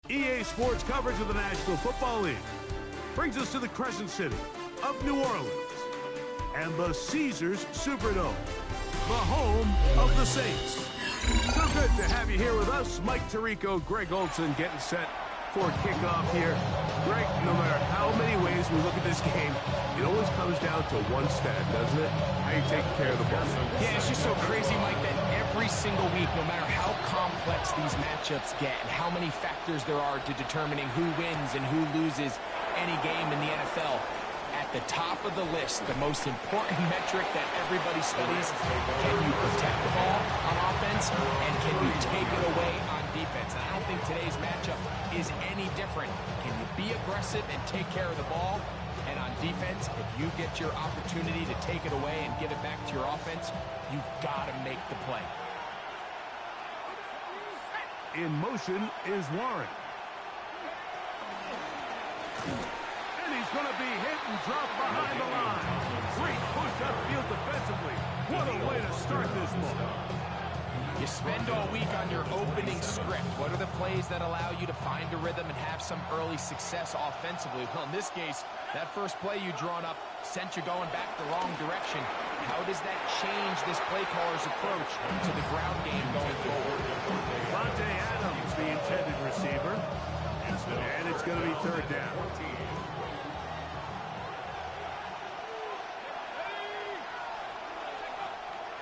EA Sports coverage of the National Football League brings us to the Crescent City of New Orleans and the Caesars Superdome, the home of the Saints. So good to have you here with us. Mike Tirico, Greg Olson getting set for kickoff here. Greg, no matter how many ways we look at this game, it always comes down to one stat, doesn't it? How you take care of the ball. Yeah, it's just so crazy, Mike, that every single week, no matter how complex these matchups get and how many factors there are to determining who wins and who loses any game in the NFL, at the top of the list, the most important metric that everybody studies, can you protect the ball on offense and can you take it away on defense? And I don't think today's matchup is any different. Can you be aggressive and take care of the ball? And on defense, if you get your opportunity to take it away and give it back to your offense, you've got to make the play. In motion is Warren. And he's going to be hit and dropped behind the line. Great push upfield defensively. What a way to start this ball. You spend all week on your opening script. What are the plays that allow you to find a rhythm and have some early success offensively? Well, in this case, that first play you drawn up sent you going back the wrong direction. How does that change this play caller's approach to the ground game going forward? Vontae Adams, the intended receiver. And it's going to be third down.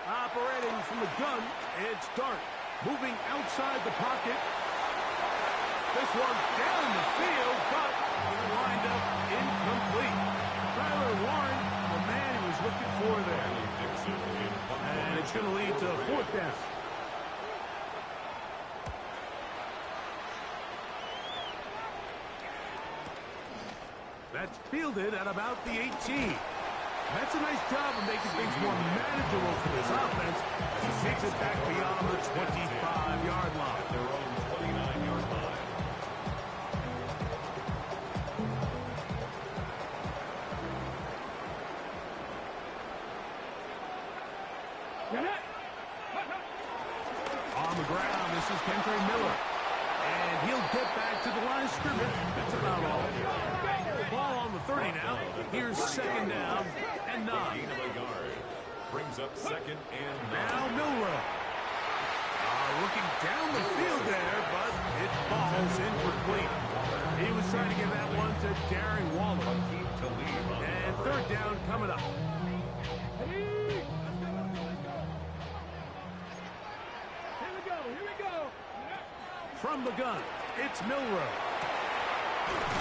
Operating from the gun, it's Dart. Moving outside the pocket. This one down the field, but it'll wind up incomplete. Tyler Warren, the man he was looking for there. And it's going to lead to fourth down. That's fielded at about the 18. That's a nice job of making things more manageable for this offense as he takes it back beyond the 25-yard line. Their own 29-yard line. On the ground, this is Kentre Miller. And he'll get back to the line of scrimmage. That's about all. Ball on the 30 now. Here's second down and 9. Brings up second and 9. Now Milroe. Looking down the field there, but it falls incomplete. He was trying to get that one to Darren Waller. And third down coming up. From the gun, it's Milroe.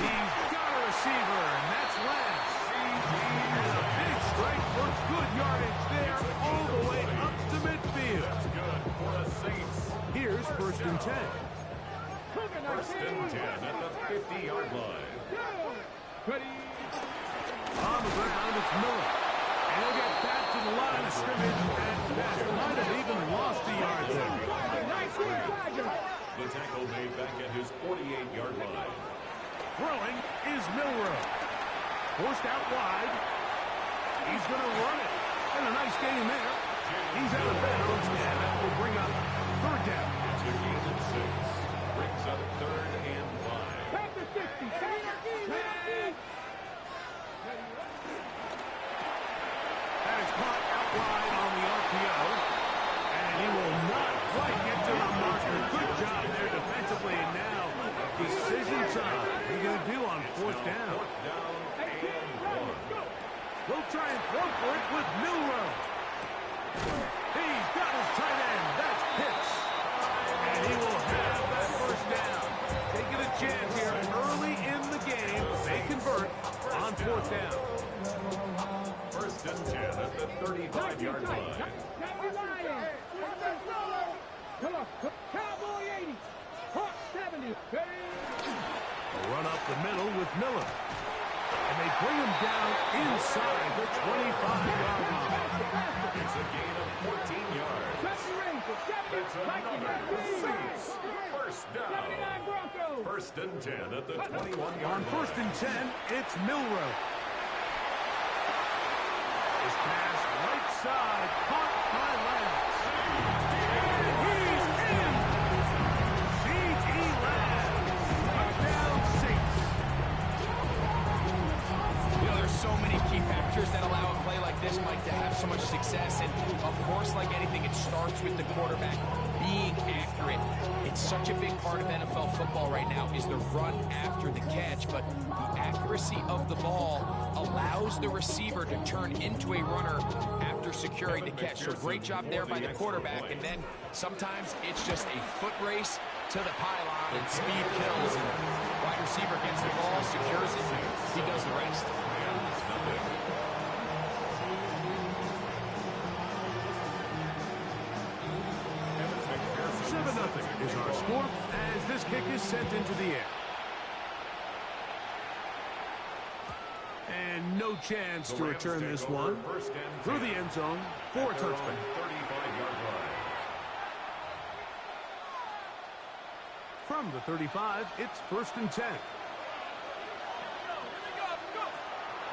He's got a receiver, and that's Lance. And a big strike for good yardage there, all the way up to midfield. That's good for the Saints. Here's first and 10. First and 10 at the 50-yard line. On the ground, it's Miller. And he'll get back to the line of scrimmage, and might have even lost a yard there. The tackle made back at his 48-yard line. Throwing is Milroe. Forced out wide. He's going to run it. And a nice gain there. He's out of bounds, and that will bring up third down. It's a gain of 6. Brings up third and 5. That is caught out wide on the RPO. And he will not quite get to the marker. Good job there defensively. And now, decision time. What are you going to do on fourth down? They'll try and throw for it with Milroe. He's got his tight end. That's Pitts. And he will have that first down. Taking a chance here early in the game. They convert on fourth down. First and 10 at the 35-yard line. Cowboy 80. Hawk 70. A run up the middle with Miller. And they bring him down inside the 25-yard line. It's a gain of 14 yards. That's another Saints first down. First and 10 at the 21-yard line. On first and 10, it's Milroe. This pass right side, caught by Lance. And he's in. C.T. Lance. with the quarterback, being accurate. It's such a big part of NFL football right now is the run after the catch, but the accuracy of the ball allows the receiver to turn into a runner after securing the catch. So great job there by the quarterback, and then sometimes it's just a foot race to the pylon and speed kills, and wide receiver gets the ball, secures it, he does the rest. 7-0 is our score as this kick is sent into the air. And no chance to return this one through the end zone for a touchback. From the 35, it's 1st and 10.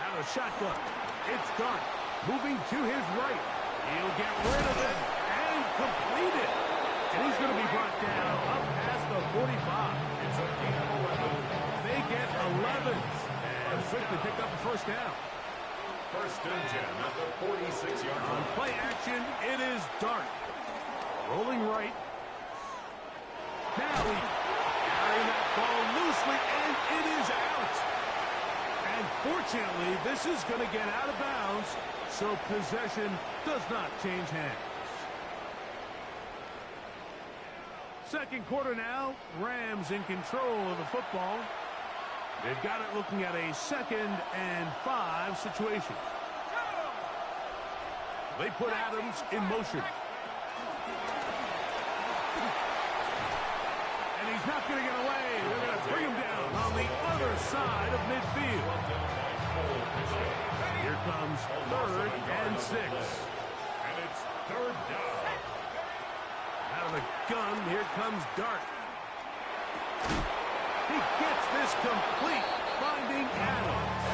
Out of shotgun. It's Dart. Moving to his right. He'll get rid of it and complete it. And he's going to be brought down up past the 45. It's a gain of 11. They get 11. And quickly pick up the first down. 1st and 10 at the 46-yard line. On play action, it is Dart. Rolling right. Now he carrying that ball loosely, and it is out. And fortunately, this is going to get out of bounds, so possession does not change hands. Second quarter now, Rams in control of the football. They've got it looking at a 2nd and 5 situation. They put Adams in motion. And he's not going to get away. They're going to bring him down on the other side of midfield. Here comes 3rd and 6. And it's 3rd down. Out of the gun, here comes Dart. He gets this complete, finding Adams.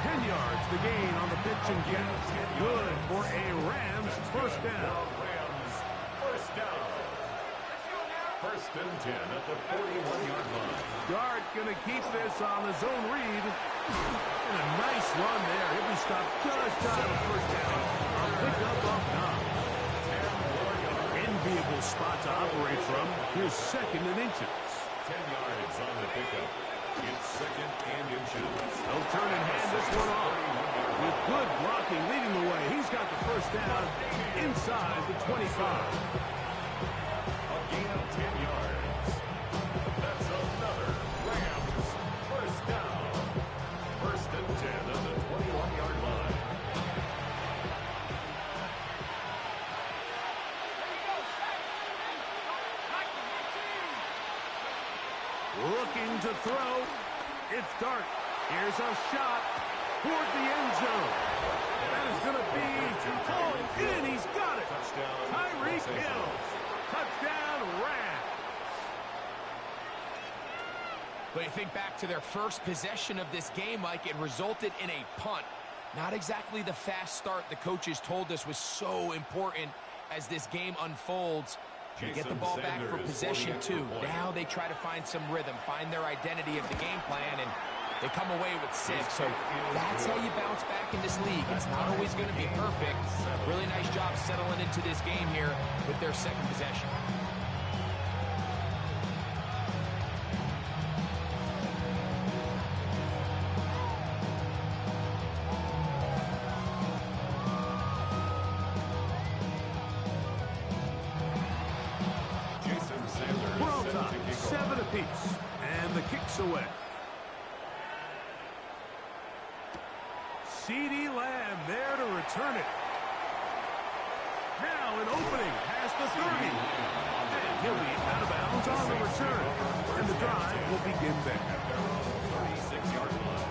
10 yards the gain on the pitch and catch. Good for a Rams first down. Rams first down. 1st and 10 at the 41-yard line. Dart going to keep this on the zone read. And a nice run there. He'll be stopped just shy of the first down. A pickup of 9. Enviable spot to operate from. Here's 2nd and inches. 10 yards on the pickup. It's 2nd and inches. They'll turn and hand this one off. With good blocking leading the way, he's got the first down inside the 25. A gain of 10 yards. That's another Rams first down. 1st and 10 on the 21-yard line. Looking to throw. It's Dart. Here's a shot toward the end zone. That is going to be pulled in. He's got it. Tyreek Hill. Touchdown, Rams. But you think back to their first possession of this game, Mike, it resulted in a punt. Not exactly the fast start the coaches told us was so important as this game unfolds. They get the ball back for possession 2. Now they try to find some rhythm, find their identity of the game plan, and they come away with 6. So that's how you bounce back in this league. It's not always going to be perfect. Really nice job settling into this game here with their 2nd possession. We're on top, 7 apiece, and the kick's away. CeeDee Lamb there to return it. Now an opening past the 30. And he'll be out of bounds on the return. And the drive will begin there. 36-yard line.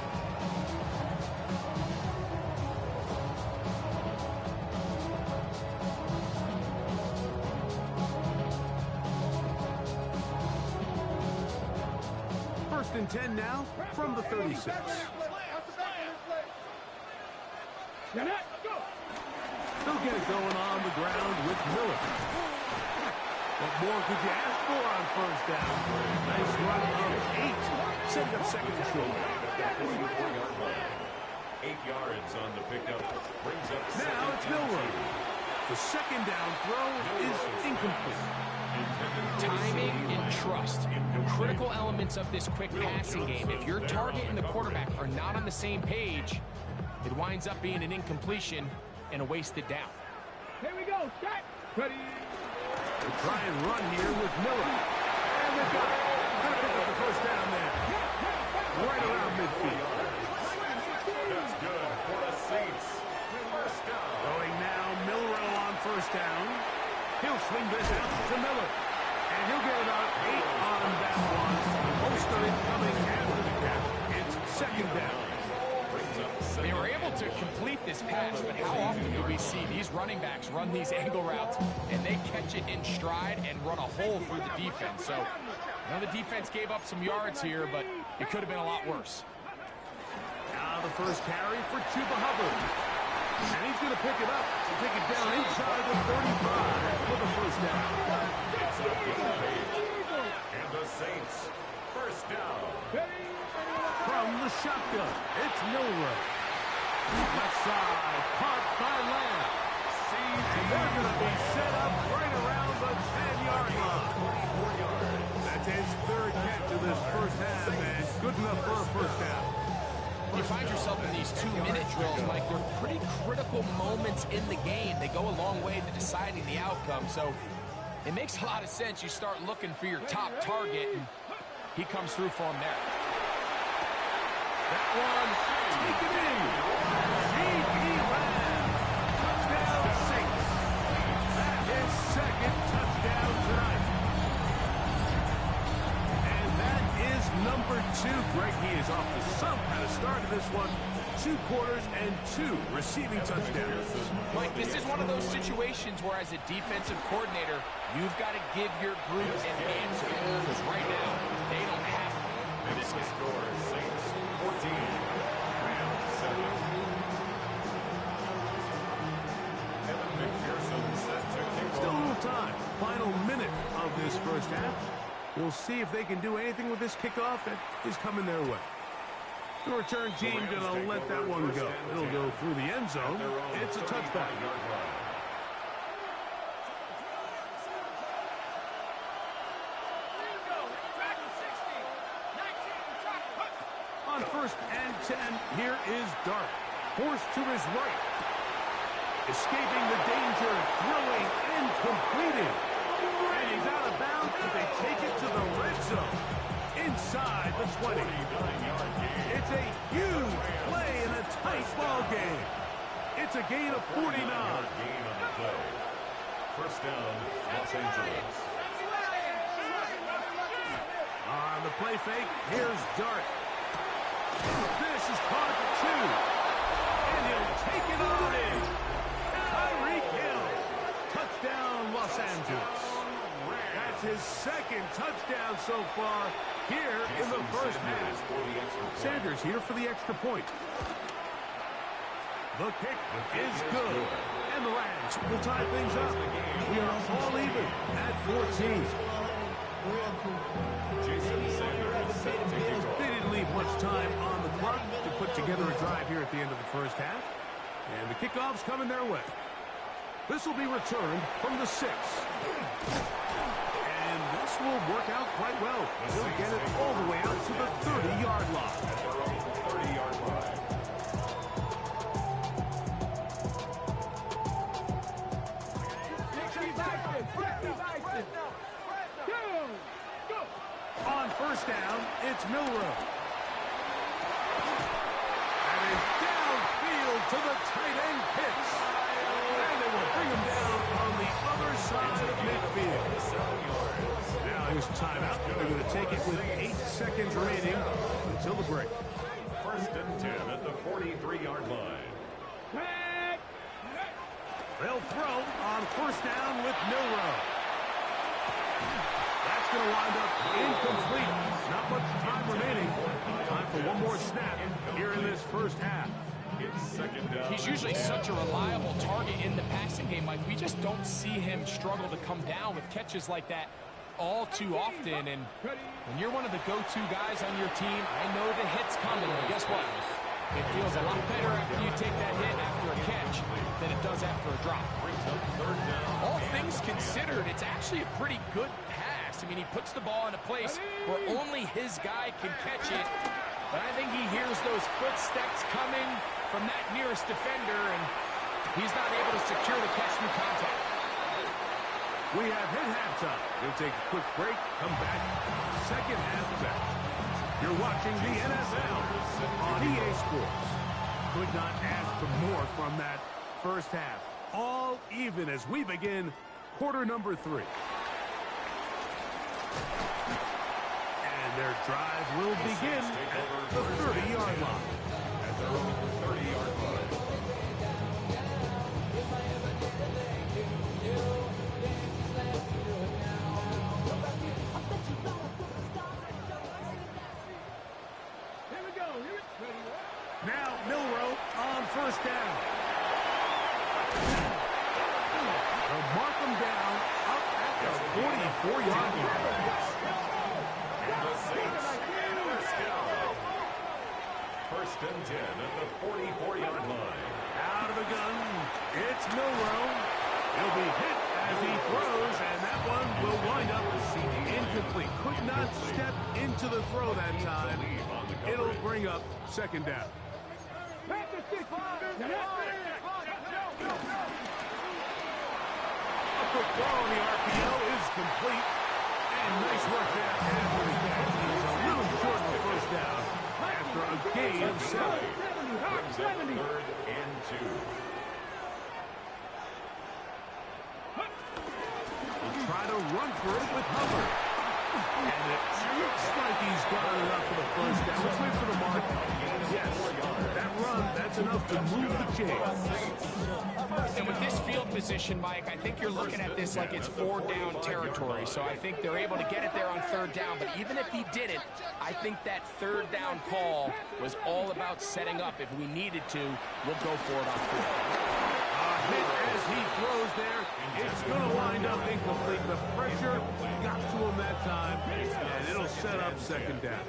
First and 10 now from the 36. They'll get it going on the ground with Miller. What more could you ask for on first down? Nice run of 8. Setting up 2nd and short. 8 yards on the pickup. Brings up Now it's Milrow. The second down throw is incomplete. Timing and trust, critical elements of this quick passing game. If your target and the quarterback are not on the same page, it winds up being an incompletion and a wasted down. Here we go. Start. Ready. They try and run here with Miller. And they've got it. Gonna pick up the first down there. Right around midfield. That's good for the Saints. First down. Going now, Milrow on first down. He'll swing this out to Miller. And he'll get about 8 on that one. Most of it coming after the catch. It's second down. They were able to complete this pass, but how often do we see these running backs run these angle routes and they catch it in stride and run a hole through the defense? So, now the defense gave up some yards here, but it could have been a lot worse. Now the first carry for Chuba Hubbard. And he's going to pick it up and take it down inside the 35 for the first down. It's a good page. And the Saints, first down. From the shotgun, it's Milrow. Left side, caught by Lamb. And they're going to be set up right around the 10-yard line. That's his third catch of this first half, and good enough for a first down. You find yourself in these 2-minute drills, Mike. They're pretty critical moments in the game. They go a long way to deciding the outcome. So it makes a lot of sense. You start looking for your top target, and he comes through for him there. That one, take it in. C.D. Lamb. Touchdown, Saints. That is second touchdown tonight. And that is number 2. Greg, he is off to some kind of start to this one. 2 quarters and 2 receiving touchdowns. Mike, this is one of those situations where as a defensive coordinator, you've got to give your group an answer. Because right now, they don't have it. And this score, Saints 14, Rams 7. Evan McPherson set to kick Still a off. little time. Final minute of this first half. We'll see if they can do anything with this kickoff that is coming their way. The return team going to let that one go. It'll go through the end zone. It's a touchback. On first and 10, here is Dart. Forced to his right. Escaping the danger, throwing and completing. And he's out of bounds, but they take it to the red zone. Inside the 20. It's a huge play in a tight ball game. It's a gain of 49. First down, Los Angeles. On the play fake, here's Dart. This is caught at the 2. And he'll take it on in. Tyreek Hill. Touchdown, Los Angeles. That's his second touchdown so far here in the first half. Sanders here for the extra point. The kick is good. And the Rams will tie things up. We are all even at 14. Jason Sanders set to kick off. They didn't leave much time on the clock to put together a drive here at the end of the first half. And the kickoff's coming their way. This will be returned from the 6. And this will work out quite well. They'll get it all the way out to the 30-yard line. 30-yard line. On first down, it's Milrow. And it's downfield to the tight end Pitts. And they will bring him down on the other side of midfield. Now here's a timeout. They're going to take it with 8 seconds remaining until the break. First and 10 at the 43-yard line. They'll throw on first down with Milrow. That's going to wind up incomplete. Not much time remaining. Time for one more snap here in this first half. It's second down. He's usually such a reliable target in the passing game, Mike. We just don't see him struggle to come down with catches like that all too often. And when you're one of the go-to guys on your team, I know the hit's coming, but guess what? It feels a lot better after you take that hit after a catch than it does after a drop. All things considered, it's actually a pretty good pass. I mean, he puts the ball in a place where only his guy can catch it. But I think he hears those footsteps coming from that nearest defender, and he's not able to secure the catch through contact. We have hit halftime. We'll take a quick break, come back, second half back. You're watching the NFL on EA Sports. Could not ask for more from that first half. All even as we begin quarter number 3. And their drive will begin at the 30-yard line. At their own 30-yard line. Now Milroe on first down. They'll mark him down up at the 44-yard line. And the Saints first down. First and 10 at the 44-yard line. Out of the gun, it's Milroe. He'll be hit as he throws, and that one will wind up incomplete. Could not step into the throw that time. It'll bring up second down. A quick throw on the RPO is complete. And nice work there after the catch. He's a little short of the first down after a gain of 7. Brings up third and 2. He'll try to run for it with Hubbard. And it looks like he's got enough for the first down. Let's wait for the mark. Yes, that run, that's enough to move the chains. And with this field position, Mike, I think you're looking at this like it's 4-down territory. So I think they're able to get it there on third down. But even if he didn't, I think that third down call was all about setting up. If we needed to, we'll go for it on fourth. Hit as he throws there. It's going to wind up incomplete. The pressure got to him that time, and it'll set up second down.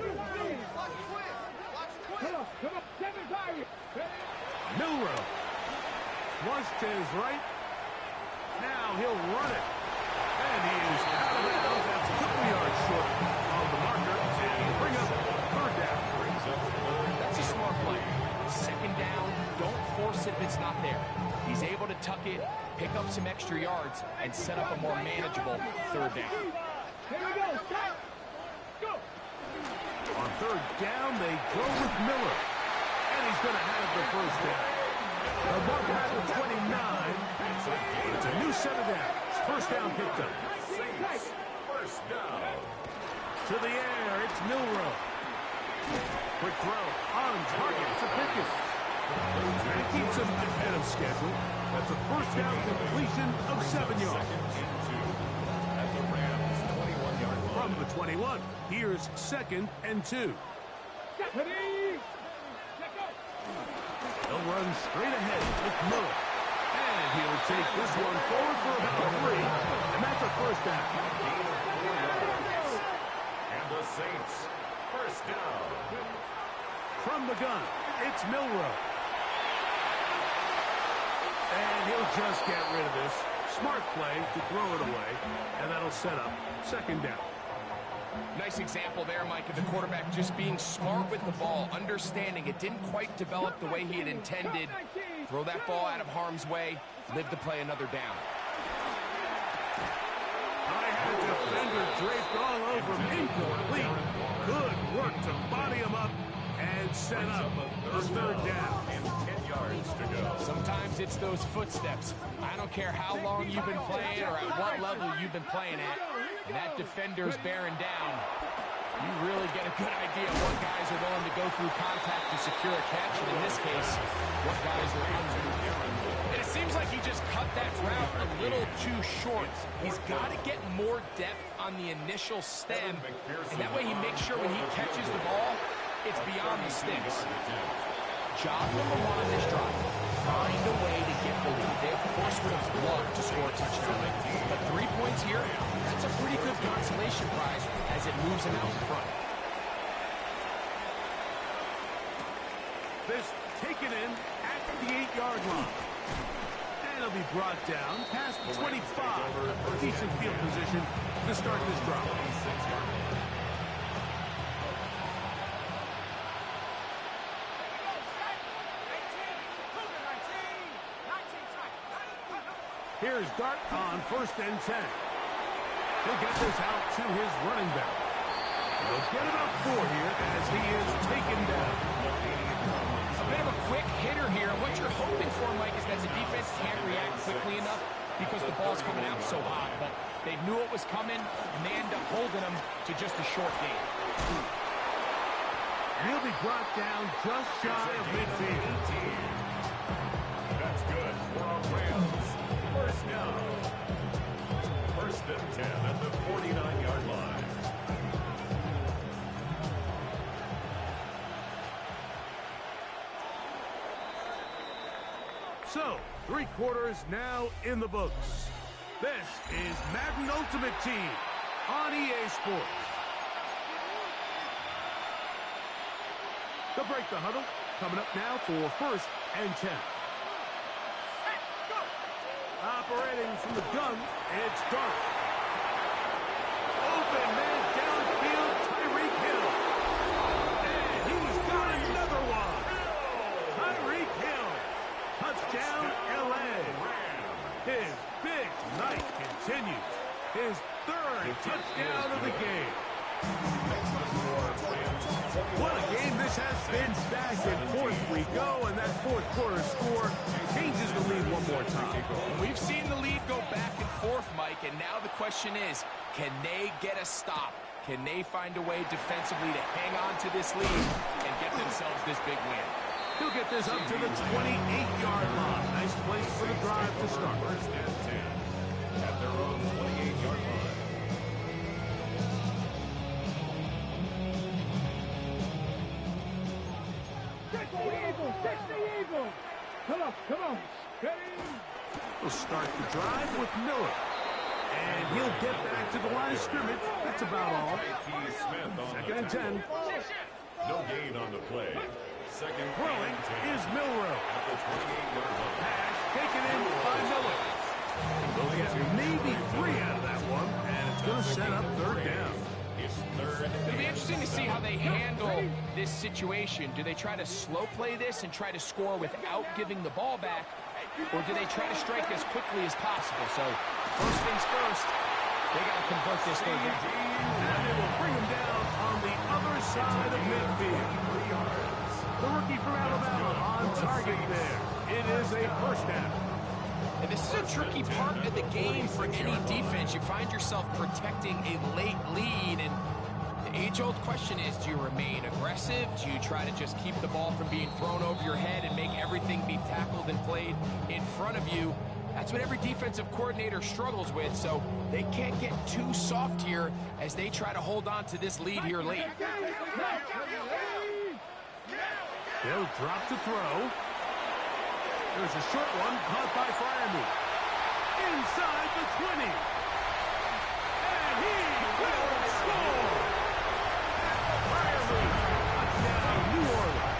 Milroe. Flushed to his right. Now he'll run it. And he is out of bounds. That's a couple yards short of the marker. And he'll bring up third down. That's a smart play. Second down, don't force it if it's not there. He's able to tuck it, pick up some extra yards, and set up a more manageable third down. Here we go. Stop. Go. On third down, they go with Miller. And he's going to have the first down. The mark at the 29. It's a new set of downs. First down picked up. Saints first down. To the air, it's Milroe. Quick throw on target to Pickens. And it keeps him ahead of schedule. That's a first down completion of 7 yards. At the Rams 21-yard line. From the 21, here's second and 2. They'll run straight ahead with Miller. And he'll take this one forward for about 3. And that's a first down. Gain of 4 yards. And the Saints first down. From the gun, it's Milroe. And he'll just get rid of this. Smart play to throw it away. And that'll set up second down. Nice example there, Mike, of the quarterback just being smart with the ball, understanding it didn't quite develop the way he had intended. Throw that ball out of harm's way, live to play another down. I had a defender draped all over him. Incomplete. Good work to body him up and set up a third down. And 10 yards to go. Sometimes it's those footsteps. I don't care how long you've been playing or at what level you've been playing at. And that defender's bearing down. You really get a good idea of what guys are willing to go through contact to secure a catch. And in this case, what guys are under. And it seems like he just cut that route a little too short. He's got to get more depth on the initial stem. And that way he makes sure when he catches the ball, it's beyond the sticks. Job number 1 on this drive, find a way to get the lead. They, of course, would have loved to score a touchdown. But 3 points here, that's a pretty good consolation prize as it moves them out in front. This taken in at the 8-yard line. And he'll be brought down past the 25. A decent field position to start this drive. Here's Dart on 1st and 10. He'll get this out to his running back. He'll get about 4 here as he is taken down. A bit of a quick hitter here. What you're hoping for, Mike, is that the defense can't react quickly enough because the ball's coming out so hot. But they knew it was coming, and they end up holding them to just a short game. He'll be brought down just shy of midfield. That's good for our Rams. First down. 1st and 10 at the 49-yard line. So, 3 quarters now in the books. This is Madden Ultimate Team on EA Sports. They'll break the huddle. Coming up now for 1st and 10. Operating from the gun, it's Dart. Open man downfield, Tyreek Hill. And he's got another one. Tyreek Hill. Touchdown, LA. His big night continues. His 3rd touchdown of the game. What a game this has been. Back and forth we go, and that 4th quarter score changes the lead one more time. We've seen the lead go back and forth, Mike, and now the question is, can they get a stop? Can they find a way defensively to hang on to this lead and get themselves this big win? He'll get this up to the 28-yard line. Nice place for the drive to start. 1st and 10 at their own 28-yard line. Catch the eagle! Come on. Ready? We'll start the drive with Miller. And he'll get back to the line of scrimmage. That's about all. Second and 10. No gain on the play. Second Throwing and 10. is Milrow. At the 28-yard line. Pass taken in by Miller. They'll get maybe 3 out of that one. And it's going to set up 3rd down. It's 3rd. It'll be interesting to see how they handle this situation. Do they try to slow play this and try to score without giving the ball back? Or do they try to strike as quickly as possible? So, first things first, they got to convert this thing down. And they will bring him down on the other side of midfield. The rookie from Alabama on target there. It is a 1st down. And this is a tricky part of the game for any defense. You find yourself protecting a late lead, and the age-old question is, do you remain aggressive? Do you try to just keep the ball from being thrown over your head and make everything be tackled and played in front of you? That's what every defensive coordinator struggles with, so they can't get too soft here as they try to hold on to this lead here late. They'll drop to throw. There's a short one caught by Fryermuth. Inside the 20. And he will score. Fryermuth. Touchdown, New Orleans.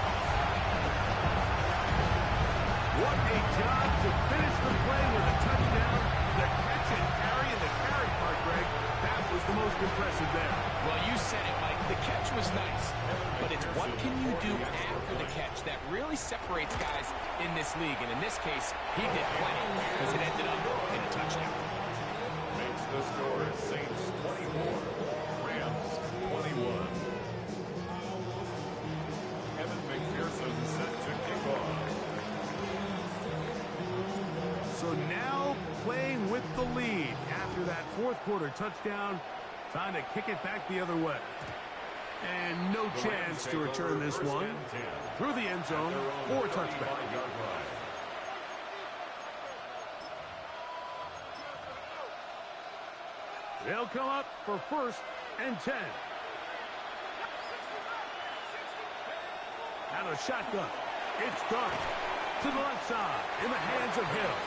What a job to finish the play with a touchdown. The catch and carry, and the carry part, Greg, that was the most impressive there. Well, you said it, Mike. The catch was nice, but it's what can you do after the catch that really separates guys in this league. And in this case, he did plenty because it ended up in a touchdown. Makes the score Saints 24, Rams 21. Evan McPherson set to kick off. So now playing with the lead after that 4th quarter touchdown. Time to kick it back the other way. And no chance to return this one through the end zone for a touchback. They'll come up for 1st and 10. Out of shotgun. It's Dart to the left side in the hands of Hill.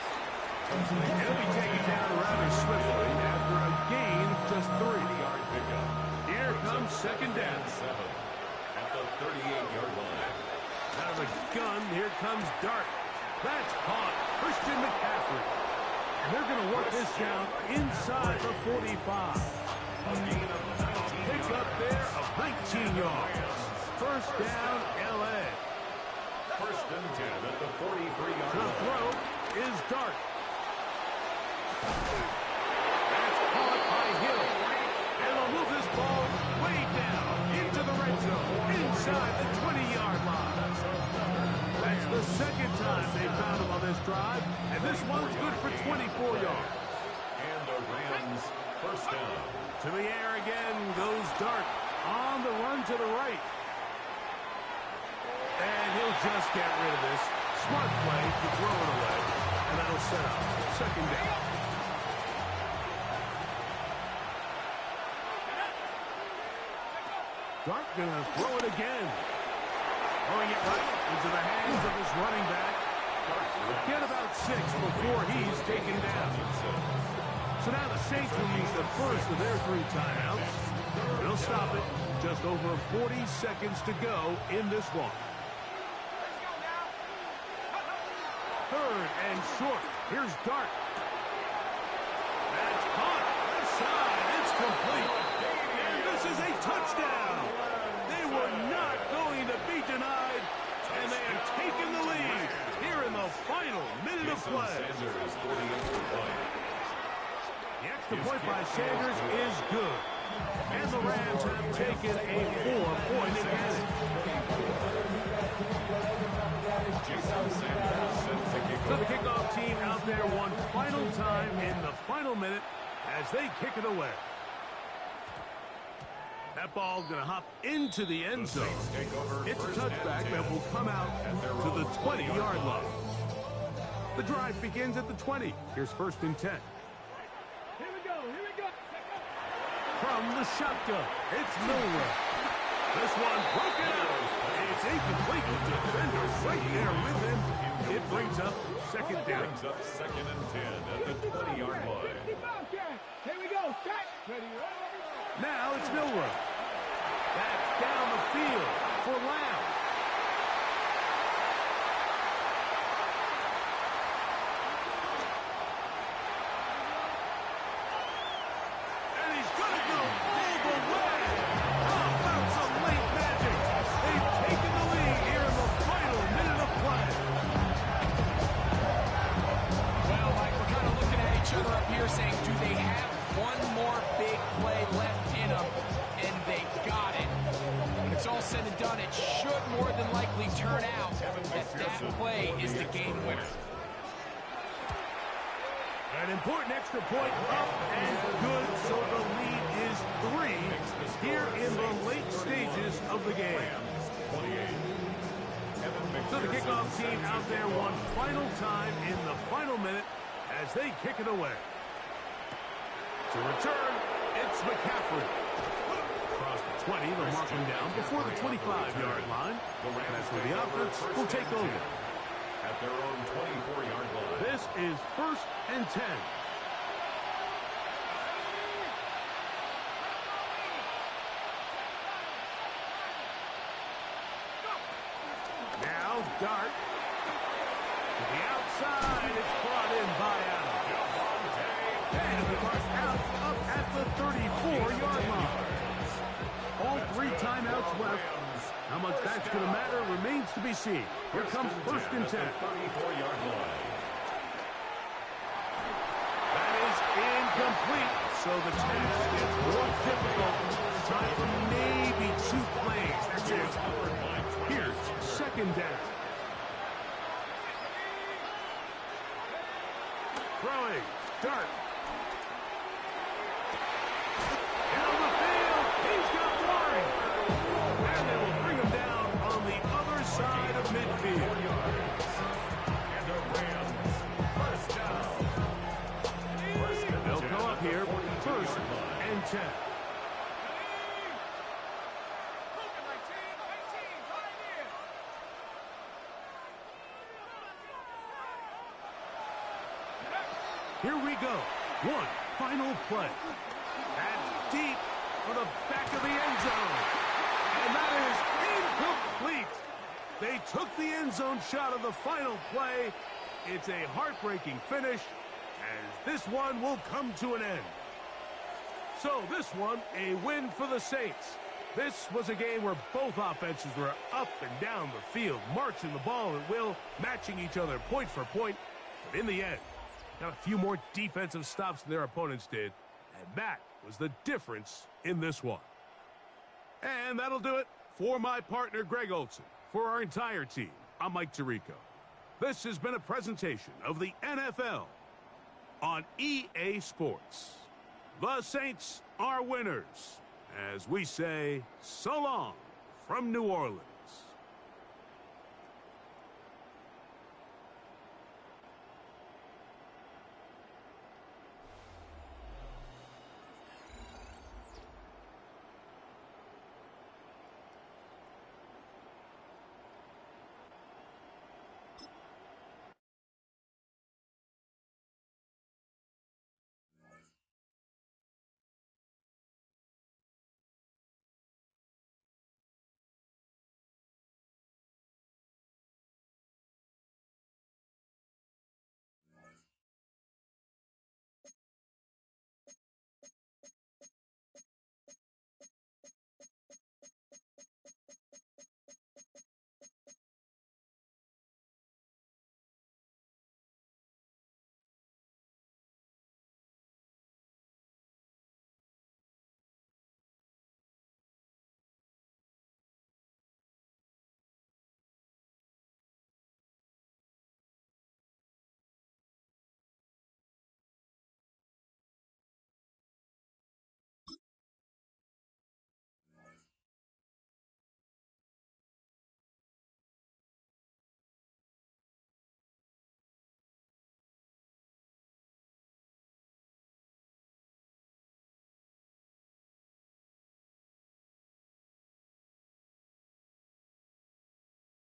He'll be taken down rather swiftly after a gain of just 3. Here comes 2nd down. At the 38-yard line. Out of the gun, here comes Dart. That's caught. Christian McCaffrey. And they're going to work this down inside the 45. Pick up there of 19 yards. First down, L.A. First and 10 at the 43-yard The line. throw is Dart. That's caught by Hill. And they'll move this ball way down into the red zone, inside the 20-yard line. That's the second time they found him on this drive, and this one's good for 24 yards. And the Rams first down. To the air again goes Dart on the run to the right. And he'll just get rid of this. Smart play to throw it away, and that'll set up second down. Dart gonna throw it again. Throwing it right into the hands of his running back. Get about 6 before he's taken down. So now the Saints will use the first of their 3 timeouts. They'll stop it. Just over 40 seconds to go in this one. Third and short. Here's Dart. That's caught. Left side. It's complete. And this is a touchdown. They were not going to be denied. And they have taken the lead here in the final minute of play. The extra point by Sanders is good. And the Rams have taken a 4-point advantage. So the kickoff team out there one final time in the final minute as they kick it away. That ball going to hop into the end zone. It's a touchback that will come out to the 20-yard line. The drive begins at the 20. Here's first and 10. Here we go. From the shotgun, it's Miller. This one broken out. It's incomplete. The defender's right there with him. It brings up second down. Second and 10 at the 20-yard line. Here we go. Set. Ready. Now it's Milrow. That's down the field for Lamb. And he's going to go all the way. How about some late magic? They've taken the lead here in the final minute of play. Well, Mike, we're kind of looking at each other up here saying, do they have one more big play left in them? And they got it. When it's all said and done, it should more than likely turn out that play is the game winner. An important extra point up and good, so the lead is 3 here in the late stages of the game. So the kickoff team out there one final time in the final minute as they kick it away. To return, it's McCaffrey. Across the 20, they'll mark him down before the 25-yard line. That's where the offense will take over. At their own 24-yard line. This is first and 10. Now Dart. To the outside, it's brought in by Allen. And the mark out up at the 34-yard line. All 3 timeouts left. How much that's going to matter remains to be seen. Here comes first and 10. 34-yard line. That is incomplete. So the task gets more difficult. Time for maybe 2 plays. That's it. Here's second down. Throwing. Dart. Down the field. He's got one. And they will bring him down on the other side of midfield. And the Rams first down. They'll go up here. First and 10. Here we go. One final play. That's deep for the back of the end zone. And that is incomplete. They took the end end zone shot of the final play. It's a heartbreaking finish, as this one will come to an end. So this one, a win for the Saints. This was a game where both offenses were up and down the field, marching the ball at will, matching each other point for point. But in the end, got a few more defensive stops than their opponents did, and that was the difference in this one. And that'll do it for my partner, Greg Olson. For our entire team, I'm Mike Tirico. This has been a presentation of the NFL on EA Sports. The Saints are winners, as we say so long from New Orleans.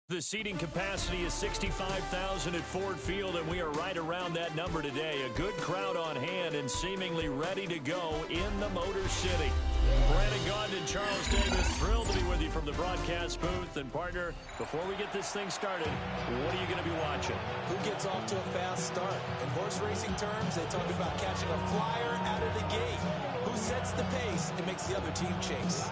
The seating capacity is 65,000 at Ford Field, and we are right around that number today. A good crowd on hand and seemingly ready to go in the Motor City. Brandon Gaudin and Charles Davis, thrilled to be with you from the broadcast booth. And, partner, before we get this thing started, what are you going to be watching? Who gets off to a fast start? In horse racing terms, they talk about catching a flyer out of the gate. Who sets the pace and makes the other team chase?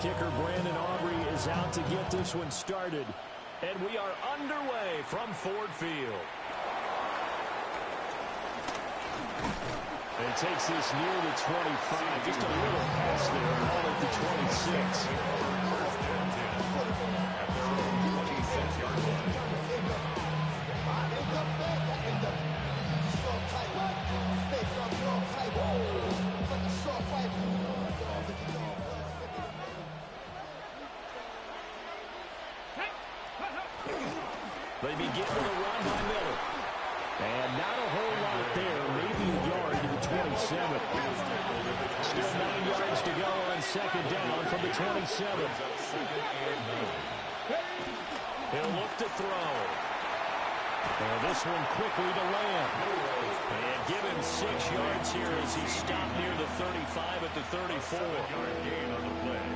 Kicker Brandon Aubrey is out to get this one started. And we are underway from Ford Field. And takes this near the 25. Just a little pass there. Call it the 26. They begin with a run by Miller. And not a whole lot there. Maybe a yard to the 27. Still 9 yards to go on second down from the 27. He'll look to throw. And this one quickly to Lamb. And give him 6 yards here as he stopped near the 35 at the 34.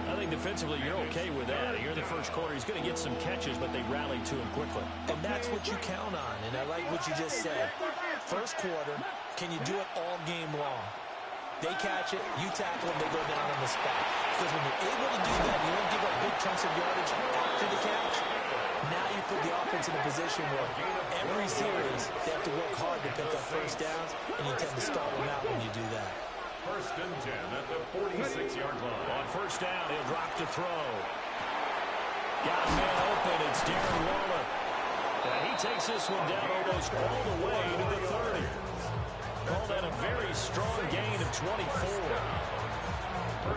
I think defensively you're okay with that. Here in the first quarter, he's going to get some catches, but they rallied to him quickly. And that's what you count on, and I like what you just said. First quarter, can you do it all game long? They catch it, you tackle them, they go down on the spot. Because when you're able to do that, you don't give up big chunks of yardage after the catch. Now you put the offense in a position where every series they have to work hard to pick up first downs, and you tend to stall them out when you do that. First and 10 at the 46-yard line. On first down, he'll drop to throw. Got a man open. It's Darren Waller. And he takes this one down almost all the way to the 30. Call that a very strong gain of 24.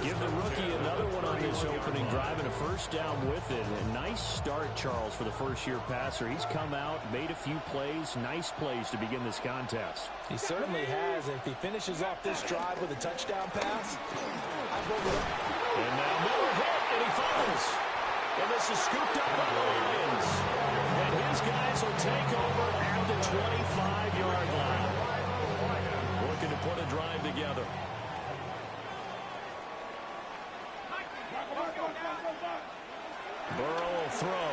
Give the rookie another one on this opening drive and a first down with it. A nice start, Charles, for the first-year passer. He's come out, made a few plays, nice plays to begin this contest. He certainly has. If he finishes off this drive with a touchdown pass, I'd go with it. And now Miller hit, and he falls. And this is scooped up by the Lions. And And his guys will take over at the 25-yard line. Looking to put a drive together. Burrow will throw.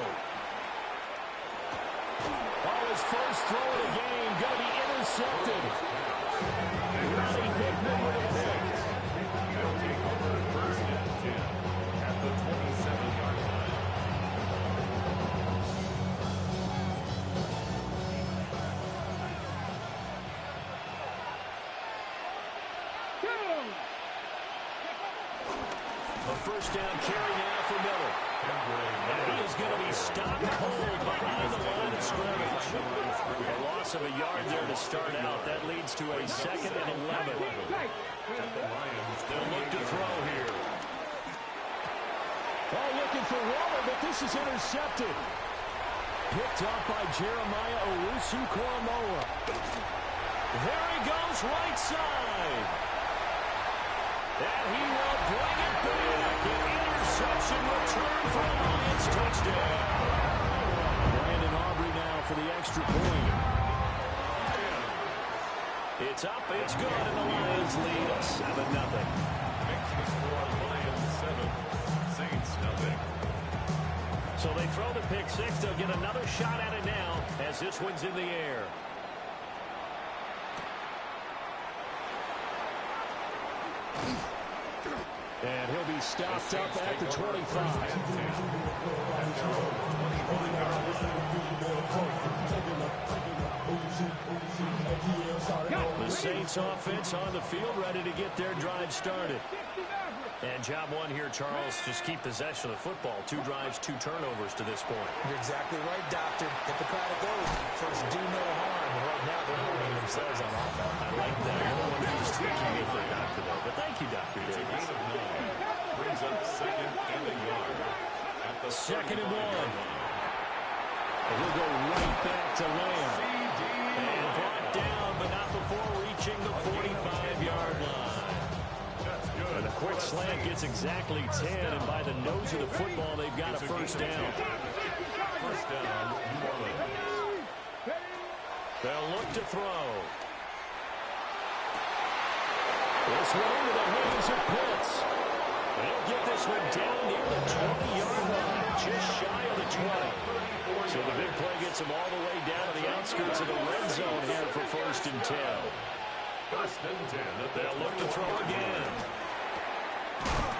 His first throw of the game going to be intercepted. Ronnie Hickman with a pick. They'll take over first and 10 at the 27-yard line. A first down carry now for Miller. And he is going to be stopped cold behind the line of scrimmage. A loss of a yard there to start out. That leads to a 2nd and 11. They'll look to throw here. Oh, looking for Waller, but this is intercepted. Picked up by Jeremiah Owusu-Koramoah. There he goes, right side. And he will bring it back. An interception return for a Lions touchdown. Brandon Aubrey now for the extra point. It's up, it's good, and the Lions lead 7-0. Makes the score Lions 7, Saints nothing. So they throw the pick six. They'll get another shot at it now as this one's in the air. And he'll be stopped up at the 25. The Saints offense on the field ready to get their drive started. And job one here, Charles, just keep possession of the football. 2 drives, 2 turnovers to this point. You're exactly right, Doctor. Hippocratic oath. First, do no harm. Right now, they're hurting themselves on offense. I like that. No one is tweaking me for a doctor, though. But thank you, Dr. It's a Davis. gain of 9. Brings up 2nd and a yard. At the 2nd and 1. And he'll go right back to Lamb. And brought down, but not before reaching the 45-yard line. That's good. And a quick slant gets exactly 10, and by the nose of the football, they've got a first down. First down, New Orleans. They'll look to throw. This one into the hands of Pitts. They'll get this one down near the 20-yard line, just shy of the 20. So the big play gets them all the way down to the outskirts of the red zone here for 1st and 10. First and 10. They'll look to throw again.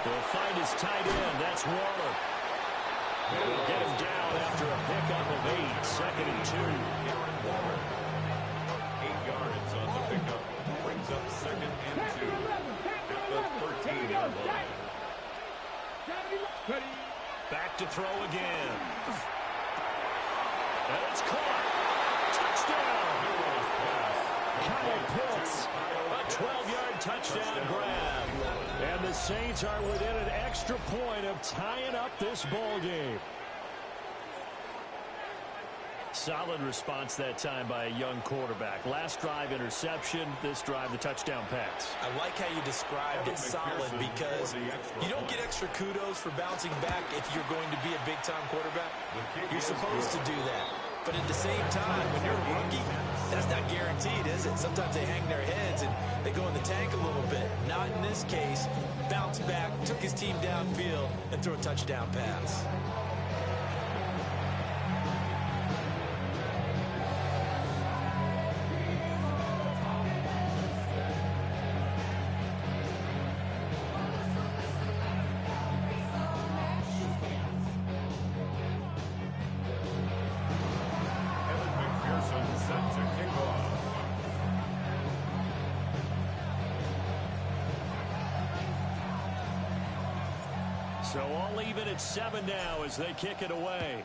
They'll find his tight end. That's Waller. They'll get him down after a pickup of 8. 2nd and 2. 8 yards on the pickup. Brings up 2nd and 2. At the 13-yard line. Back to throw again. And it's caught. Touchdown. Kyle Pitts. A 12-yard touchdown grab. And the Saints are within an extra point of tying up this ball game. Solid response that time by a young quarterback. Last drive, interception. This drive, the touchdown pass. I like how you described it solid because you don't get extra kudos for bouncing back if you're going to be a big-time quarterback. You're supposed to do that. But at the same time, when you're a rookie, that's not guaranteed, is it? Sometimes they hang their heads and they go in the tank a little bit. Not in this case. Bounce back, took his team downfield, and threw a touchdown pass. So all even at 7 now as they kick it away.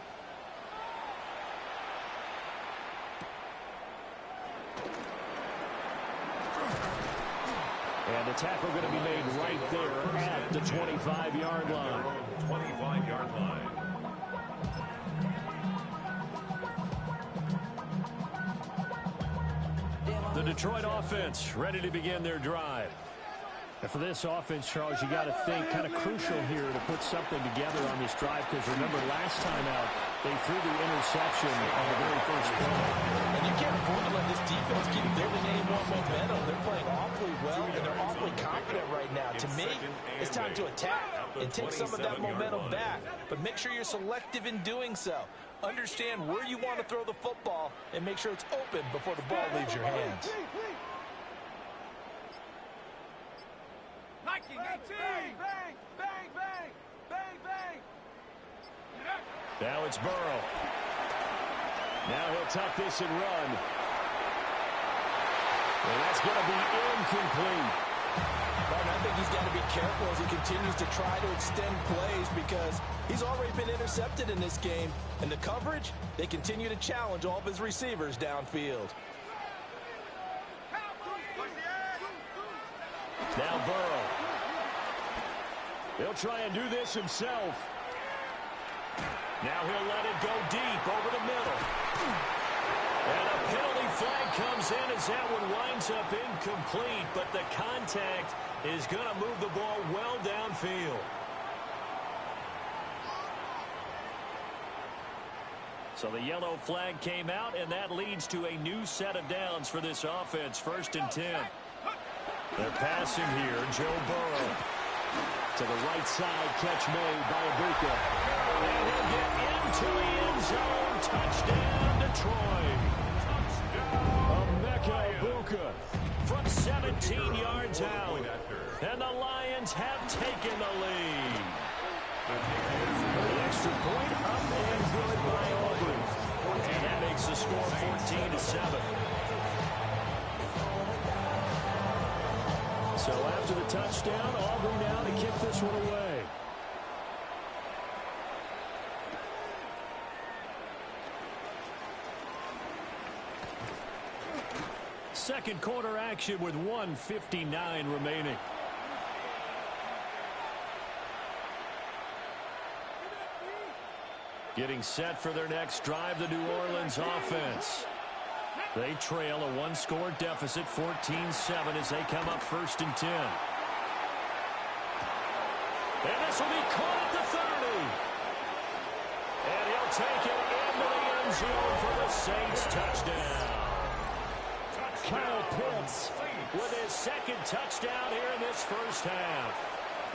And the tackle going to be made right there at the 25-yard line. 25-yard line. The Detroit offense ready to begin their drive. And for this offense, Charles, you got to think kind of crucial here to put something together on this drive, because remember last time out, they threw the interception on the very first play. And you can't afford to let this defense keep building any more momentum. They're playing awfully well, and they're awfully confident right now. To me, it's time to attack and take some of that momentum back. But make sure you're selective in doing so. Understand where you want to throw the football and make sure it's open before the ball leaves your hands. Bang, bang, bang, bang, bang. Now it's Burrow. Now he'll tuck this and run. And that's going to be incomplete. Martin, I think he's got to be careful as he continues to try to extend plays, because he's already been intercepted in this game. And the coverage, they continue to challenge all of his receivers downfield. Now Burrow. He'll try and do this himself. Now he'll let it go deep over the middle. And a penalty flag comes in as that one winds up incomplete, but the contact is going to move the ball well downfield. So the yellow flag came out, and that leads to a new set of downs for this offense. 1st and 10. They're passing here. Joe Burrow to the right side. Catch made by Ibuka. And he'll get into the end zone. Touchdown, Detroit. Emeka Ibuka from 17 yards out. And the Lions have taken the lead. The extra point up and good by Aubrey. And that makes the score 14-7. So after the touchdown, Aubrey now to kick this one away. Second quarter action with 1:59 remaining. Getting set for their next drive, the New Orleans offense. They trail a one-score deficit, 14-7, as they come up 1st and 10. And this will be caught at the 30. And he'll take it into the end zone for the Saints touchdown. Kyle Pitts with his second touchdown here in this first half.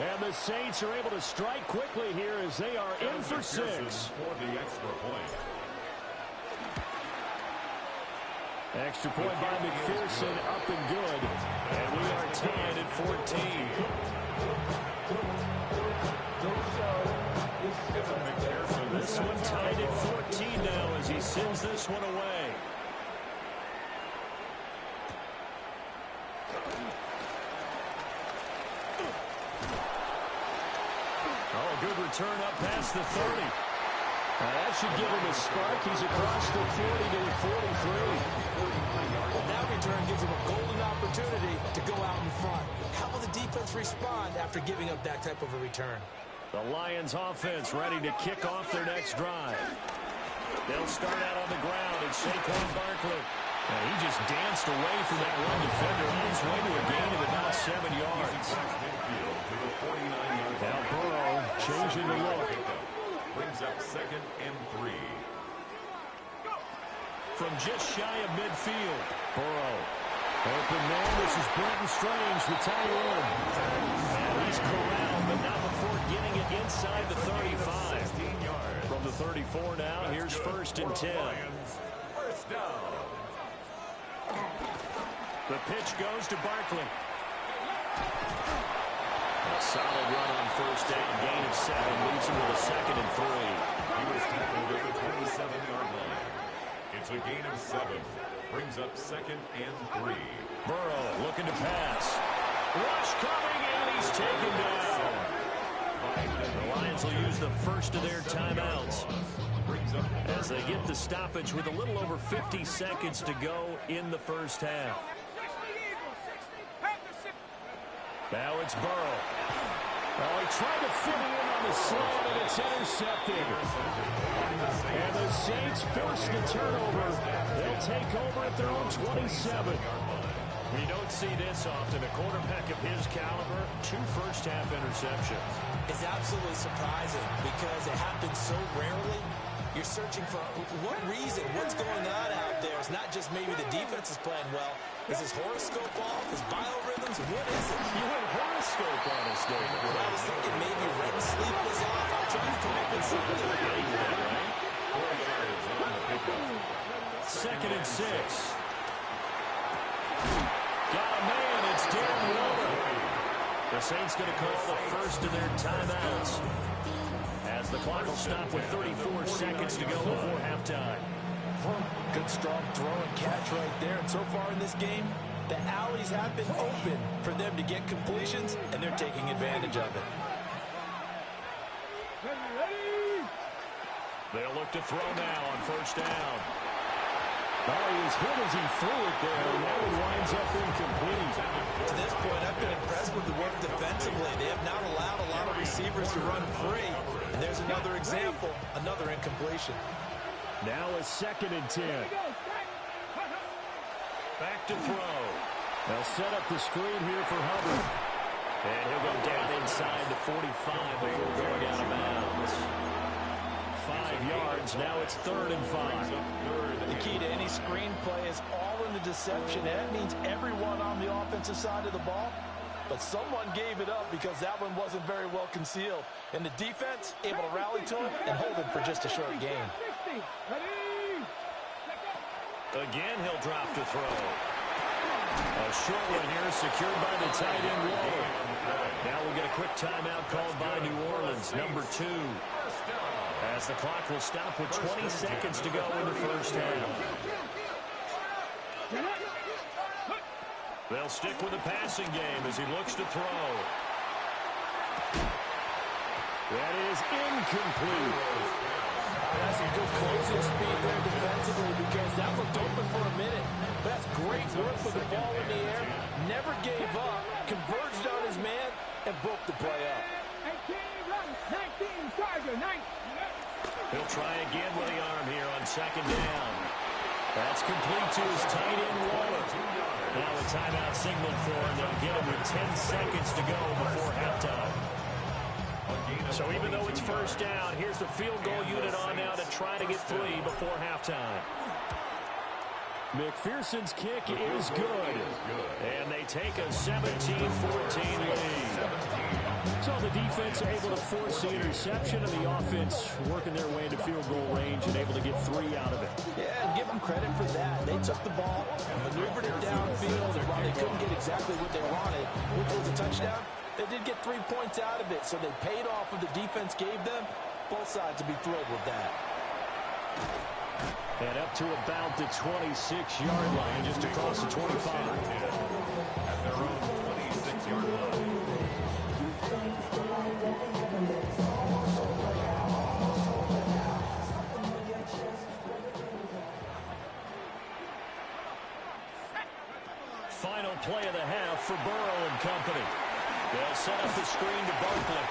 And the Saints are able to strike quickly here as they are in for 6. For the extra point. Extra point by McPherson, up and good. And we are tied at 14. This one tied at 14 now as he sends this one away. Oh, good return up past the 30. That should give him a spark. He's across the 40 to the 43. Well, that return gives him a golden opportunity to go out in front. How will the defense respond after giving up that type of a return? The Lions offense ready to kick off their next drive. They'll start out on the ground. It's Saquon Barkley. And he just danced away from that one defender on his way to a gain of about 7 yards. Now Burrow changing the look. Brings up 2nd and 3. From just shy of midfield, Burrow. Open man, this is Brenton Strange, the tight end. And he's corralled, but not before getting it inside the 35. From the 34 now, here's 1st and 10. First down. The pitch goes to Barkley. A solid run on 1st down, gain of 7, leaves him with a 2nd and 3. He was tackled at the 27-yard line. It's a gain of 7. Brings up 2nd and 3. Burrow looking to pass. Rush coming, and he's taken down. The Lions will use the first of their timeouts as they get the stoppage with a little over 50 seconds to go in the first half. Now it's Burrow. Oh, he tried to fit it in on the slant, and it's intercepted. And the Saints force the turnover. They'll take over at their own 27. You don't see this often. A quarterback of his caliber, 2 first-half interceptions. It's absolutely surprising because it happens so rarely. You're searching for what reason, what's going on out there. It's not just maybe the defense is playing well. Is his horoscope off? His biorhythms? What is it? You went horoscope on us, David. Well, I was thinking maybe REM sleep was off. I'm trying to come up with something. 2nd and 6. Got a man. It's Darren Waller. The Saints going to call the first of their timeouts, as the clock will stop with 34 seconds to go before halftime. Good strong throw and catch right there. And so far in this game, the alleys have been open for them to get completions, and they're taking advantage of it. They'll look to throw now on first down. Oh, he was hit as he threw it there, and now it winds up incomplete. To this point, I've been impressed with the work defensively. They have not allowed a lot of receivers to run free. And there's another example, another incompletion. Now a 2nd and 10. Back to throw. They'll set up the screen here for Hubbard. And he'll go down inside the 45 before going out of bounds. 5 yards. Now it's 3rd and 5. The key to any screen play is all in the deception. That means everyone on the offensive side of the ball. But someone gave it up because that one wasn't very well concealed. And the defense able to rally to it and hold it for just a short gain. Again, he'll drop to throw. A short one here secured by the tight end Waller. Now we'll get a quick timeout called by New Orleans, number 2. As the clock will stop with 20 seconds to go in the first half. They'll stick with the passing game as he looks to throw. That is incomplete. That's some good closing speed there defensively because that looked open for a minute. That's great work with the ball in the air. Never gave up, converged on his man, and broke the play up. 19, Charger, 9. He'll try again with the arm here on 2nd down. That's complete to his tight end Waller. Now a timeout signal for him. They'll get him with 10 seconds to go before halftime. So even though it's first down, here's the field goal unit on now to try to get 3 before halftime. McPherson's kick is good. And they take a 17-14 lead. So the defense able to force the interception, and the offense working their way into field goal range and able to get 3 out of it. Yeah, and give them credit for that. They took the ball, maneuvered it downfield, and while they couldn't get exactly what they wanted, which was a touchdown, they did get 3 points out of it, so they paid off what the defense gave them. Both sides would be thrilled with that. And up to about the 26-yard line, just across the 25. At their own 26-yard line. Final play of the half for Burrow and company. They'll set up the screen to Barkley.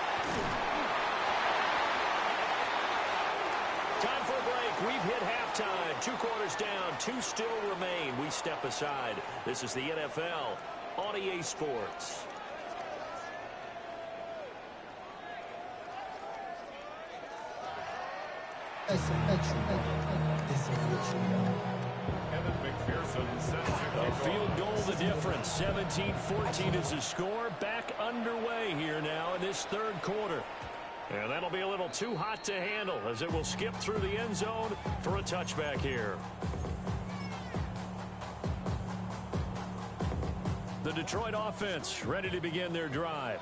Time for a break. We've hit halftime. 2 quarters down. 2 still remain. We step aside. This is the NFL on EA Sports. Evan McPherson sets A field goal the difference. 17-14 is the score. Back underway here now in this 3rd quarter. And that'll be a little too hot to handle as it will skip through the end zone for a touchback here. The Detroit offense ready to begin their drive.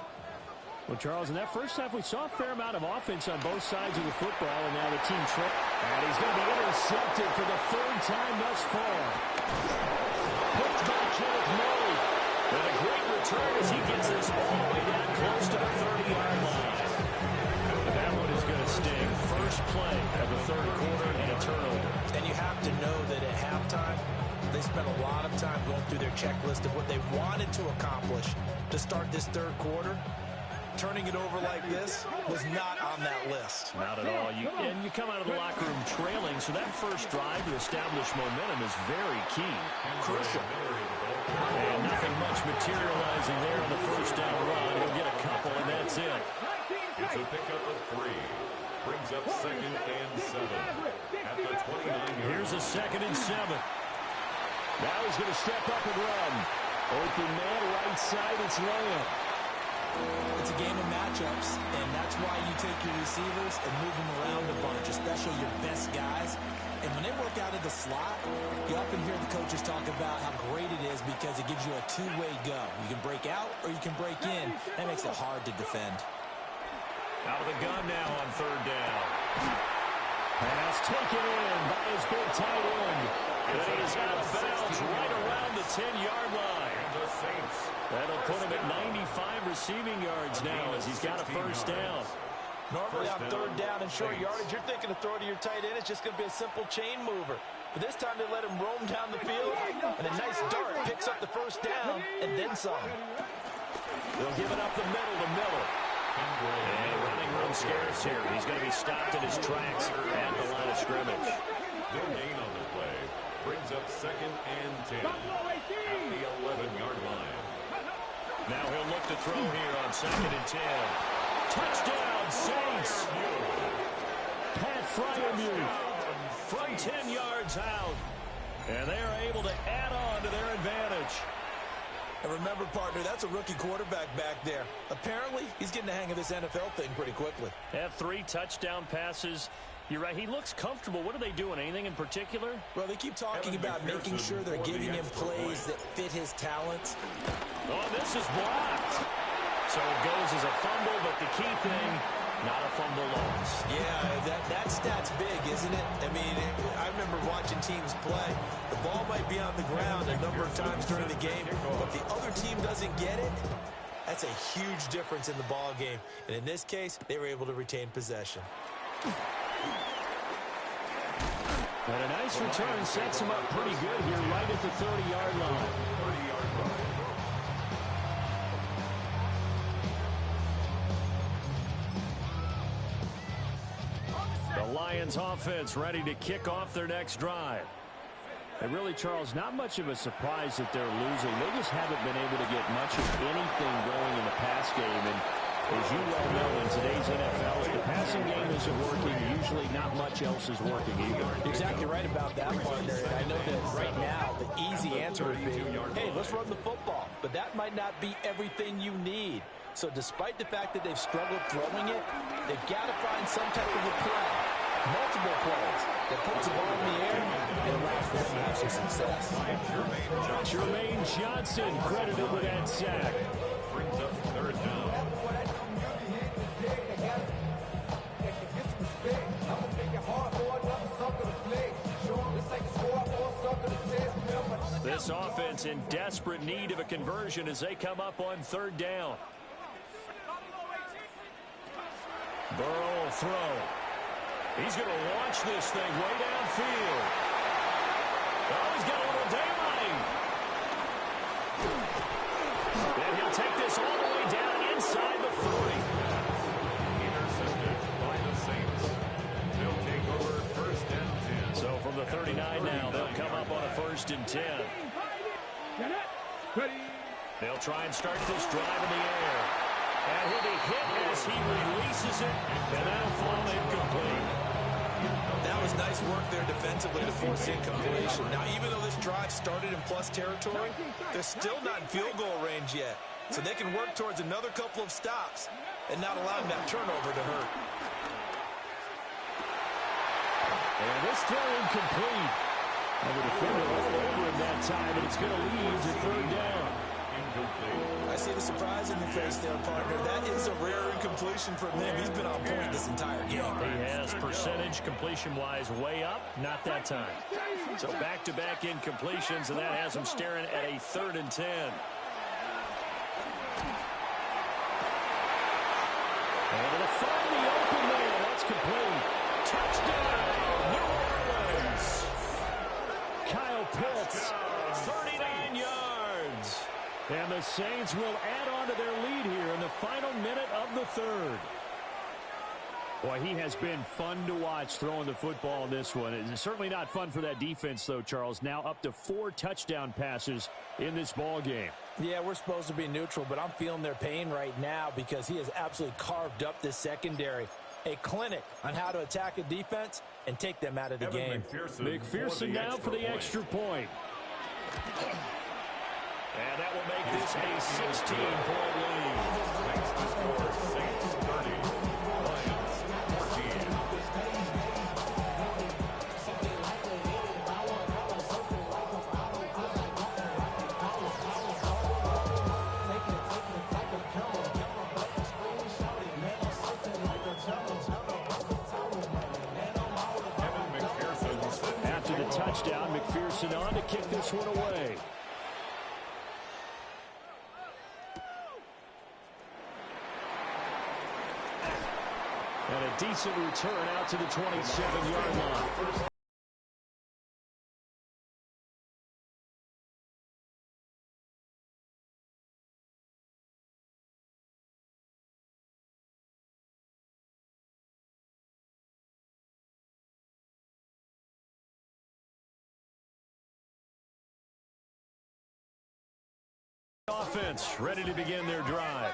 Well, Charles, in that first half, we saw a fair amount of offense on both sides of the football, and now the team trick. And he's going to be intercepted for the 3rd time thus far. Picked by Kenneth Murray. And a great return as he gets this all the way down close to the 30-yard line. That one is going to sting. First play of the 3rd quarter and a turnover. And you have to know that at halftime, they spent a lot of time going through their checklist of what they wanted to accomplish to start this 3rd quarter. Turning it over like this was not on that list. Not at all. And you come out of the locker room trailing, so that first drive to establish momentum is very key. Crucial. And nothing much materializing there on the first down run. He'll get a couple, and that's it. It's a pickup of 3. Brings up 2nd and 7 at the 29-yard. Here's a 2nd and 7. Now he's going to step up and run. Open man, right side, it's Lamb. It's a game of matchups, and that's why you take your receivers and move them around a bunch, especially your best guys. And when they work out of the slot, you often hear the coaches talk about how great it is because it gives you a two-way go. You can break out or you can break in. That makes it hard to defend. Out of the gun now on 3rd down. Pass taken in by his big tight end. And he's out of bounds right around the 10-yard line. That'll put him at 95 receiving yards now as he's got a first down. Normally on 3rd down and short yardage, you're thinking to throw to your tight end. It's just going to be a simple chain mover. But this time they let him roam down the field, and a nice dart picks up the first down and then some. They'll give it up the middle to Miller. And running room scarce here. He's going to be stopped in his tracks at the line of scrimmage. No gain on the play. Brings up 2nd and 10 at the 11-yard line. Now he'll look to throw here on 2nd and 10. Touchdown, Saints! Pat Fryermuth from 10 yards out. And they are able to add on to their advantage. And remember, partner, that's a rookie quarterback back there. Apparently, he's getting the hang of this NFL thing pretty quickly. Have 3 touchdown passes. You're right, he looks comfortable. What are they doing? Anything in particular? Well, they keep talking about making sure they're giving him plays that fit his talents. Oh, this is blocked. So it goes as a fumble, but the key thing, not a fumble loss. Yeah, that stat's big, isn't it? I mean, I remember watching teams play. The ball might be on the ground a number of times during the game, but if the other team doesn't get it, that's a huge difference in the ball game. And in this case, they were able to retain possession. And a nice return sets him up pretty good here right at the 30-yard line. The Lions offense ready to kick off their next drive. And really, Charles, not much of a surprise that they're losing. They just haven't been able to get much of anything going in the pass game. And as you well know, in today's NFL, if the passing game isn't working, usually not much else is working either. Exactly right about that, partner. And I know that right now the easy answer would be, hey, let's run the football. But that might not be everything you need. So despite the fact that they've struggled throwing it, they've got to find some type of a play, multiple plays, that puts the ball in the air and allows them to have some success. Jermaine Johnson credited with that sack. Brings up 3rd down. This offense in desperate need of a conversion as they come up on 3rd down. Burrow will throw. He's going to launch this thing way downfield. Oh, he's got a little daylight. And he'll take this all the way down inside the 40. Intercepted by the Saints. They'll take over 1st and 10. So from the 39 now, they'll come up on a 1st and 10. They'll try and start this drive in the air. And he'll be hit as he releases it, and that'll fall incomplete. That was nice work there defensively to force incompletion. Now, even though this drive started in plus territory, they're still not in field goal range yet. So they can work towards another couple of stops and not allowing that turnover to hurt. And this throw incomplete. And the defender all over him that time, and it's going to lead to 3rd down. I see the surprise in your face there, partner. That is a rare incompletion from him. He's been on point this entire game. He has percentage completion-wise way up, not that time. So back-to-back incompletions, and that has him staring at a 3rd and 10. And to find the open man, that's complete. Touchdown, New Orleans. Kyle Pitts, 39 yards. And the Saints will add on to their lead here in the final minute of the 3rd. Boy, he has been fun to watch throwing the football in this one. It's certainly not fun for that defense, though, Charles. Now up to 4 touchdown passes in this ball game. Yeah, we're supposed to be neutral, but I'm feeling their pain right now because he has absolutely carved up this secondary. A clinic on how to attack a defense and take them out of the game. McPherson now for the extra point. And that will make this a 16-point lead. Next to score, Saints 30, Lions 14. After the touchdown, McPherson on to kick this one away. And a decent return out to the 27-yard line. Offense ready to begin their drive.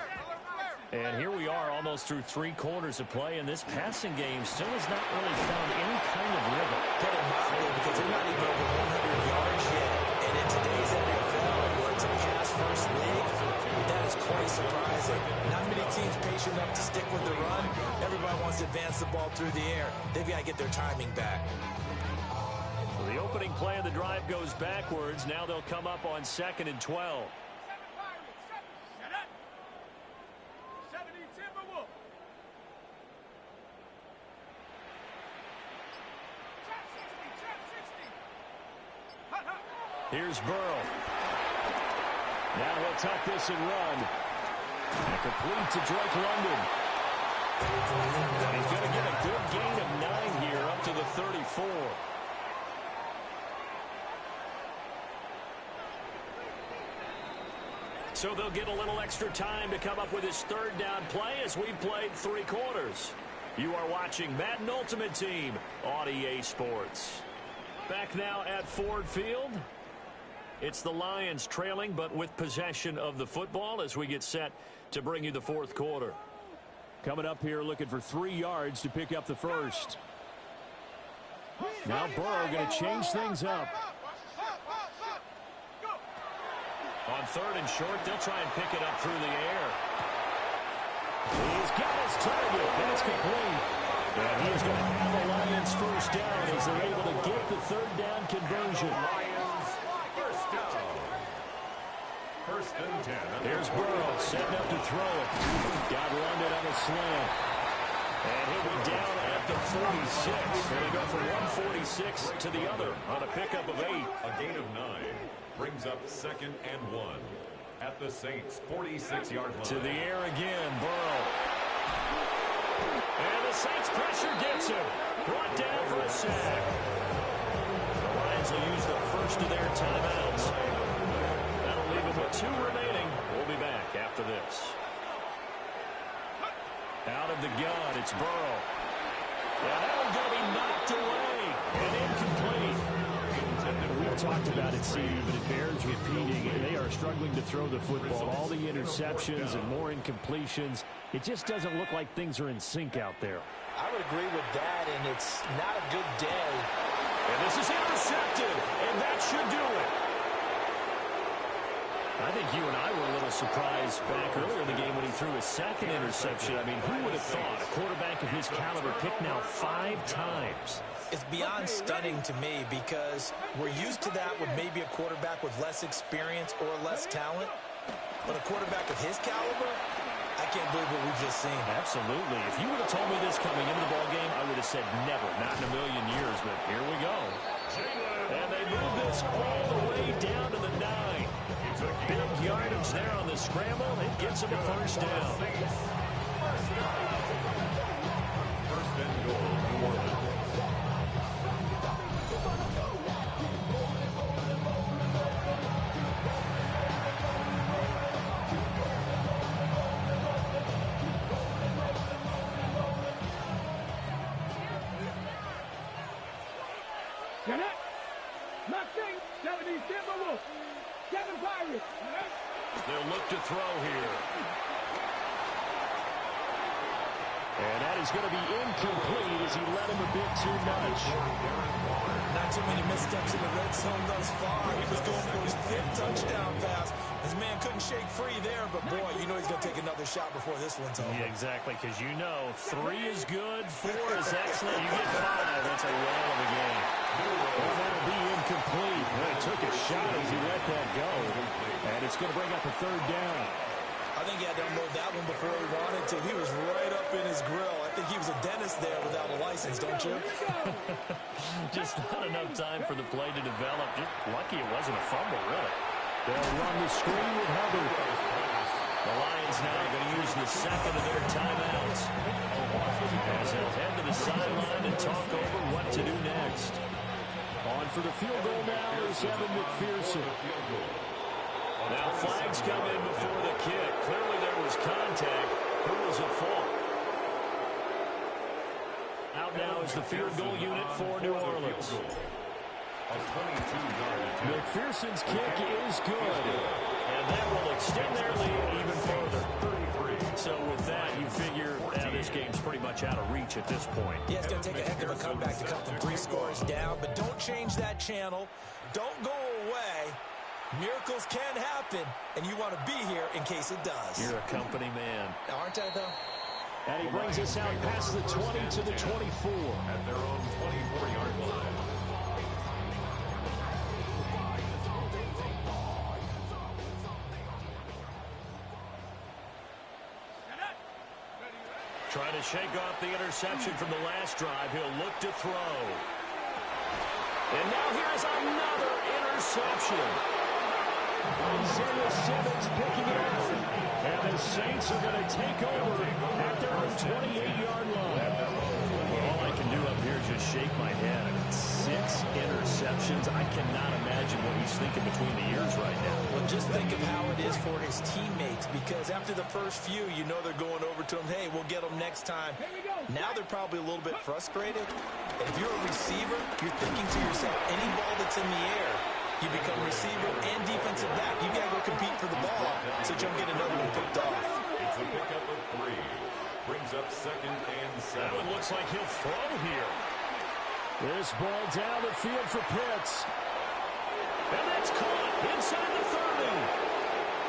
And here we are almost through 3 quarters of play, and this passing game still has not really found any kind of rhythm. Put it mildly, because they're not even over 100 yards yet. And in today's NFL, where it's a pass-first league, that is quite surprising. Not many teams patient enough to stick with the run. Everybody wants to advance the ball through the air. They've got to get their timing back. So the opening play of the drive goes backwards. Now they'll come up on 2nd and 12. Here's Burrow. Now he'll tuck this and run. Complete to Drake London. And he's going to get a good gain of 9 here up to the 34. So they'll get a little extra time to come up with his 3rd down play as we've played 3 quarters. You are watching Madden Ultimate Team on EA Sports. Back now at Ford Field. It's the Lions trailing, but with possession of the football as we get set to bring you the 4th quarter. Coming up here looking for 3 yards to pick up the first. Now Burrow going to change things up. On 3rd and short, they'll try and pick it up through the air. He's got his target. That's complete. And he's going to have the Lions first down as they're able to get the 3rd down conversion. Lions first down. 1st and 10. Here's Burrow setting up to throw it. Got London on a slant. And he'll be down at the 46. So they go from 146 to the other on a pickup of 8. A gain of 9 brings up 2nd and 1 at the Saints' 46-yard line. To the air again, Burrow. And the Saints pressure gets him. Brought down for a sack. The Lions will use the first of their timeouts. That'll leave them with 2 remaining. We'll be back after this. Out of the gun, it's Burrow. Yeah, that one's going to be knocked away and incomplete. We've talked about it, CD, but it bears repeating. They are struggling to throw the football. All the interceptions and more incompletions. It just doesn't look like things are in sync out there. I would agree with that, and it's not a good day. And this is intercepted, and that should do it. I think you and I were a little surprised back earlier in the game when he threw his 2nd interception. I mean, who would have thought a quarterback of his caliber picked now 5 times? It's beyond stunning to me because we're used to that with maybe a quarterback with less experience or less talent. But a quarterback of his caliber, I can't believe what we've just seen. Absolutely. If you would have told me this coming into the ballgame, I would have said never, not in a million years. But here we go. And they move this all the way down to the 9. Big yardage there on the scramble. It gets him a first down. First and goal, New Orleans. Nothing. Seventy Timberwolves. Seven Pirates. They'll look to throw here. And that is going to be incomplete as he led him a bit too much. Not too many missteps in the red zone thus far. He was going for his 5th touchdown pass. His man couldn't shake free there, but boy, you know he's going to take another shot before this one's over. Yeah, exactly, because you know 3 is good, 4 is excellent. You get 5, that's a whale of a game. Well, that'll be incomplete. Well, he took a shot as he let that go, and it's going to bring up a 3rd down. I think he had to unload that one before he wanted to. He was right up in his grill. I think he was a dentist there without a license, don't you? Just not enough time for the play to develop. Just lucky it wasn't a fumble, really. They'll run the screen with Hubbard. The Lions now are going to use the 2nd of their timeouts as they'll head to the sideline and talk over what to do next. On for the field goal now is Evan McPherson. Now flags come in before the kick. Clearly there was contact. Who was at fault? Out now is the field goal unit for New Orleans. McPherson's kick is good. And that will extend their lead even further. So with that, you figure this game's pretty much out of reach at this point. Yeah, it's going to take a heck of a comeback to cut from 3 scores down. But don't change that channel. Don't go away. Miracles can happen, and you want to be here in case it does. You're a company man. Aren't I, though? And he brings us out past the 20 to the 24. At their own 24-yard line. Trying to shake off the interception from the last drive. He'll look to throw. And now here's another interception. Isaiah Simmons picking it up. And the Saints are going to take over at their own 28-yard line. All I can do up here is just shake my head. 6 interceptions. I cannot imagine what he's thinking between the ears right now. Well, just think of how it is for his teammates, because after the first few, you know they're going over to him, hey, we'll get them next time. Now they're probably a little bit frustrated. And if you're a receiver, you're thinking to yourself, any ball that's in the air, you become receiver and defensive back. You got to go compete for the ball so you don't get another one picked off. It's a pickup of 3. Brings up 2nd and 7. That one looks like he'll throw here. This ball down the field for Pitts. And that's caught inside the 30.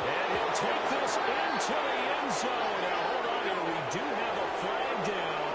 And he'll take this into the end zone. Now, hold on here. We do have a flag down.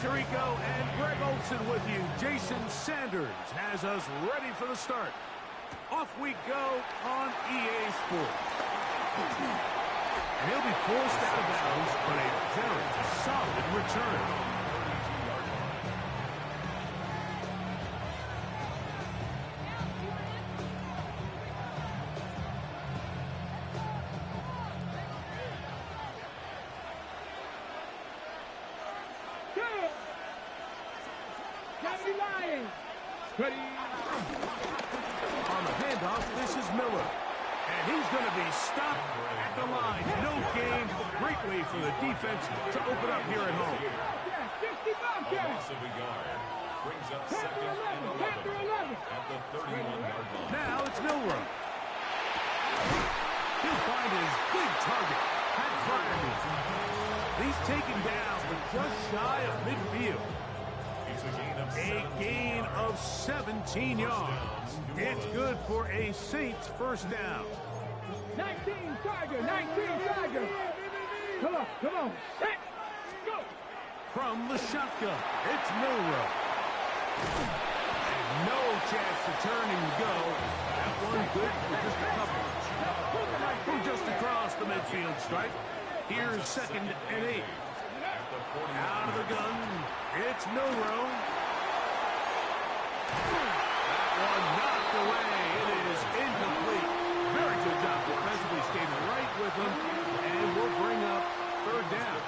Tirico and Greg Olson with you. Jason Sanders has us ready for the start. Off we go on EA Sports. And he'll be forced out of bounds, but a very solid return. Ready. On the handoff, this is Miller. And he's going to be stopped at the line. No gain. Great way for the defense to open up here at home. Loss of a yard. Brings up second and 11 at the 31-yard line. Now it's Milrow. He'll find his big target. Pat Fryermuth. He's taken down, but just shy of midfield. A gain of 17 yards. It's good for a Saints first down. 19 Tiger, 19 Tiger. Come on. Set, go. From the shotgun, it's Milrow. And no chance to turn and go. That one good for just a couple. From just across the midfield stripe, here's 2nd and 8. Out of the gun, it's Milrow. That one knocked away. It is incomplete. Very good job defensively, staying right with him, and we'll bring up 3rd down.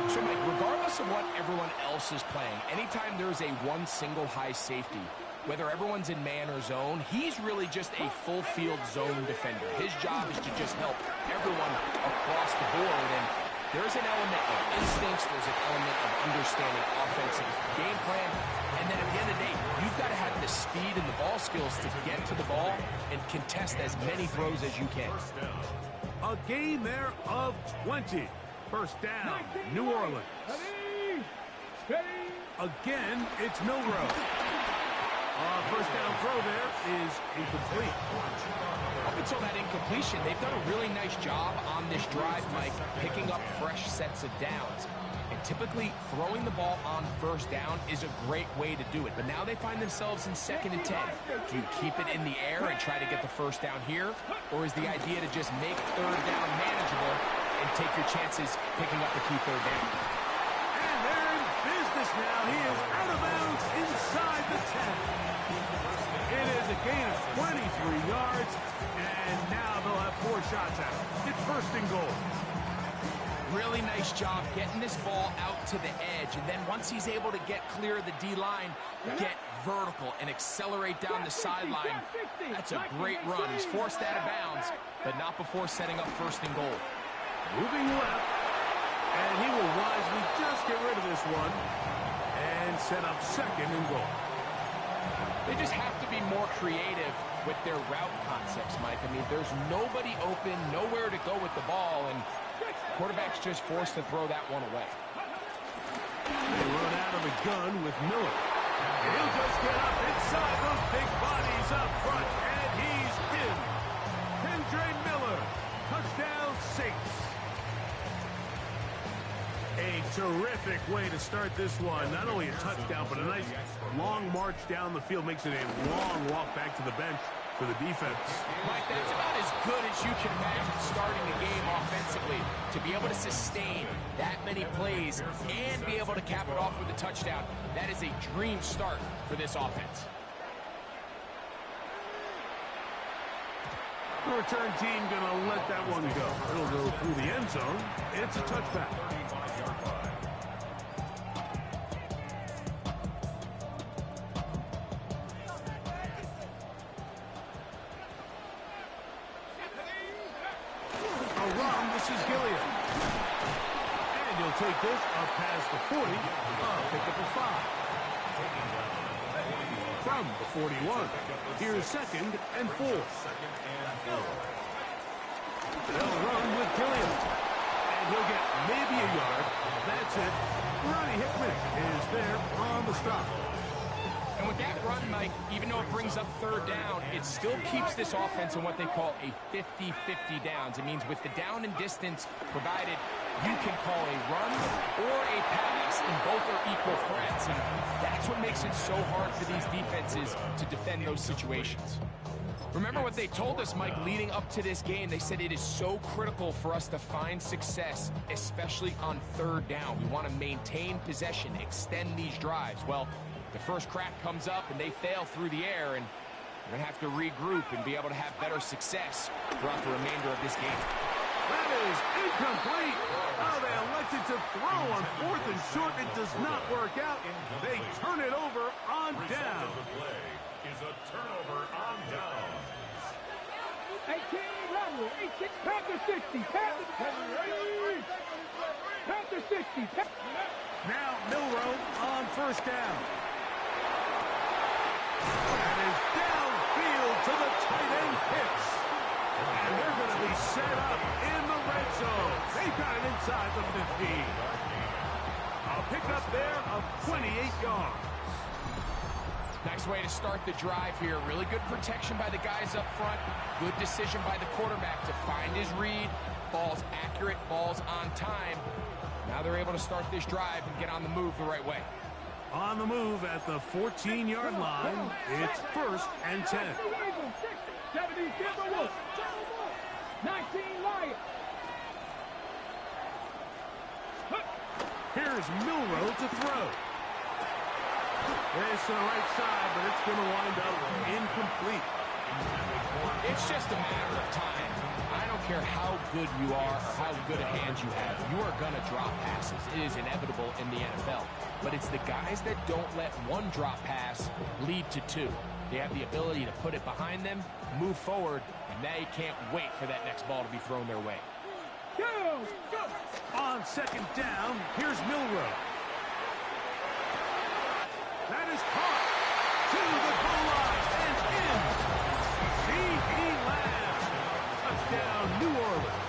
So, Mike, regardless of what everyone else is playing, anytime there's a one single high safety, whether everyone's in man or zone, he's really just a full field zone defender. His job is to just help everyone across the board, and there's an element of instincts, there's an element of understanding offensive game plan, and then at the end of the day, you've got to have the speed and the ball skills to get to the ball and contest as many throws as you can. A gain there of 20. First down, New Orleans. Again, it's Milrow. First down throw there is incomplete. Up until that incompletion, they've done a really nice job on this drive, Mike, picking up fresh sets of downs. And typically, throwing the ball on first down is a great way to do it. But now they find themselves in 2nd and 10. Do you keep it in the air and try to get the first down here? Or is the idea to just make 3rd down manageable and take your chances picking up a key 3rd down? And they're in business now. He is out of bounds inside the 10. It is a gain of 23 yards, and now they'll have 4 shots at it. It's 1st and goal. Really nice job getting this ball out to the edge, and then once he's able to get clear of the D-line, get vertical and accelerate down the sideline. That's a great run. He's forced out of bounds, but not before setting up 1st and goal. Moving left, and he will wisely just get rid of this one and set up 2nd and goal. They just have to be more creative with their route concepts, Mike. I mean, there's nobody open, nowhere to go with the ball, and quarterback's just forced to throw that one away. They run out of the gun with Miller. And he'll just get up inside those big bodies up front, and he's in. Kendre Miller, touchdown Saints. A terrific way to start this one. Not only a touchdown, but a nice long march down the field. Makes it a long walk back to the bench for the defense. Mike, that's about as good as you can imagine starting a game offensively. To be able to sustain that many plays and be able to cap it off with a touchdown, that is a dream start for this offense. The return team going to let that one go. It'll go through the end zone. It's a touchback. Take this up past the 40. Pick up a 5. From the 41. Here's 2nd and 4. They'll run with Gilliam. And he'll get maybe a yard. That's it. Ronnie Hickman is there on the stop. And with that run, Mike, even though it brings up third down, it still keeps this offense in what they call a 50-50 downs. It means with the down and distance provided, you can call a run or a pass, and both are equal threats. And that's what makes it so hard for these defenses to defend those situations. Remember what they told us, Mike, leading up to this game. They said it is so critical for us to find success, especially on third down. We want to maintain possession, extend these drives. Well, the first crack comes up and they fail through the air, and we're going to have to regroup and be able to have better success throughout the remainder of this game. That is incomplete. Oh, they elected to throw on 4th and short. It does not work out. They turn it over on down. The play is a turnover on down. 18, Robert, 18, Panther 60, Panther 60. Now Milroe on first down. That is downfield to the tight end Pitts. And they're going to be set up in the red zone. They got it inside the 15. A pickup there of 28 yards. Nice way to start the drive here. Really good protection by the guys up front. Good decision by the quarterback to find his read. Ball's accurate, ball's on time. Now they're able to start this drive and get on the move the right way. On the move at the 14-yard line, it's 1st and 10. 70, 19, Lions. Here's Milroe to throw. It's to the right side, but it's going to wind up incomplete. It's just a matter of time. I don't care how good you are or how good a hand you have. You are going to drop passes. It is inevitable in the NFL. But it's the guys that don't let one drop pass lead to two. They have the ability to put it behind them, move forward, and they can't wait for that next ball to be thrown their way. Go! On second down, here's Milroe. That is caught to the goal line and in. C.D. Lamb. Touchdown, New Orleans.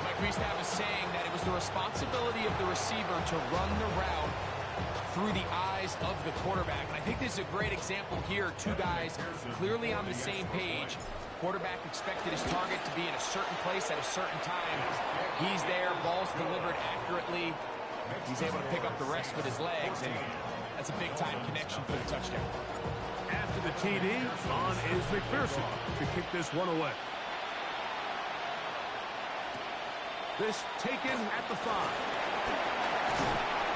Mike, we used to have a saying that it was the responsibility of the receiver to run the route through the eyes of the quarterback. And I think this is a great example here. Two guys clearly on the same page. Quarterback expected his target to be in a certain place at a certain time. He's there, ball's delivered accurately. He's able to pick up the rest with his legs, and that's a big-time connection for the touchdown. After the TD, on is McPherson to kick this one away. This taken at the 5.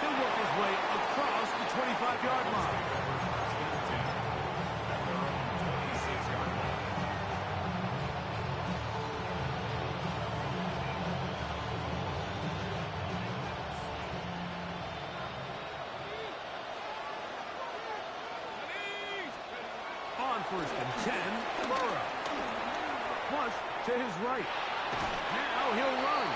He'll work his way across the 25-yard line. On 1st and 10, Burrow. Flush to his right. Now he'll run.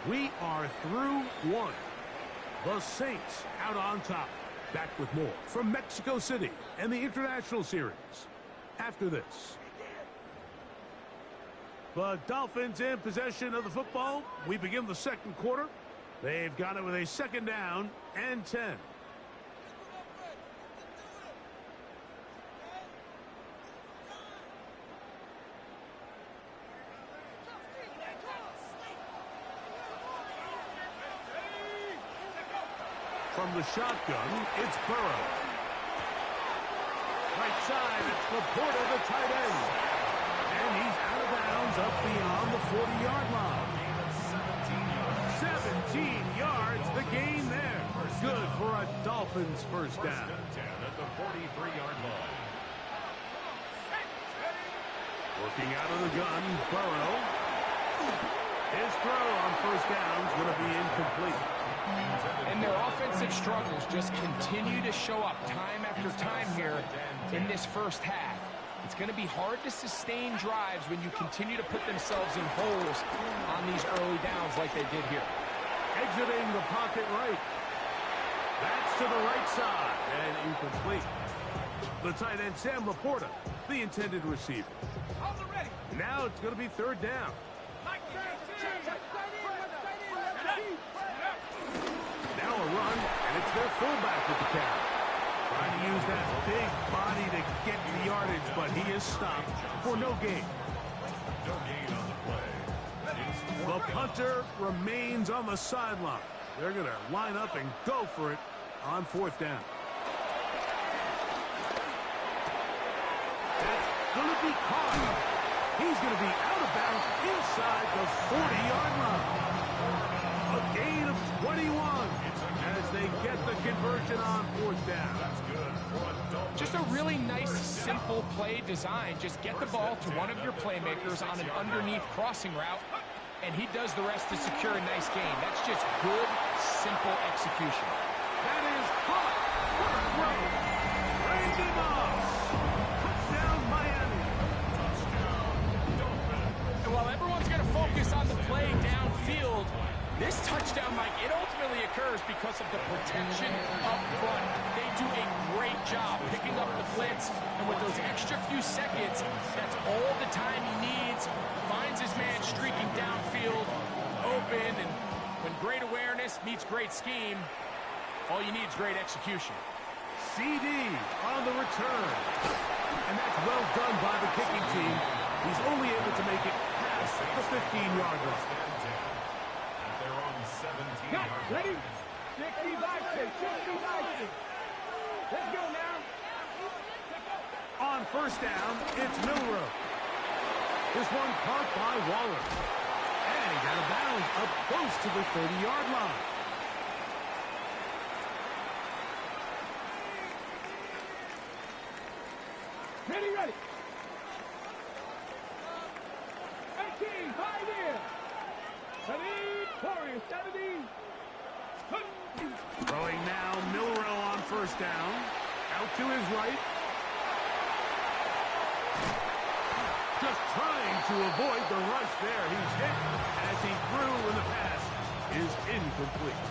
We are through one. The Saints out on top. Back with more from Mexico City and the International Series after this. The Dolphins in possession of the football. We begin the second quarter. They've got it with a second down and 10. From the shotgun, it's Burrow. Right side, it's Laporta, the tight end. And he's out of bounds up beyond the 40-yard line. 17 yards, the gain there. Good for a Dolphins first down. At the 43-yard line. Working out of the gun, Burrow. His throw on first down is going to be incomplete. And their offensive struggles just continue to show up time after time here in this first half. It's going to be hard to sustain drives when you continue to put themselves in holes on these early downs like they did here. Exiting the pocket right. That's to the right side and incomplete. The tight end, Sam Laporta, the intended receiver. Now it's going to be third down. Now a run, and it's their fullback with the carry. Trying to use that big body to get the yardage, but he is stopped for no gain. No gain on the play. The punter remains on the sideline. They're going to line up and go for it on fourth down. That's going to be caught. He's going to be out of bounds inside the 40-yard line. A gain of 21 as they get the conversion on fourth down. That's good. Just a really nice, simple play design. Just get the ball to one of your playmakers on an underneath crossing route, and he does the rest to secure a nice gain. That's just good, simple execution. That is caught. Brandon Moss. Touchdown, Miami. And while everyone's going to focus on the play downfield, this touchdown, Mike, it ultimately occurs because of the protection up front. They do a great job picking up the blitz, and with those extra few seconds, that's all the time he needs. Finds his man streaking downfield, open, and when great awareness meets great scheme, all you need is great execution. CD on the return. And that's well done by the kicking team. He's only able to make it past the 15-yard line. They're on 17 Cut. yards. Ready? 60-60. Let's go now. On first down, it's Milroe. This one caught by Waller. And he's out of bounds up close to the 30-yard line. Ready. 18, 5 in. 70, 70. Throwing now, Milroe on first down. Out to his right. Just trying to avoid the rush there. He's hit as he threw, and the pass is incomplete.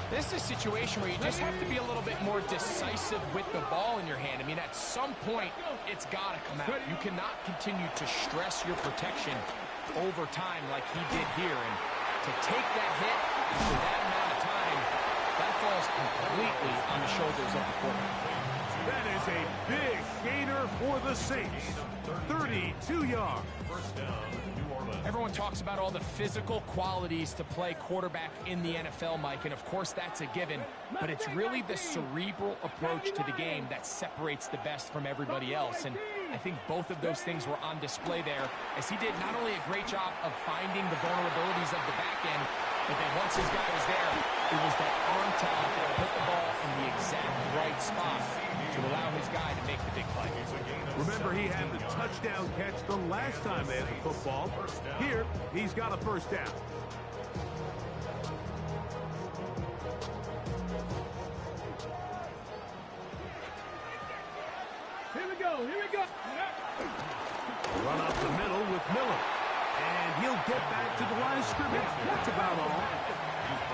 This is a situation where you just have to be a little bit more decisive with the ball in your hand. I mean, at some point, it's got to come out. You cannot continue to stress your protection over time like he did here. And to take that hit for that amount of time, that falls completely on the shoulders of the quarterback. That is a big gainer for the Saints. 32 yards. First down, New Orleans. Everyone talks about all the physical qualities to play quarterback in the NFL, Mike, and of course that's a given, but it's really the cerebral approach to the game that separates the best from everybody else, and I think both of those things were on display there, as he did not only a great job of finding the vulnerabilities of the back end, but then once his guy was there, it was that arm talent that put the ball in the exact right spot to allow his guy to make the big play. Remember, he had the touchdown catch the last time they had the football. Here, he's got a first down. Here we go. Run up the middle with Miller. And he'll get back to the line of scrimmage. That's about all.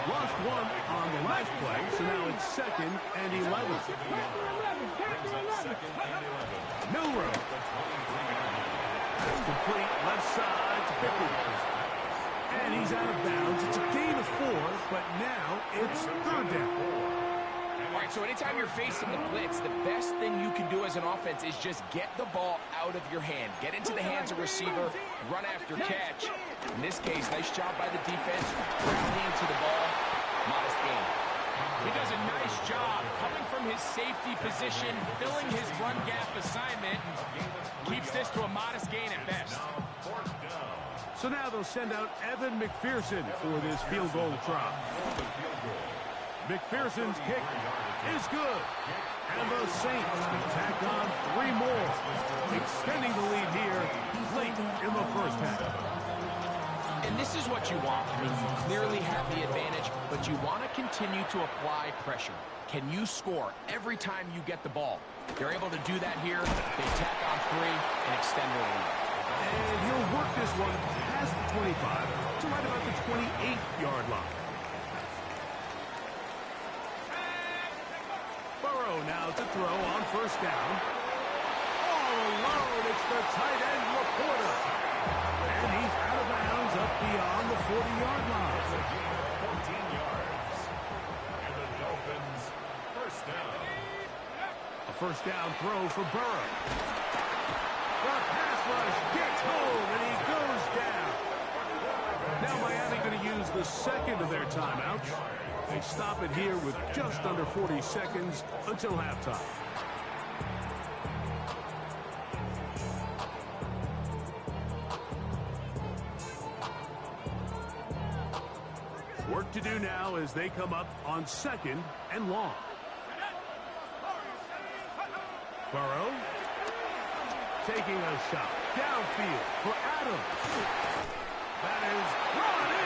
Lost one on the last play, so now it's 2nd and 11. Milroe. That's complete left side to Pickens. And he's out of bounds. It's a gain of 4, but now it's 3rd down. All right, so anytime you're facing the blitz, the best thing you can do as an offense is just get the ball out of your hand. Get into the hands of receiver, run after catch. In this case, nice job by the defense, rallying to the ball, modest gain. He does a nice job coming from his safety position, filling his run gap assignment, and keeps this to a modest gain at best. So now they'll send out Evan McPherson for this field goal try. McPherson's kick is good. And the Saints tack on 3 more, extending the lead here late in the first half. And this is what you want. I mean, you clearly have the advantage, but you want to continue to apply pressure. Can you score every time you get the ball? They're able to do that here. They tack on 3 and extend their lead. And he'll work this one past the 25 to right about the 28-yard line. Burrow now to throw on first down. All alone, it's the tight end, Laporta. And he's out of bounds up beyond the 40-yard line. It's a gain of 14 yards. And the Dolphins, first down. A first down throw for Burrow. The pass rush gets home, and he goes down. Now Miami going to use the second of their timeouts. They stop it here with just under 40 seconds until halftime. Work to do now as they come up on second and long. Burrow taking a shot downfield for Adams. That is brought in.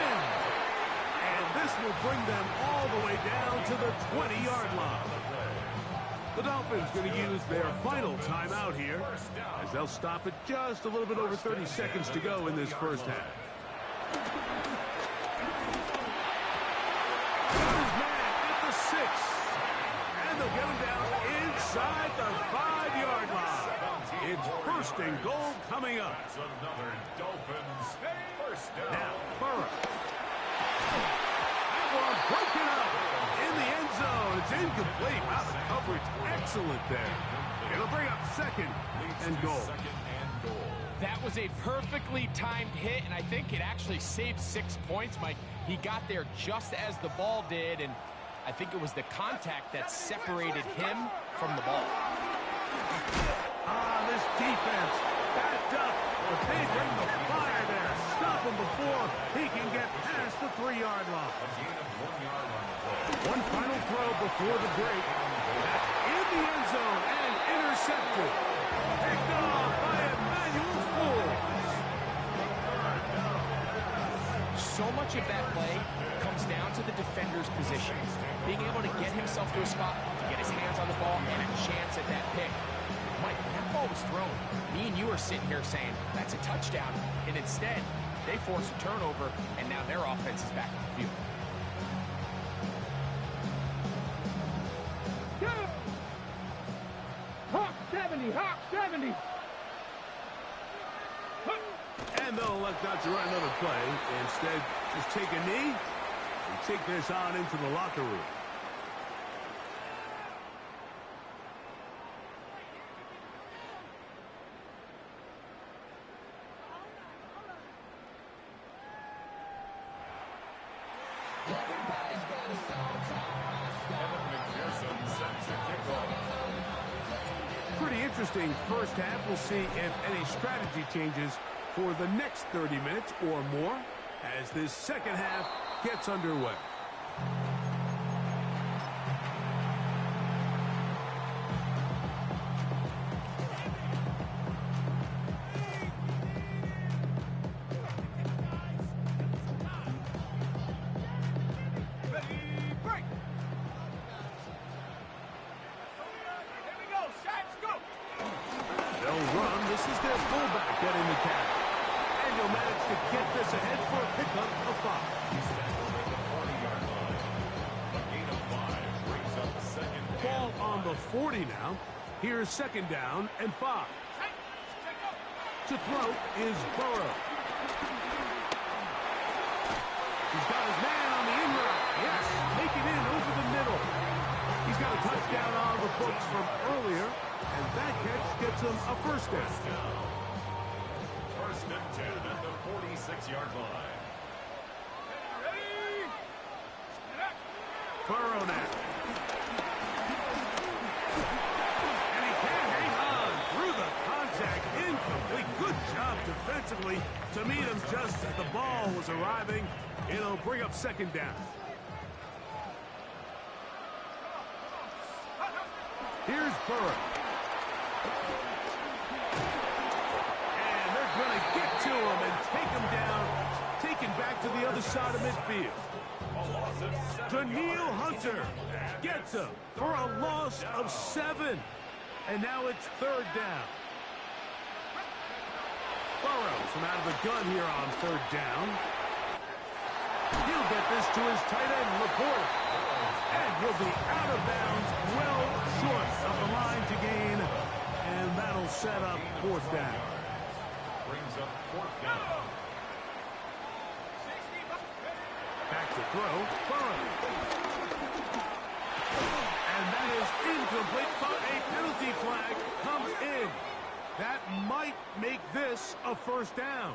And this will bring them all the way down to the 20-yard line. The Dolphins going to use their final timeout here as they'll stop it just a little bit over 30 seconds to go in this first half. Got his man at the 6. And they'll get him down inside the 5-yard line. It's first and goal coming up. That's another Dolphins first down. Now, Burrow. That one broken up in the end zone. It's incomplete. Wow, the coverage excellent there. It'll bring up second and goal. That was a perfectly timed hit, and I think it actually saved 6 points, Mike. He got there just as the ball did, and I think it was the contact that separated him from the ball. This defense backed up, but they bring the fire there. Stop him before he can get past the 3-yard line. One final throw before the break. That's in the end zone and intercepted. Picked off by Emmanuel Forbes. So much of that play comes down to the defender's position. Being able to get himself to a spot, to get his hands on the ball, and a chance at that pick. Mike, when that ball was thrown, me and you are sitting here saying, that's a touchdown. And instead, they force a turnover, and now their offense is back on the field. Hawk 70, Hawk 70. And they'll elect not to run another play. Instead, just take a knee and take this on into the locker room. Pretty interesting first half. We'll see if any strategy changes for the next 30 minutes or more as this second half gets underway. Ball on the 40 now. Here's second down and 5. To throw is Burrow. He's got his man on the in route. Yes, taken in over the middle. He's got a touchdown on the books from earlier, and that catch gets him a first down. First and 10 at the 46-yard line. Burrow now. And he can't hang on through the contact. Incomplete. Good job defensively to meet him just as the ball was arriving. It'll bring up second down. Here's Burrow. And they're going to get to him and take him down. Taken back to the other side of midfield. Daniil Hunter gets him for a loss of 7. And now it's third down. Burrow from out of the gun here on third down. He'll get this to his tight end, Laporta. And he'll be out of bounds, well short of the line to gain. And that'll set up fourth down. Brings up fourth down. Back to throw, Burrow. And that is incomplete, but a penalty flag comes in. That might make this a first down.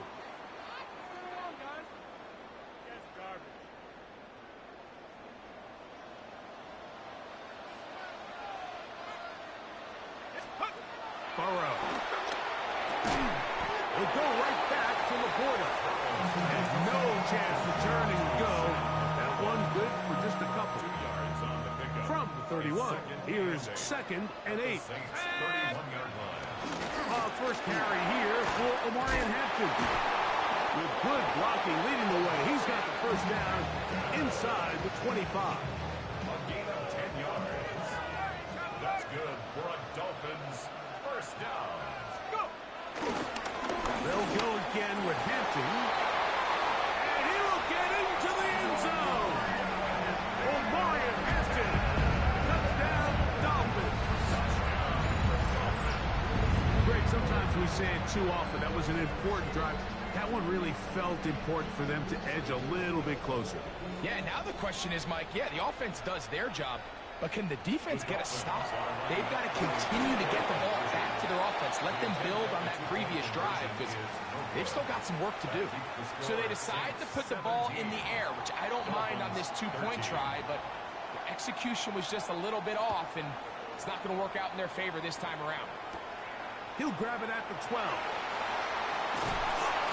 Burrow. Will go right back to Laporta. And no chance to turn and go. That one good for just a couple. 2 yards on the pickup. From the 31, here's 2nd and 8. Saints 31-yard line. First carry here for Omarion Hampton. With good blocking leading the way. He's got the first down inside the 25. A gain of 10 yards. That's good for a Dolphins first down. They'll go again with Hampton. And he will get into the end zone. Omarion Hampton. Touchdown, Dolphins. Greg, sometimes we say it too often. That was an important drive. That one really felt important for them to edge a little bit closer. Yeah, now the question is, Mike, yeah, the offense does their job, but can the defense get a stop? They've got to continue to get the ball back to their offense. Let them build on that previous drive because they've still got some work to do. So they decide to put the ball in the air, which I don't mind on this two-point try, but the execution was just a little bit off, and it's not going to work out in their favor this time around. He'll grab it at the 12.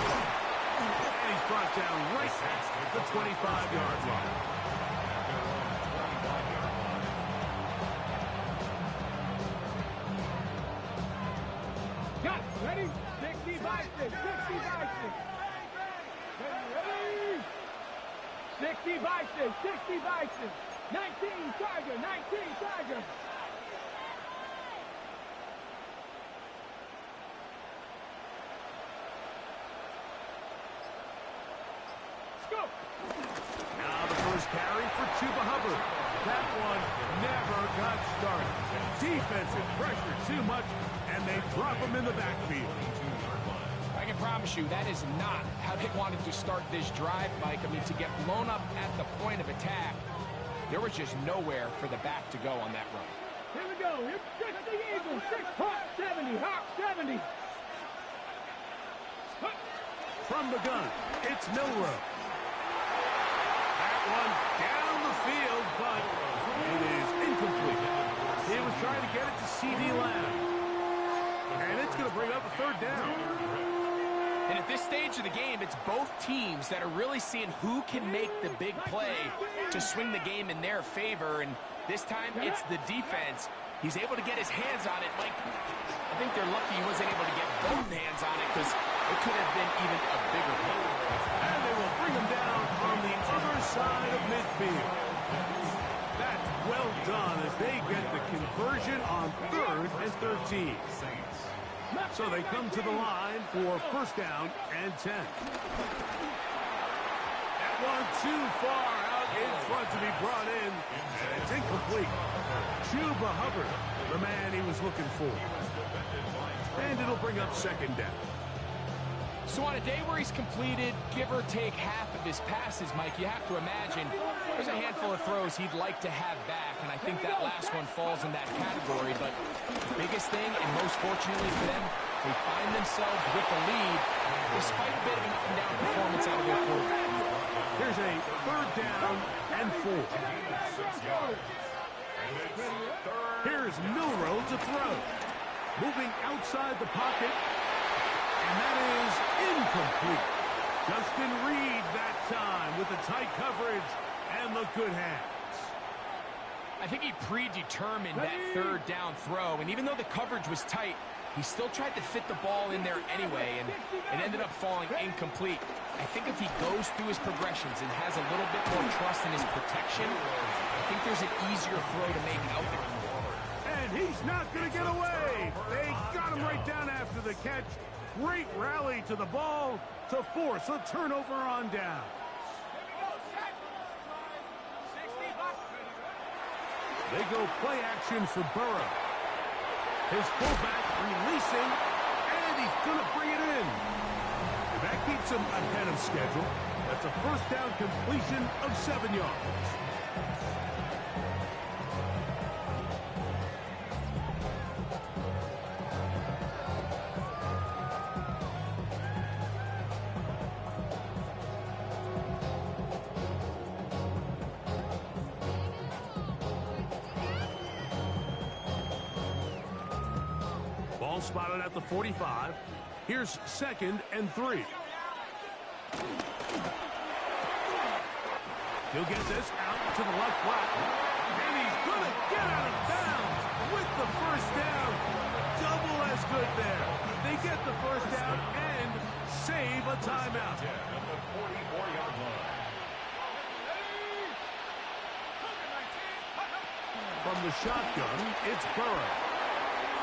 And he's brought down right at the 25-yard line. Got it. Ready? 60 by 6. 60 by 6. Ready? 60 by 6. 60 by 6. 19 Tiger. 19 Tiger. Now the first carry for Chuba Hubbard. That one never got started. Defensive pressure too much, and they drop him in the backfield. I can promise you that is not how they wanted to start this drive, Mike. I mean, to get blown up at the point of attack, there was just nowhere for the back to go on that run. Here we go. Here's 60 Eagles. 6 Hawk 70. Hawk 70. From the gun, it's Milrow. One down the field, but it is incomplete. He was trying to get it to C.D. Lamb. And it's going to bring up a third down. And at this stage of the game, it's both teams that are really seeing who can make the big play to swing the game in their favor. And this time, it's the defense. He's able to get his hands on it. Mike, I think they're lucky he wasn't able to get both hands on it because it could have been even a bigger play. And they will bring him down on the other side of midfield. That's well done as they get the conversion on 3rd and 13. So they come to the line for first down and 10. That one too far out in front to be brought in. And it's incomplete. Chuba Hubbard, the man he was looking for. And it'll bring up second down. So on a day where he's completed, give or take half of his passes, Mike, you have to imagine there's a handful of throws he'd like to have back, and I think that last one falls in that category. But the biggest thing, and most fortunately for them, they find themselves with the lead despite a bit of an up-and-down performance out of their quarterback. Here's a third down and 4. Here's Milrow to throw. Moving outside the pocket. And that is incomplete. Justin Reed that time with the tight coverage and the good hands. I think he predetermined that third down throw, and even though the coverage was tight, he still tried to fit the ball in there anyway, and it ended up falling incomplete. I think if he goes through his progressions and has a little bit more trust in his protection, I think there's an easier throw to make out there. And he's not going to get away. They got him right down after the catch. Great rally to the ball to force a turnover on down. They go play action for Burrow. His fullback releasing, and he's going to bring it in. And that keeps him ahead of schedule. That's a first down completion of 7 yards. Ball spotted at the 45. Here's 2nd and 3. He'll get this out to the left flat. And he's going to get out of bounds with the first down. Double as good there. They get the first down and save a timeout. At the 44-yard line. From the shotgun, it's Burrow.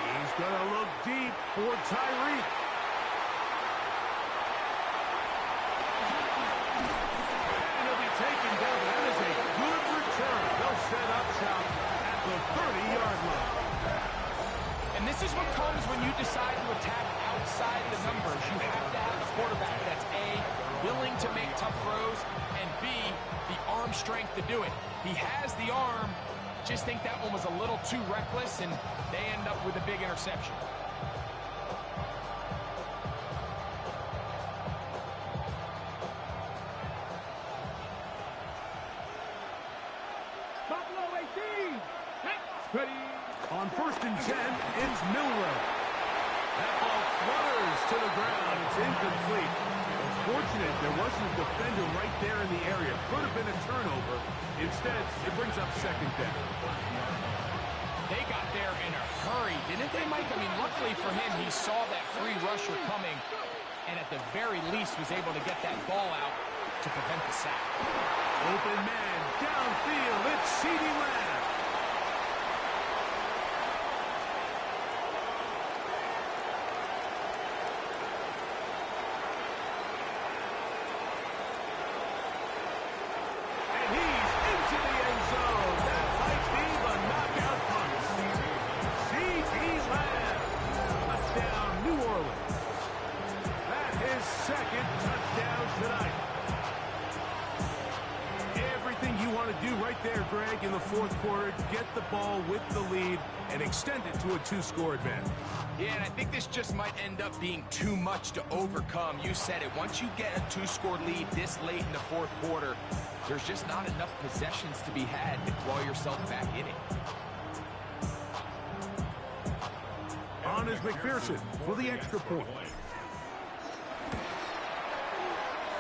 He's going to look deep for Tyreek. And he'll be taken down. That is a good return. They'll set up shop at the 30-yard line. And this is what comes when you decide to attack outside the numbers. You have to have a quarterback that's A, willing to make tough throws, and B, the arm strength to do it. He has the arm. Just think that one was a little too reckless, and they end up with a big interception. Buffalo 18. Ready. On 1st and 10, it's Milrow. That ball flutters to the ground. It's incomplete. It's fortunate there wasn't a defender right there in the area. Could have been a turnover. Instead, it brings up 2nd down. They got there in a hurry, didn't they, Mike? I mean, luckily for him, he saw that free rusher coming, and at the very least was able to get that ball out to prevent the sack. Open man, downfield, it's CeeDee Lamb. And he's into the end zone. That might be the knockout punch. CeeDee Lamb. Touchdown, New Orleans. That's his 2nd touchdown tonight. Everything you want to do right there, Greg, in the 4th quarter, get the ball with the lead and extend it to a 2-score advantage. Yeah, and I think this just might end up being too much to overcome. You said it. Once you get a 2-score lead this late in the 4th quarter, there's just not enough possessions to be had to claw yourself back in it. On is McPherson for the extra point.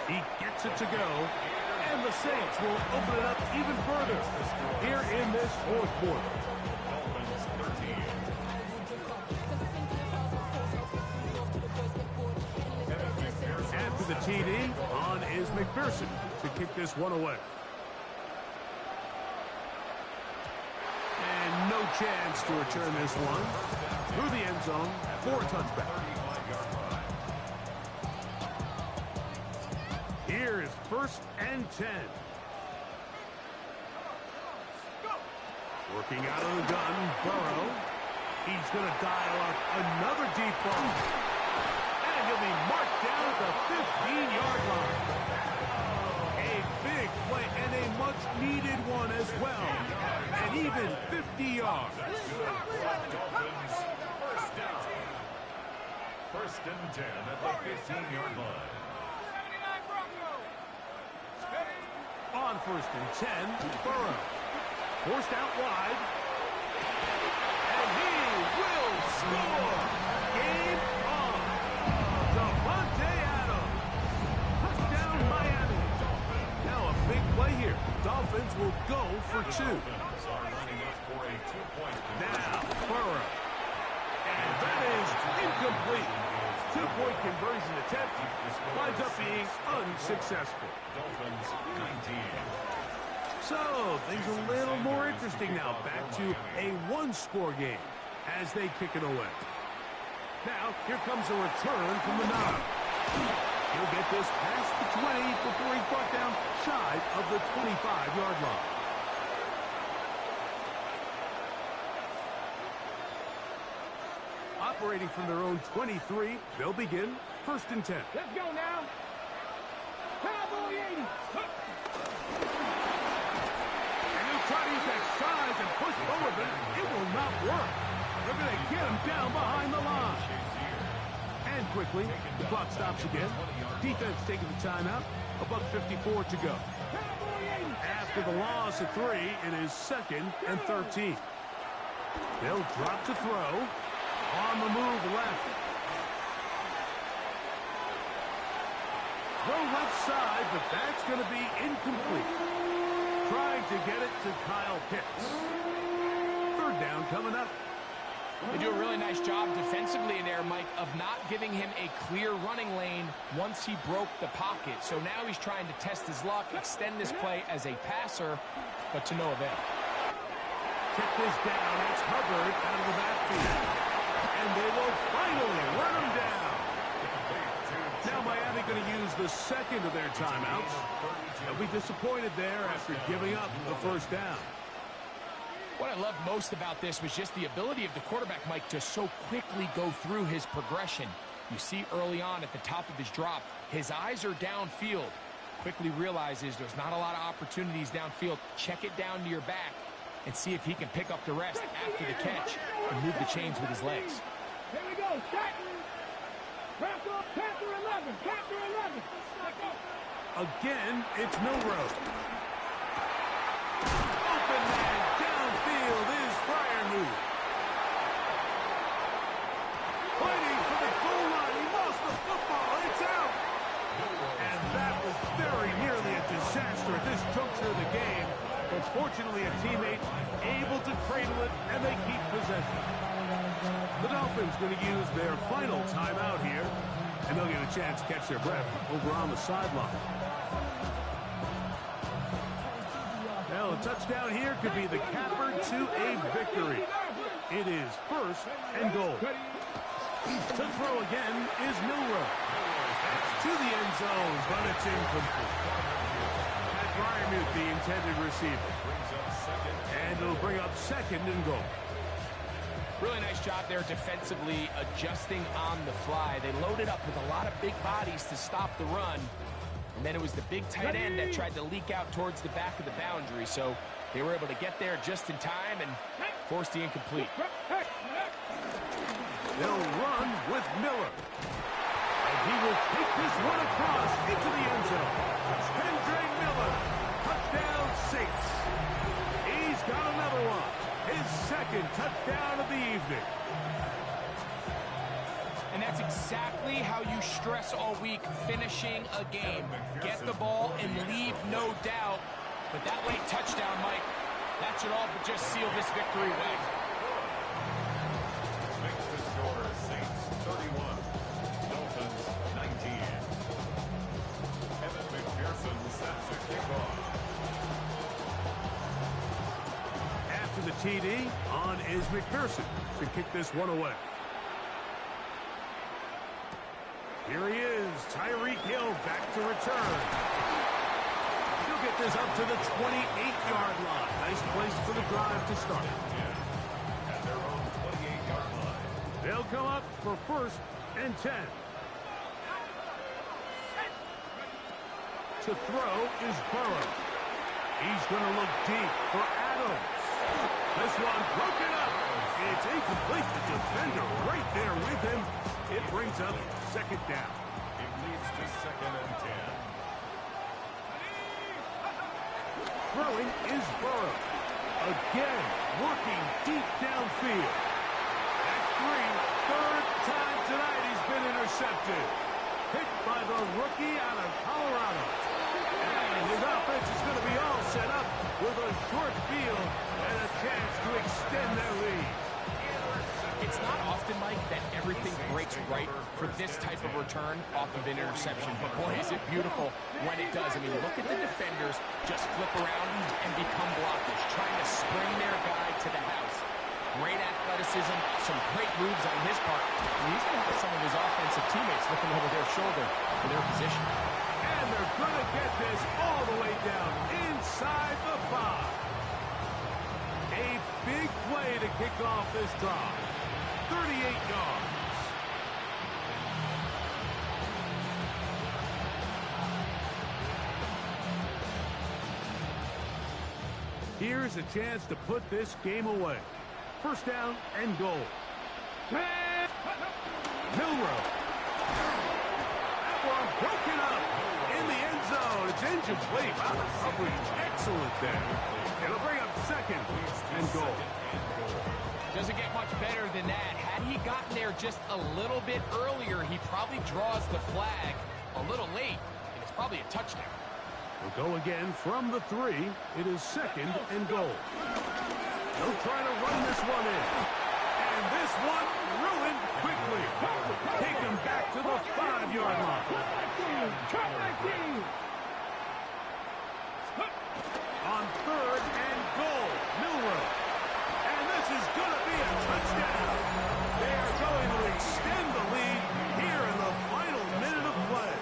He gets it to go. And the Saints will open it up even further here in this 4th quarter. Dolphins 13. After the TD, on is McPherson to kick this one away. And no chance to return this one through the end zone for a touchback. Here is 1st and 10. Working out of the gun, Burrow. He's going to dial up another deep ball. And he'll be marked down at the 15-yard line. A big play and a much-needed one as well. And even 50 yards. Dolphins first down. 1st and 10 at the 15-yard line. On 1st and 10, Burrow. Forced out wide. And he will score. Game on. Davante Adams. Touchdown Miami. Now a big play here. Dolphins will go for 2. Now Burrow. And that is incomplete. 2-point conversion attempt winds up being unsuccessful. Dolphins 19. So, things a little more interesting now. Back to a 1-score game as they kick it away. Now, here comes a return from the 9. He'll get this past the 20 before he's brought down shy of the 25-yard line. Operating from their own 23, they'll begin 1st and 10. Let's go now. Cowboy 80. And they'll try to use that size and push forward, but it will not work. They're going to get him down behind the line. And quickly, the clock stops again. Defense taking the timeout. $1:54 to go. After the loss of 3, it is 2nd and 13. They'll drop to throw. On the move left. Throw left side, but that's going to be incomplete. Trying to get it to Kyle Pitts. 3rd down coming up. They do a really nice job defensively in there, Mike, of not giving him a clear running lane once he broke the pocket. So now he's trying to test his luck, extend this play as a passer, but to no avail. Check this down. It's Hubbard out of the backfield. And they will finally run him down. Now Miami going to use the 2nd of their timeouts. They'll be disappointed there after giving up the 1st down. What I loved most about this was just the ability of the quarterback, Mike, to so quickly go through his progression. You see early on at the top of his drop, his eyes are downfield. Quickly realizes there's not a lot of opportunities downfield. Check it down to your back and see if he can pick up the rest after the catch and move the chains with his legs. Here we go. Shot. Panther 11. Panther 11. Again, it's Milroe. Open man downfield is Fryermuth. Fighting for the goal line. He lost the football. It's out. And that was very nearly a disaster at this juncture of the game. But fortunately, a teammate able to cradle it, and they keep possession. The Dolphins going to use their final timeout here, and they'll get a chance to catch their breath over on the sideline. Well, a touchdown here could be the capper to a victory. It is 1st and goal. To throw again is Milroe. To the end zone, but it's incomplete. Pat Fryermuth, the intended receiver. And it'll bring up 2nd and goal. Really nice job there defensively, adjusting on the fly. They loaded up with a lot of big bodies to stop the run. And then it was the big tight end that tried to leak out towards the back of the boundary. So they were able to get there just in time and force the incomplete. They'll run with Miller. And he will take this one across into the end zone. Andre Miller, touchdown 6. He's got another one. His 2nd touchdown of the evening. And that's exactly how you stress all week, finishing a game. Get the ball and leave no doubt. But that late touchdown, Mike, that should all but just seal this victory away. Makes the score Saints 31, Dolphins 19. Evan McPherson sets the kickoff. After the TD, on is McPherson to kick this one away. Here he is, Tyreek Hill back to return. He'll get this up to the 28-yard line. Nice place for the drive to start. At their own 28-yard line. They'll come up for 1st and 10. To throw is Burrow. He's going to look deep for Adams. This one broken up. It's incomplete. The defender right there with him. It brings up 2nd down. It leads to 2nd and 10. Throwing is Burrow. Again, working deep downfield. That's 3rd time tonight he's been intercepted. Picked by the rookie out of Colorado. And his offense is going to be all set up with a short field and a chance to extend their lead. It's not often, Mike, that everything breaks right for this type of return off of an interception. But boy, is it beautiful when it does. I mean, look at the defenders just flip around and become blockers, trying to spring their guy to the house. Great athleticism, some great moves on his part. And he's going to have some of his offensive teammates looking over their shoulder for their position. And they're going to get this all the way down inside the 5. A big play to kick off this drive. 38 yards. Here's a chance to put this game away. First down and goal. Milrow. That one broken up in the end zone. It's incomplete. Wow, the coverage excellent there. It'll bring up second and goal. Doesn't get much better than that. Had he gotten there just a little bit earlier, he probably draws the flag a little late, and it's probably a touchdown. We'll go again from the 3. It is second and goal. They'll try to run this one in. And this one ruined quickly. Take him back to the 5-yard line. On third and goal, Milrow. And this is going to be a touchdown. They are going to extend the lead here in the final minute of play.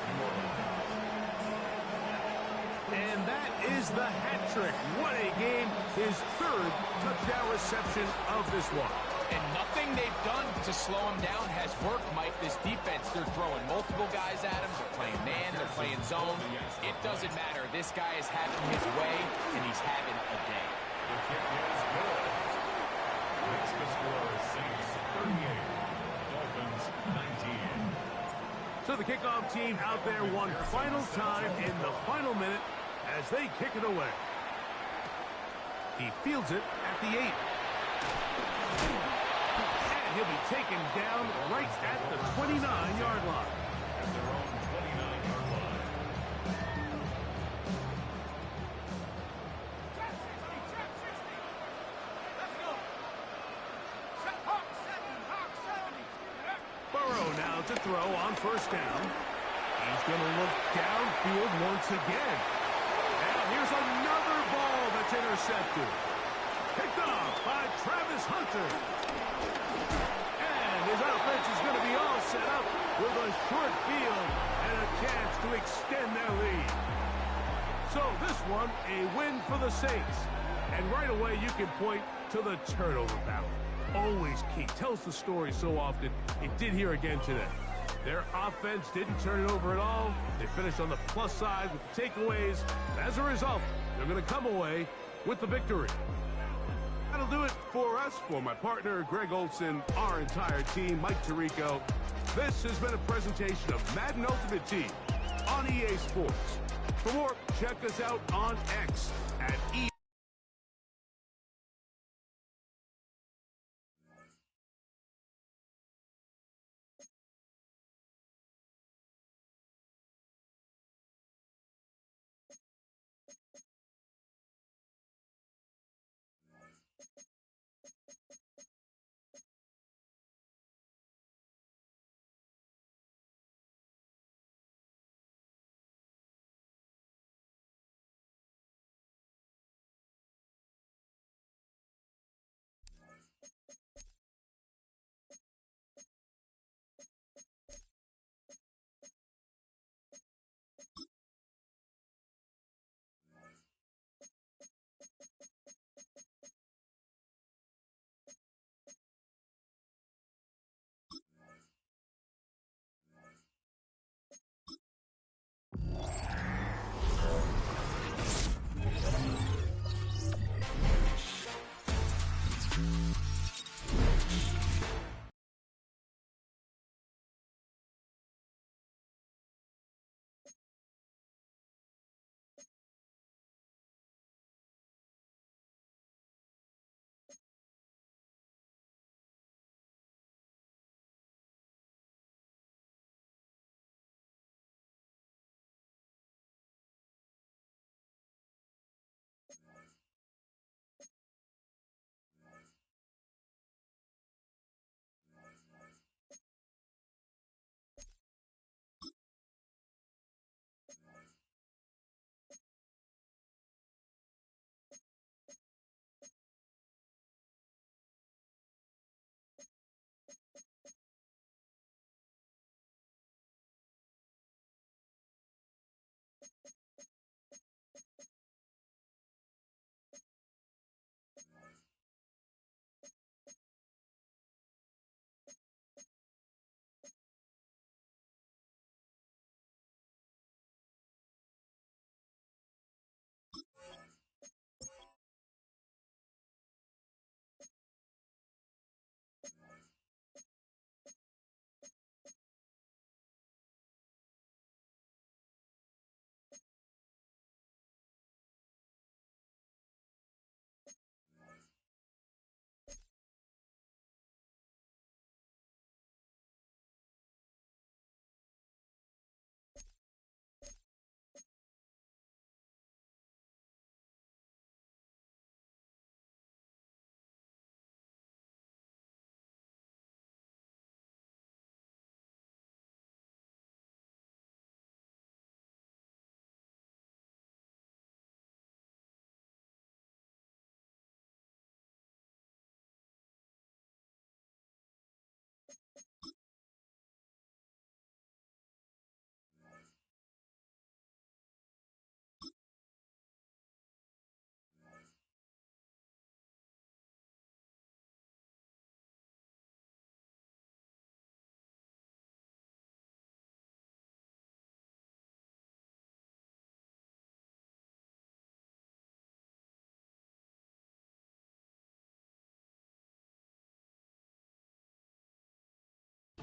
And that is the hat trick. What a game. His third touchdown reception of this one. And nothing they've done to slow him down has worked, Mike. This defense, they're throwing multiple guys at him. They're playing man, they're playing zone. It doesn't matter. This guy is having his way, and he's having a day. The kick is good. Makes the score Saints 38, Dolphins 19. So the kickoff team out there one final time in the final minute as they kick it away. He fields it at the 8. And he'll be taken down right at the 29-yard line. At their own 29-yard line. Burrow now to throw on first down. He's going to look downfield once again. And here's another ball that's intercepted. Picked off by Travis Hunter. And his offense is going to be all set up with a short field and a chance to extend their lead. So this one, a win for the Saints. And right away you can point to the turnover battle. Always key. Tells the story so often. It did here again today. Their offense didn't turn it over at all. They finished on the plus side with the takeaways. As a result, they're going to come away with the victory. That'll do it for us. For my partner, Greg Olson, our entire team, Mike Tirico. This has been a presentation of Madden Ultimate Team on EA Sports. For more, check us out on X at EA.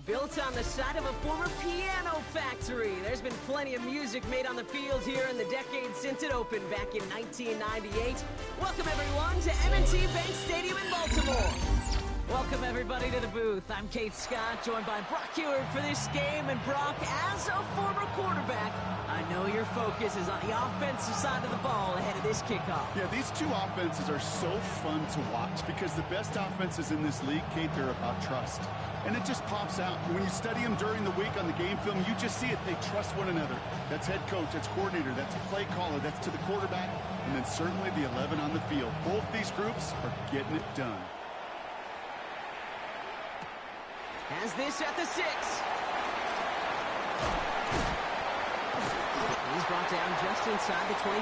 Built on the side of a former piano factory, there's been plenty of music made on the field here in the decade since it opened back in 1998. Welcome, everyone, to M&T Bank Stadium in Baltimore. Welcome, everybody, to the booth. I'm Keith Scott, joined by Brock Heward for this game. And Brock, as a former quarterback, I know your focus is on the offensive side of the ball ahead of this kickoff. Yeah, these two offenses are so fun to watch because the best offenses in this league, Kate, they're about trust. And it just pops out. When you study them during the week on the game film, you just see it. They trust one another. That's head coach, that's coordinator, that's play caller, that's to the quarterback, and then certainly the 11 on the field. Both these groups are getting it done. Has this at the 6. He's brought down just inside the 25.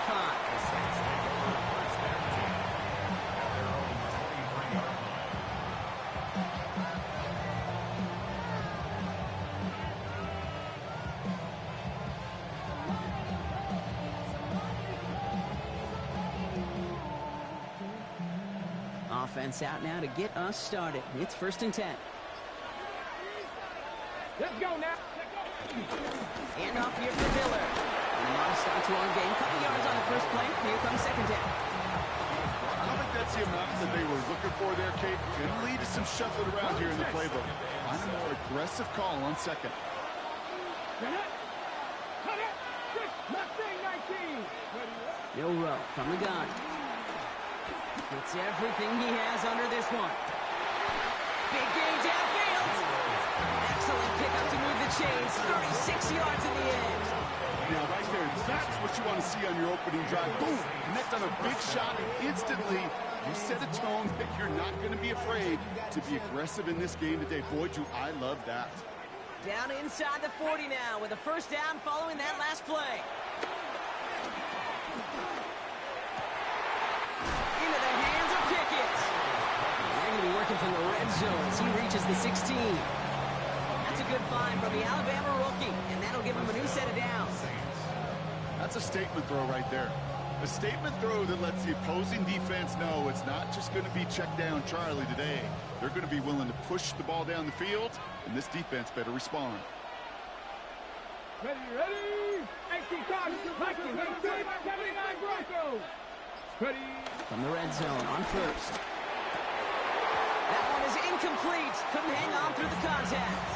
Offense out now to get us started. It's 1st and 10. Let's go now. Hand off here for Miller. And now starts one game. Couple yards on the first play. Here comes 2nd down. I don't think that's the amount that they were looking for there, Kate. It lead to some shuffling around here in the playbook. Find a more aggressive call on 2nd. Milrow from the gun. Gets everything he has under this one. Big gain downfield. Excellent pickup to move the chains. 36 yards in the end. Now, right there, that's what you want to see on your opening drive. Boom! Connect on a big shot, and instantly you set a tone that you're not going to be afraid to be aggressive in this game today. Boy, do I love that. Down inside the 40 now with a 1st down following that last play. Into the hands of Pickett. They're going to be working from the red zone as he reaches the 16. That's a good find from the Alabama rookie, and that'll give him a new set of downs. That's a statement throw right there. A statement throw that lets the opposing defense know it's not just going to be check down Charlie today. They're going to be willing to push the ball down the field, and this defense better respond. Ready. 18 cards. Mikey, 79 Broncos. Ready. From the red zone on 1st. That one is incomplete. Couldn't hang on through the contact.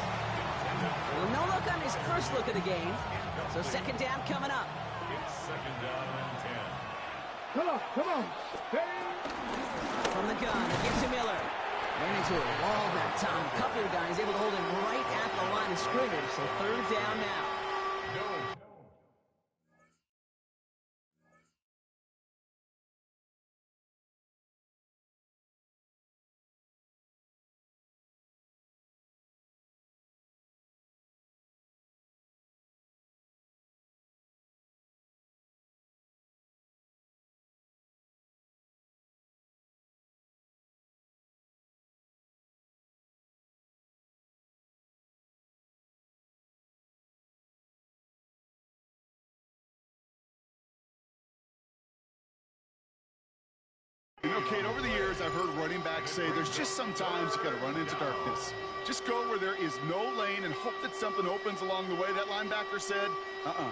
Well, no look on his first look of the game. So 2nd down coming up. It's 2nd down and 10. Come on. Ready. From the gun, get to Miller. Ran into a wall that time. Couple of guys able to hold him right at the line of scrimmage. So 3rd down now. You know, Kate, over the years, I've heard running backs say there's just sometimes you got to run into darkness. Just go where there is no lane and hope that something opens along the way. That linebacker said,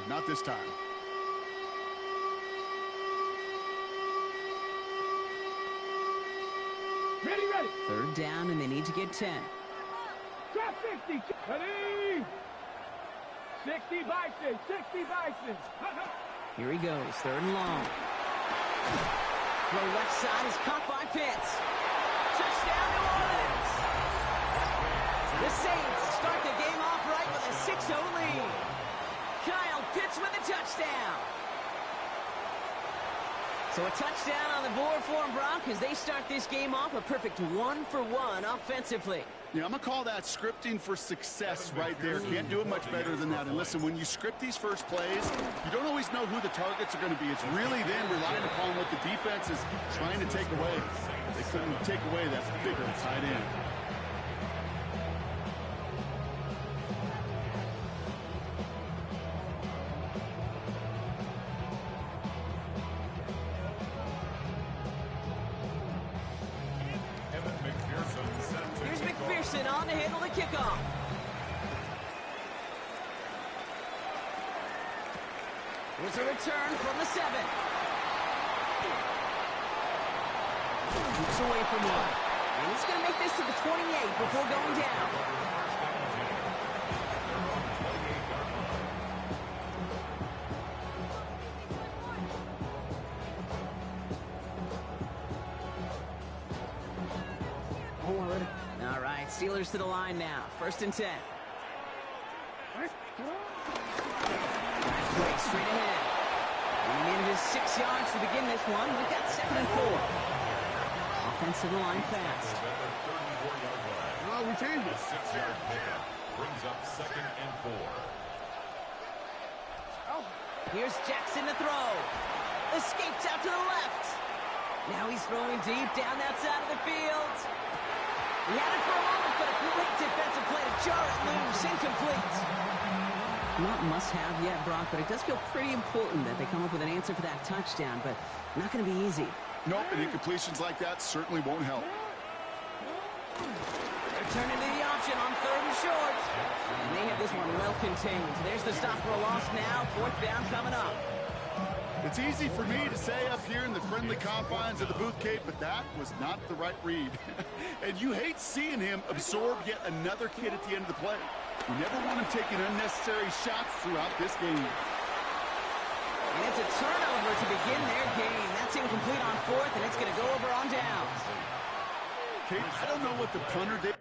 not this time. Ready. 3rd down, and they need to get 10. Drop 60. Ready. 60 Bison. Here he goes, 3rd and long. The left side is caught by Pitts. Touchdown, New Orleans. The Saints start the game off right with a 6-0 lead. Kyle Pitts with a touchdown. So a touchdown on the board for them, Brock, as they start this game off a perfect 1-for-1 offensively. Yeah, I'm going to call that scripting for success right there. Can't do it much better than that. And listen, when you script these first plays, you don't always know who the targets are going to be. It's really then relying upon what the defense is trying to take away. They couldn't take away that bigger tight end. On to handle the kickoff. Here's a return from the 7. Keeps away from one. And he's going to make this to the 28 before going down. All right, Steelers to the line now. 1st and 10. Nice play, straight ahead. And he needed his 6 yards to begin this one. We've got 2nd and 4. Offense to the line fast. Oh, we changed it. 6-yard pickup brings up 2nd and 4. Here's Jackson to throw. Escapes out to the left. Now he's throwing deep down that side of the field. He had it for a moment, but a great defensive play to jar it loose. Incomplete. Not must-have yet, Brock, but it does feel pretty important that they come up with an answer for that touchdown, but not going to be easy. Nope, and incompletions like that certainly won't help. They're turning to the option on 3rd and short. And they have this one well contained. There's the stop for a loss now. 4th down coming up. It's easy for me to say up here in the friendly confines of the booth, Kate, but that was not the right read. And you hate seeing him absorb yet another kid at the end of the play. You never want him taking unnecessary shots throughout this game. And it's a turnover to begin their game. That's incomplete on 4th, and it's going to go over on downs. Kate, I don't know what the punter did.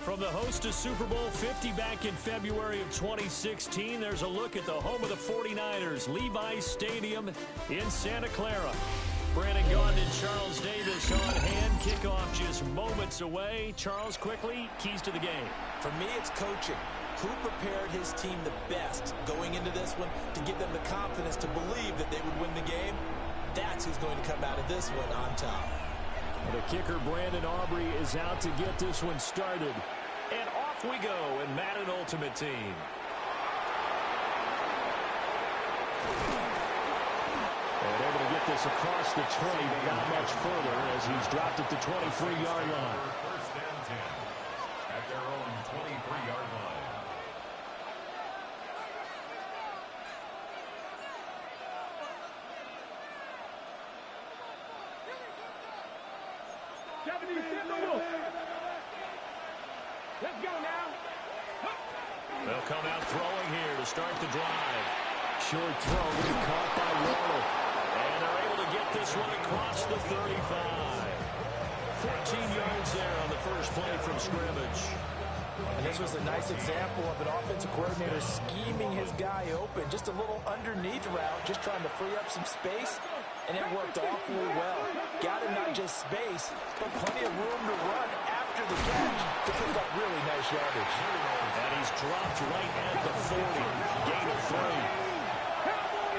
From the host of Super Bowl 50 back in February of 2016, there's a look at the home of the 49ers, Levi's Stadium in Santa Clara. Brandon Gaudin and Charles Davis on hand. Kickoff just moments away. Charles, quickly, keys to the game. For me, it's coaching. Who prepared his team the best going into this one to give them the confidence to believe that they would win the game? That's who's going to come out of this one on top. The kicker, Brandon Aubrey, is out to get this one started. And off we go in Madden Ultimate Team. And able to get this across the 20, but not much further as he's dropped at the 23-yard line. 1st and 10 at their own 23-yard line. Let's go now. They'll come out throwing here to start the drive. Short throw, getting caught by Waddle. And they're able to get this one across the 35. 14 yards there on the first play from scrimmage. And this was a nice example of an offensive coordinator scheming his guy open. Just a little underneath route, just trying to free up some space. And it worked awfully well. Got him not just space, but plenty of room to run after the catch to pick up really nice yardage. And he's dropped right at the 40. Gain of 3.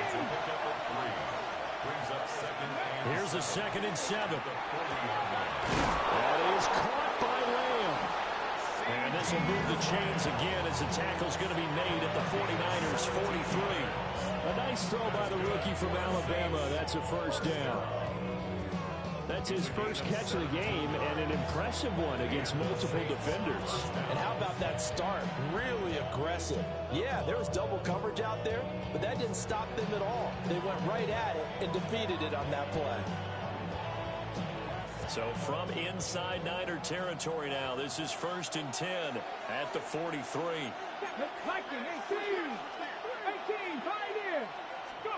It's a pickup of 3. Brings up 2nd and Here's a 2nd and 7. at the 40-yard line. That is caught by Lamb. And this will move the chains again as the tackle's going to be made at the 49ers' 43. A nice throw by the rookie from Alabama. That's a 1st down. That's his first catch of the game and an impressive one against multiple defenders. And how about that start? Really aggressive. Yeah, there was double coverage out there, but that didn't stop them at all. They went right at it and defeated it on that play. So from inside Niner territory now, this is 1st and 10 at the 43. Viking, 18, 5 in. Go.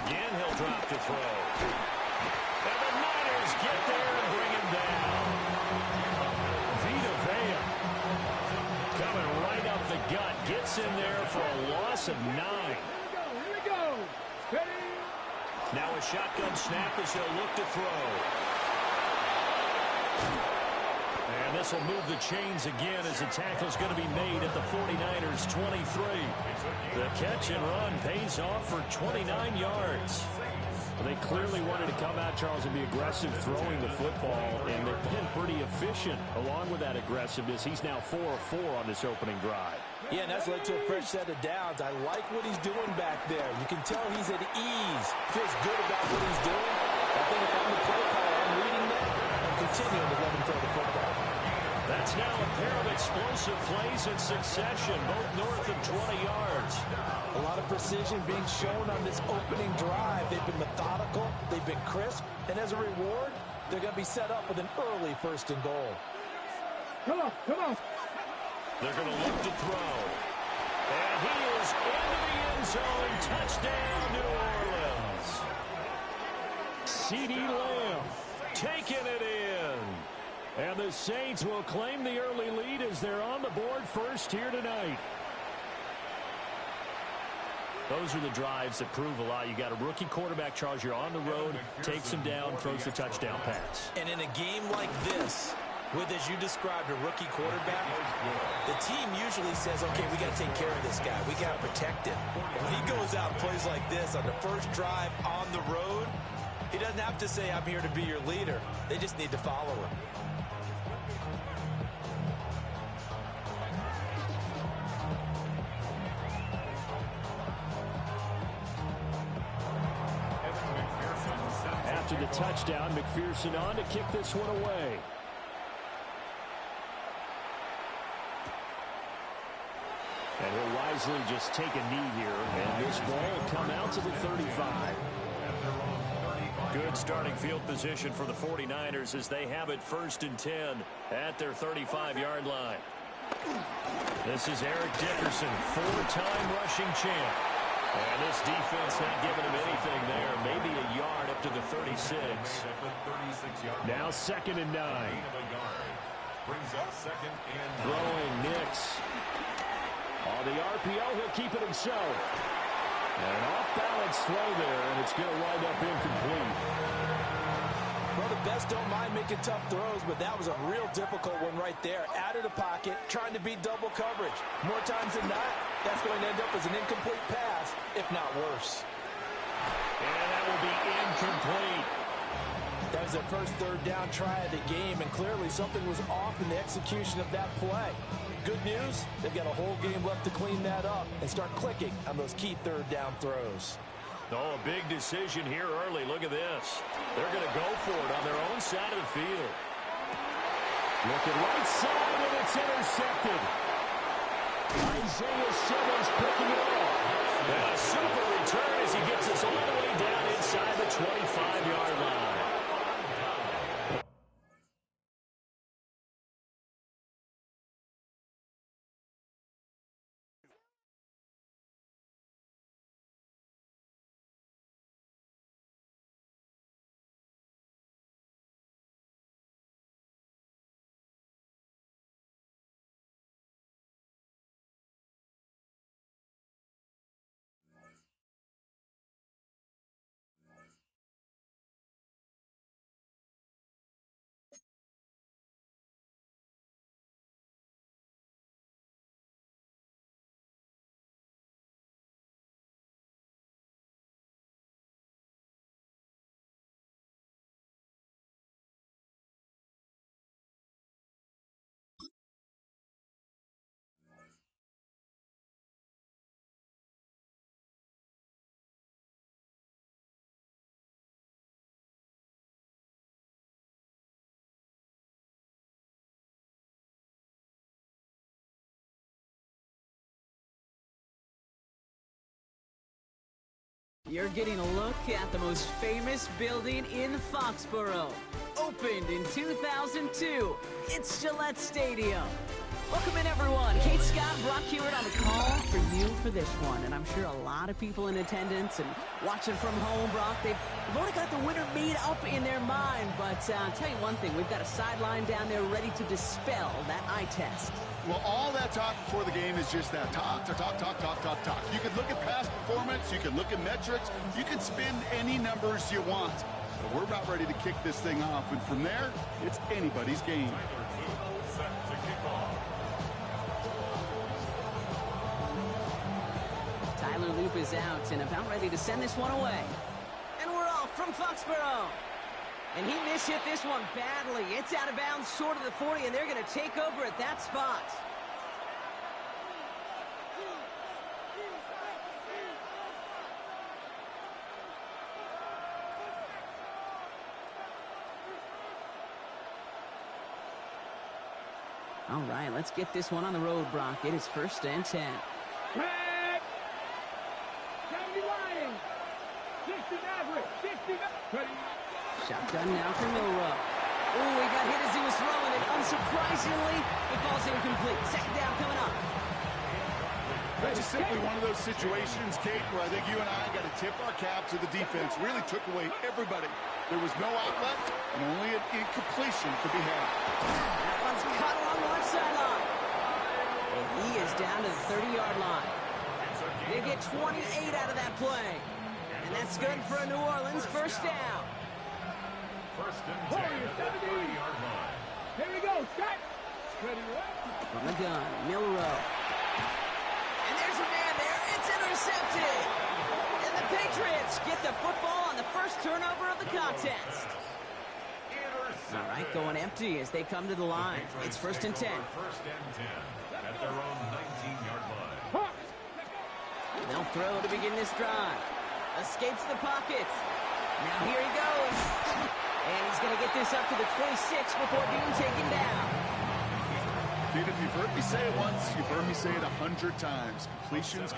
Again, he'll drop to throw. And the Niners get there and bring him down. Vita Vea coming right up the gut. Gets in there for a loss of 9. Here we go. Ready. Now a shotgun snap as they'll look to throw. And this will move the chains again as the tackle's going to be made at the 49ers 23. The catch and run pays off for 29 yards. They clearly wanted to come out, Charles, and be aggressive throwing the football, and they've been pretty efficient along with that aggressiveness. He's now 4 of 4 on this opening drive. Yeah, and that's led to a fresh set of downs. I like what he's doing back there. You can tell he's at ease. Feels good about what he's doing. I think if I'm the play caller, I'm reading that and continuing to let him throw the football. That's now a pair of explosive plays in succession, both north of 20 yards. A lot of precision being shown on this opening drive. They've been methodical, they've been crisp, and as a reward, they're going to be set up with an early 1st and goal. Come on, come on. They're going to look to throw. And he is into the end zone. Touchdown, New Orleans. CeeDee Lamb taking it in. And the Saints will claim the early lead as they're on the board first here tonight. Those are the drives that prove a lot. You got a rookie quarterback, Charles. You're on the road, takes him down, throws the touchdown pass. And in a game like this, with, as you described, a rookie quarterback, the team usually says, okay, we got to take care of this guy. We got to protect him. When he goes out and plays like this on the first drive on the road, he doesn't have to say, I'm here to be your leader. They just need to follow him. After the touchdown, McPherson on to kick this one away. And he'll wisely just take a knee here, and this ball will come out to the 35. Good starting field position for the 49ers as they have it 1st and 10 at their 35-yard line. This is Eric Dickerson, 4-time rushing champ. And this defense not giving him anything there. Maybe a yard up to the 36. Now 2nd and 9. Throwing Nix. On the RPO, he'll keep it himself. And an off-balance throw there, and it's going to wind up incomplete. Well, the best don't mind making tough throws, but that was a real difficult one right there. Out of the pocket, trying to beat double coverage. More times than not, that's going to end up as an incomplete pass, if not worse. And that will be incomplete. That was their first 3rd down try of the game, and clearly something was off in the execution of that play. Good news, they've got a whole game left to clean that up and start clicking on those key 3rd down throws. Oh, a big decision here early. Look at this. They're going to go for it on their own side of the field. Looking right side, and it's intercepted. Isaiah Simmons picking it off. And a super return as he gets us all the way down inside the 25-yard line. You're getting a look at the most famous building in Foxborough. opened in 2002. It's Gillette Stadium. Welcome in, everyone. Kate Scott, Brock Hewitt on the call for you for this one. And I'm sure a lot of people in attendance and watching from home, Brock, they've already got the winner made up in their mind. But I'll tell you one thing, we've got a sideline down there ready to dispel that eye test. Well, all that talk before the game is just that talk. You can look at past performance, you can look at metrics, you can spin any numbers you want. But we're about ready to kick this thing off, and from there, it's anybody's game. Tyler Loop is out and about ready to send this one away. And we're off from Foxborough. And he mishit this one badly. It's out of bounds short of the 40, and they're going to take over at that spot. All right, let's get this one on the road, Brock. It is 1st and 10. Shotgun now for Milrow. Oh, he got hit as he was throwing it. Unsurprisingly, it falls incomplete. 2nd down coming up. That's just simply one of those situations, Kate, where I think you and I got to tip our cap to the defense. Really took away everybody. There was no outlet, and only an incompletion could be had. That one's cut along the left sideline. And he is down to the 30-yard line. They get 28 out of that play. And that's good for a New Orleans 1st down. 1st and 10 at the 30-yard line. Here we go, set. From the gun, Milrow. And there's a man there. It's intercepted. And the Patriots get the football on the first turnover of the contest. All right, going empty as they come to the line. It's 1st and 10. 1st and 10 at their own 19-yard line. They'll throw to begin this drive. Escapes the pocket. Now here he goes. And he's going to get this up to the 26 before being taken down. Dude, if you've heard me say it once, you've heard me say it 100 times. Completions.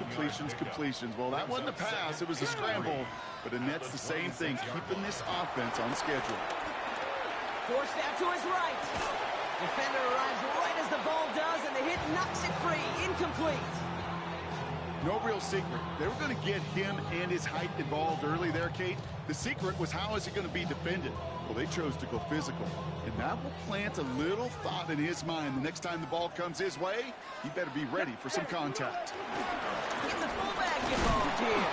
Well, that wasn't a pass. It was a scramble. But Annette's the same thing, keeping this offense on schedule. Forced out to his right. Defender arrives right as the ball does, and the hit knocks it free. Incomplete. No real secret. They were going to get him and his height involved early there, Kate. The secret was, how is he going to be defended? Well, they chose to go physical. And that will plant a little thought in his mind. The next time the ball comes his way, he better be ready for some contact. Get the fullback involved here.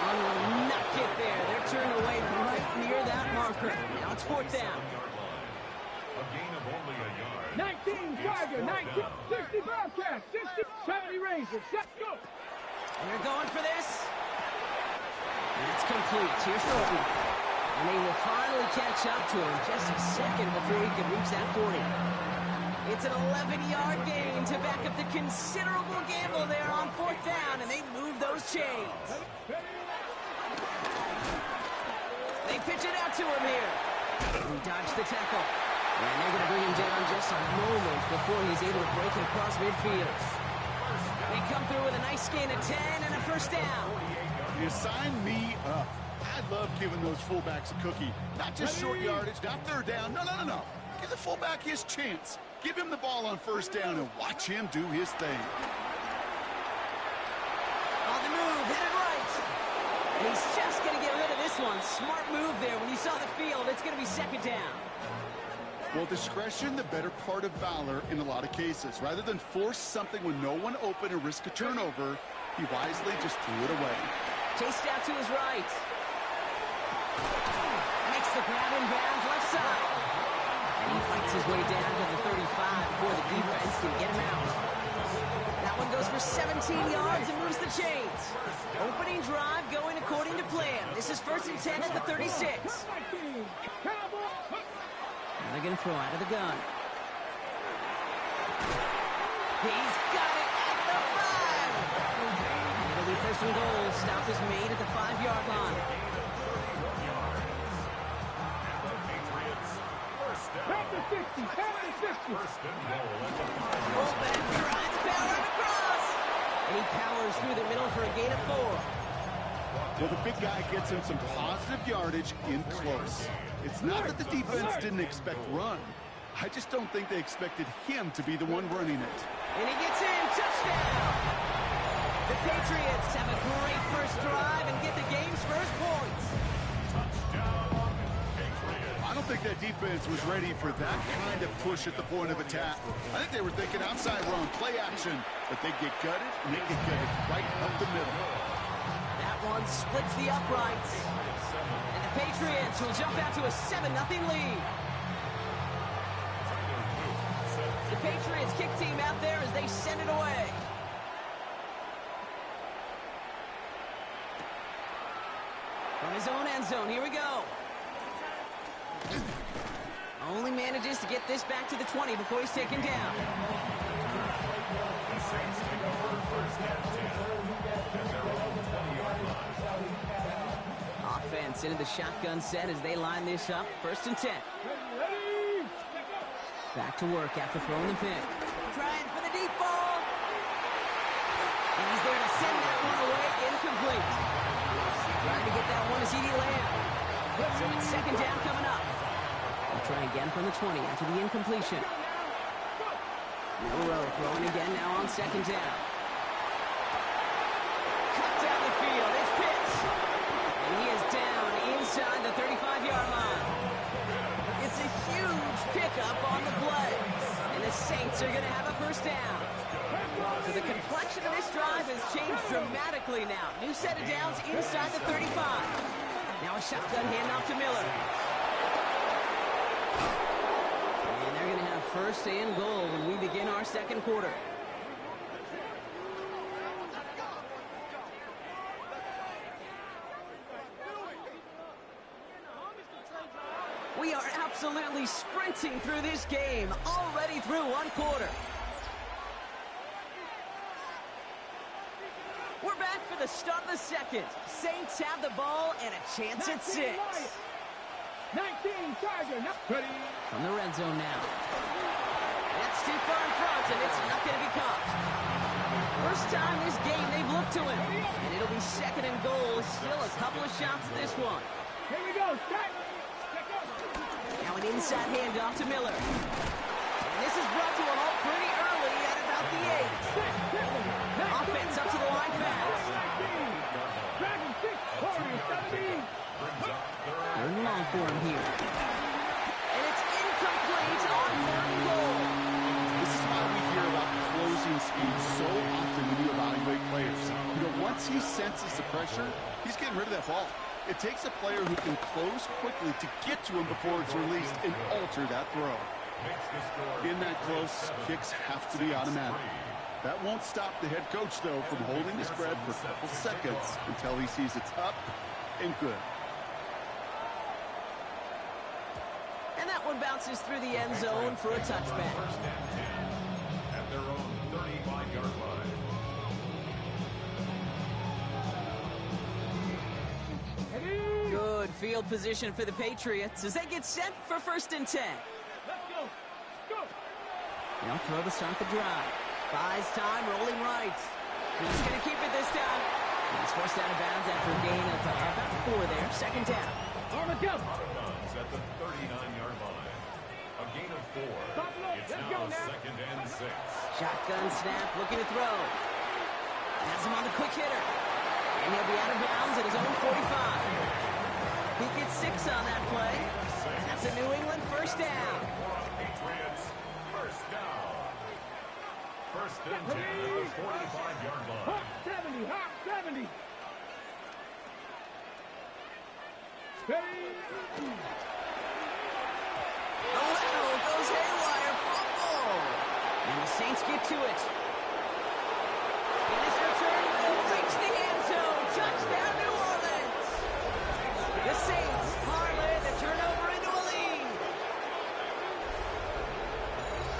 One will not get there. They're turned away right near that marker. Now it's 4th down. A gain of only a yard. 19 Tiger, 19, 60 Bobcat, 60, 70 Rangers, set, go. They're going for this. And it's complete. Here's Thornton. And they will finally catch up to him just a second before he can reach that 40. It's an 11-yard gain to back up the considerable gamble there on 4th down, and they move those chains. They pitch it out to him here. He dodged the tackle. And they're going to bring him down just a moment before he's able to break it across midfield. They come through with a nice gain of 10 and a 1st down. You sign me up. I love giving those fullbacks a cookie. Not just short yardage, not 3rd down. No. Give the fullback his chance. Give him the ball on 1st down and watch him do his thing. On the move, headed right. And he's just going to get rid of this one. Smart move there. When you saw the field, it's going to be 2nd down. Well, discretion, the better part of valor in a lot of cases. Rather than force something when no one open and risk a turnover, he wisely just threw it away. Chased out to his right. Makes the grab in bounds left side. And he fights his way down to the 35 before the defense can get him out. That one goes for 17 yards and moves the chains. Opening drive going according to plan. This is 1st and 10 at the 36. They're going to throw out of the gun. He's got it at the 5. And it'll be 1st and goal. Stop is made at the 5-yard line. Back to 60, back to 60. Fullback drives power across. And he powers through the middle for a gain of 4. Well, the big guy gets him some positive yardage in close. It's not that the defense didn't expect run. I just don't think they expected him to be the one running it. And he gets in. Touchdown! The Patriots have a great first drive and get the game's first points. I don't think that defense was ready for that kind of push at the point of attack. I think they were thinking outside run, play action, but they get gutted, and they get gutted right up the middle. That one splits the uprights. And the Patriots will jump out to a 7-0 lead. The Patriots kick team out there as they send it away. From his own end zone, here we go. Only manages to get this back to the 20 before he's taken down. Offense into the shotgun set as they line this up. 1st and 10. Back to work after throwing the pick. Trying for the deep ball. And he's there to send that one away. Incomplete. Trying to get that one to CeeDee Lamb. So it's 2nd down coming up. They'll try again from the 20 after the incompletion. Milrow throwing again now on 2nd down. Cut down the field. It's Pitts. And he is down inside the 35-yard line. It's a huge pickup on the play. And the Saints are going to have a 1st down. So the complexion of this drive has changed dramatically now. New set of downs inside the 35. Now a shotgun handoff to Miller. And they're going to have 1st and goal when we begin our 2nd quarter. We are absolutely sprinting through this game, already through 1 quarter. We're back for the start of the 2nd. Saints have the ball and a chance at 6. 19 Charger. From the red zone now. That's too far in front, and it's not going to be caught. First time this game they've looked to him. And it'll be 2nd and goal. Still a couple of shots at this one. Here we go. Now an inside handoff to Miller. And this is brought to him all pretty early at about the 8. Offense up to the line fast. 3rd and long for him here. And it's incomplete on 3rd and goal. This is why we hear about closing speed so often when you evaluate players. Once he senses the pressure, he's getting rid of that ball. It takes a player who can close quickly to get to him before it's released and alter that throw. In that close, kicks have to be automatic. That won't stop the head coach, though, from holding his breath for a couple seconds until he sees it's up and good. And that one bounces through the end zone for a touchback. At their own 35-yard line. Good field position for the Patriots as they get set for 1st and 10. They'll throw to start the drive. Buys time, rolling right. He's going to keep it this time. He's forced out of bounds after a gain of about 4 there. 2nd down. At the 39-yard line. A gain of 4. It's now 2nd and 6. Shotgun snap, looking to throw. Has him on the quick hitter. And he'll be out of bounds at his own 45. He gets 6 on that play. And that's a New England 1st down. Patriots, 1st down. 1st and 10 at the 45-yard line. Hop 70, hop 70. The lateral goes haywire. Fumble. And the Saints get to it. And this return will reach the end zone. Touchdown, New Orleans. The Saints parlay the turnover into a lead.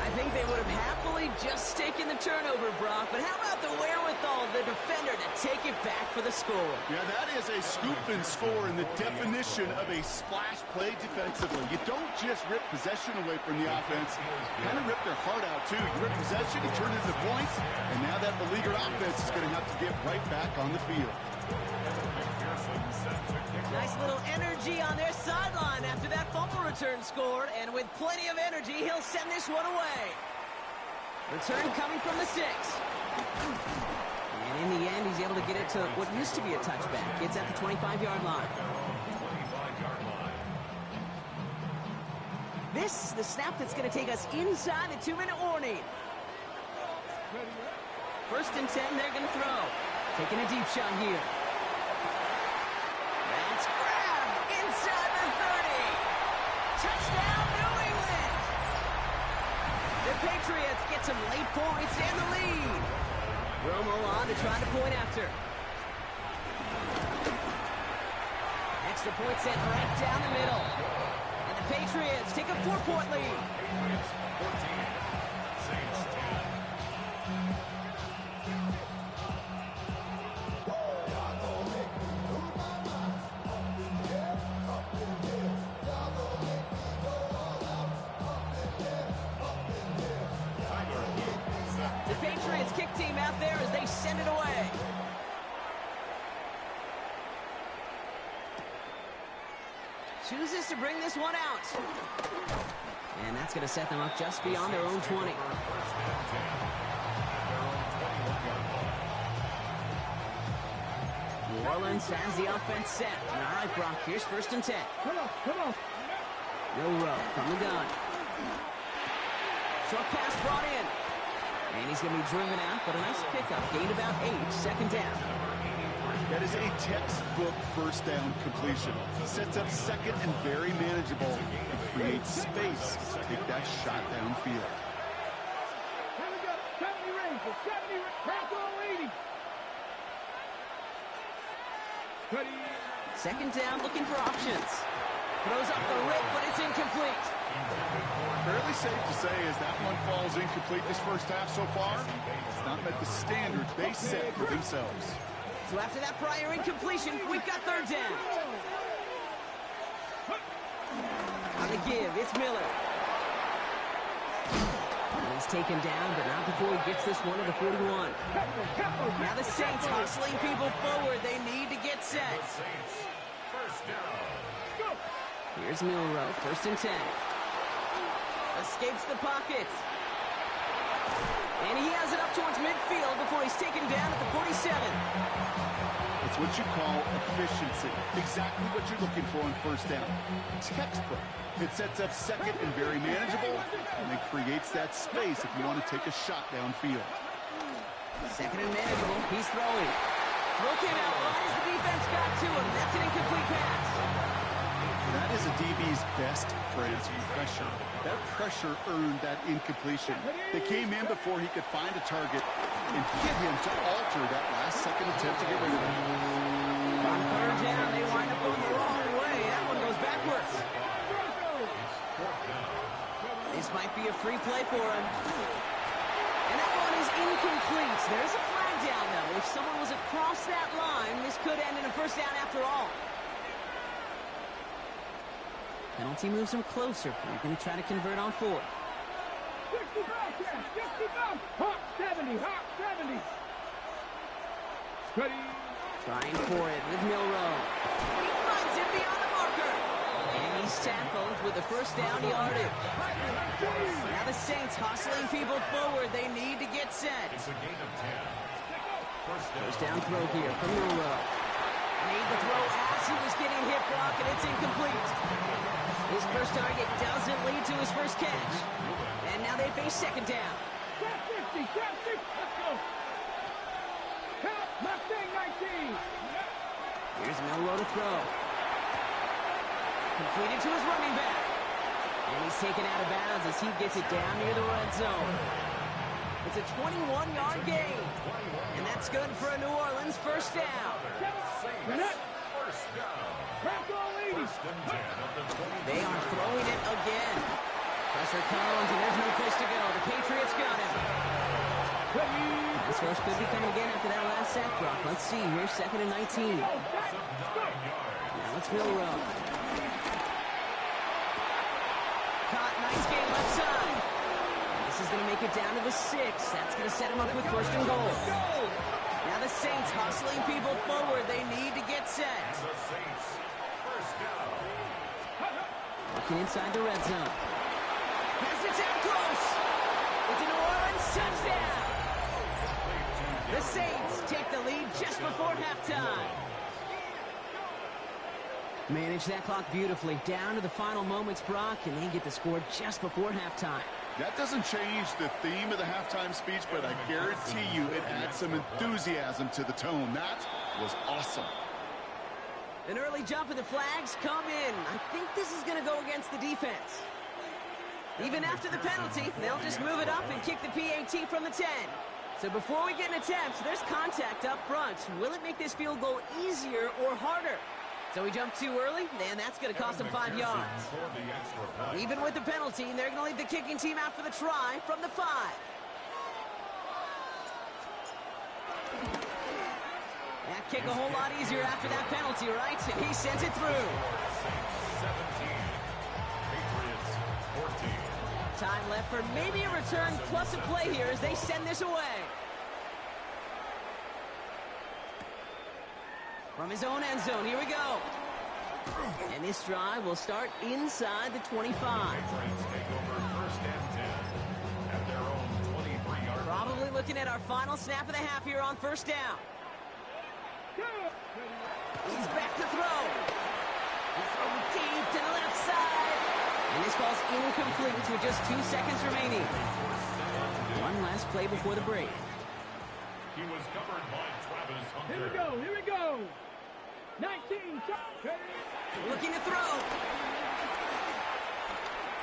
I think they would have happily just taken the turnover, Brock, but how about the wherewithal of the defender to take it back for the score? Yeah, that is a scoop and score in the definition of a splash play defensively. You don't just rip possession away from the offense, you kind of rip their heart out too. You rip possession, you turn it into points, and now that beleaguered offense is going to have to get right back on the field. Nice little energy on their sideline after that fall. return scored, and with plenty of energy, he'll send this one away. Return coming from the 6. And in the end, he's able to get it to what used to be a touchback. It's at the 25-yard line. This is the snap that's going to take us inside the 2-minute warning. First and 10, they're going to throw. Taking a deep shot here. That's grabbed inside the 30. Touchdown, New England. The Patriots get some late points and the lead. Romo on to try to point after. Extra point set right down the middle. And the Patriots take a 4-point lead. The Patriots kick team out there as they send it away. Chooses to bring this one out. And that's going to set them up just beyond their own 20. New Orleans has the offense set. All right, Brock, here's first and 10. Come on. No row from the gun. Short pass brought in. And he's going to be driven out, but a nice pickup. Gained about 8, second down. That is a textbook first down completion. Sets up second and very manageable. And creates space to take that shot downfield. Here we go. 70 range. 70 crack all 80. Ready. Second down, looking for options. Throws off the rip, but it's incomplete. Fairly safe to say as that one falls incomplete this first half so far, it's not met the standard they set for themselves. So after that prior incompletion, we've got third down. On the give, it's Miller. And he's taken down, but not before he gets this one to the 41. Now the Saints hustling people forward. They need to get set. Here's Milrow, first and 10. Escapes the pocket. And he has it up towards midfield before he's taken down at the 47. It's what you call efficiency. Exactly what you're looking for on first down. Textbook. It sets up second and very manageable, and then creates that space if you want to take a shot downfield. Second and manageable. He's throwing. Throw came out right as the defense got to him. That's an incomplete pass. That is a DB's best friend, pressure. That pressure earned that incompletion. They came in before he could find a target and hit him to alter that last-second attempt to get rid of him. On third down, they wind up going the wrong way. That one goes backwards. This might be a free play for him. And that one is incomplete. There's a flag down, though. If someone was across that line, this could end in a first down after all. Penalty moves him closer. They're going to try to convert on fourth. 65, 65. Hawk 70, Hawk 70. Ready. Trying for it with Milrow. He finds him beyond the marker. And he's tackled with the first down yardage. Now the Saints hustling people forward. They need to get set. First down throw here from Milrow. Made the throw as he was getting hit, Brock, and it's incomplete. His first target doesn't lead to his first catch. And now they face second down. Cat 50, Cat 50. Let's go. Cat, Mustang 19. Here's Milrow to throw. Completed to his running back. And he's taken out of bounds as he gets it down near the red zone. It's a 21-yard gain. And that's good for a New Orleans first down. They are throwing it again. Pressure comes, and there's no place to go. The Patriots got him. This rush could be coming again after that last sack, Brock. Let's see. Here's second and 19. Now it's Milrow. Caught, nice game left side. This is going to make it down to the 6. That's going to set him up with first and goal. Now the Saints hustling people forward. They need to get set. Looking inside the red zone. Has it down close. It's a New Orleans touchdown. The Saints take the lead just before halftime. Manage that clock beautifully. Down to the final moments, Brock, and they get the score just before halftime. That doesn't change the theme of the halftime speech, but I guarantee you it adds some enthusiasm to the tone. That was awesome. An early jump and the flags come in. I think this is going to go against the defense. Even after the penalty, they'll just move it up and kick the PAT from the 10. So before we get an attempt, there's contact up front. Will it make this field goal easier or harder? So we jump too early, and that's going to cost them 5 yards. Even with the penalty, they're going to leave the kicking team out for the try from the 5. That kick a whole lot easier after that penalty, right? And he sends it through. 17. Patriots 14. Time left for maybe a return plus a play here as they send this away. From his own end zone, here we go. And this drive will start inside the 25. Patriots take over first and 10 at their own 23-yard line. Probably looking at our final snap of the half here on first down. He's back to throw. He's throwing deep to the left side. And this ball's incomplete with just 2 seconds remaining. One last play before the break. He was covered by Travis Hunter. Here we go, here we go. 19, looking to throw.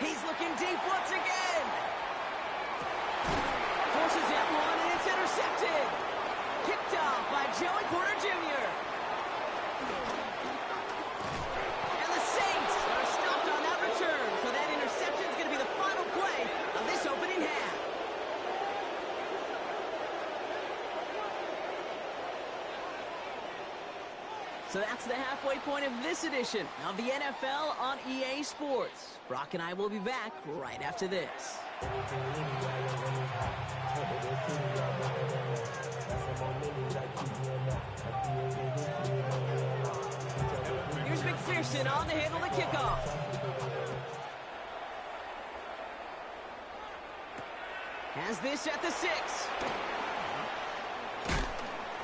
He's looking deep once again. Forces that one, and it's intercepted. Kicked off by Joey Porter Jr. And the Saints are stopped on that return, so that interception is going to be the final play of this opening half. So that's the halfway point of this edition of the NFL on EA Sports. Brock and I will be back right after this. Here's McPherson on to handle the kickoff. Has this at the 6.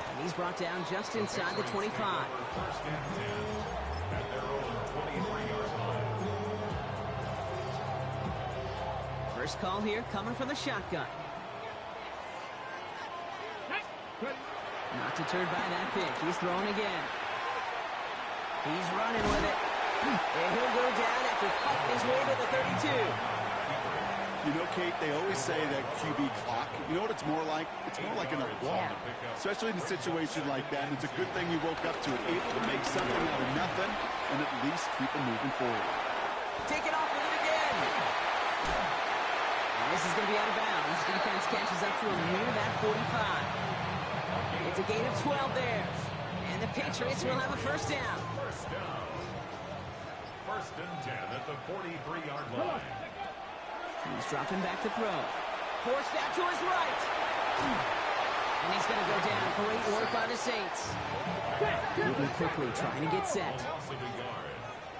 And he's brought down just inside the 25. First and 10 at their own 23-yard line. First call here coming from the shotgun. Not deterred by that pick. He's throwing again. He's running with it. And he'll go down after fighting his way to the 32. You know, Kate, they always say that QB clock. You know what it's more like? It's more like an alarm, especially in a situation like that. And it's a good thing you woke up to it, able to make something out of nothing and at least keep them moving forward. Take it off with it again. And this is going to be out of bounds. Defense catches up to him near that 45. It's a gain of 12 there. And the Patriots will have a first down. First down. First and 10 at the 43-yard line. He's dropping back to throw. Forced out to his right. And he's going to go down. Great work by the Saints. Moving quickly, trying to get set.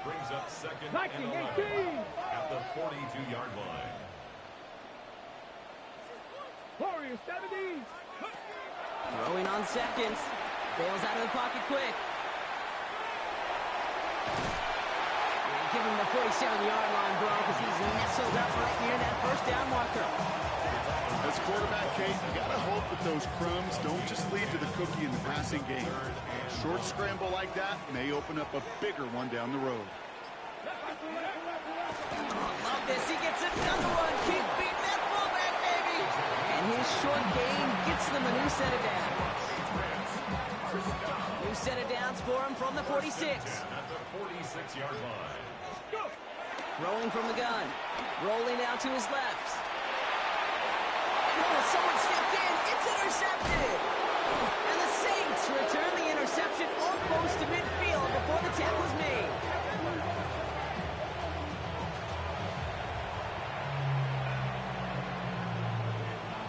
Brings up second and 11 at the 42-yard line. Warriors 70. Throwing on seconds. Bails out of the pocket quick. Give him the 47-yard line, bro, because he's nestled up right near that first down marker. As quarterback, Kate, you got to hope that those crumbs don't just lead to the cookie in the passing game. A short scramble like that may open up a bigger one down the road. Love this. He gets another one. Keep beating that fullback, baby. And his short gain gets them a new set of downs. New set of downs for him from the 46. At the 46-yard line. Throwing from the gun. Rolling out to his left. Oh, someone stepped in. It's intercepted. And the Saints return the interception almost to midfield before the tackle was made.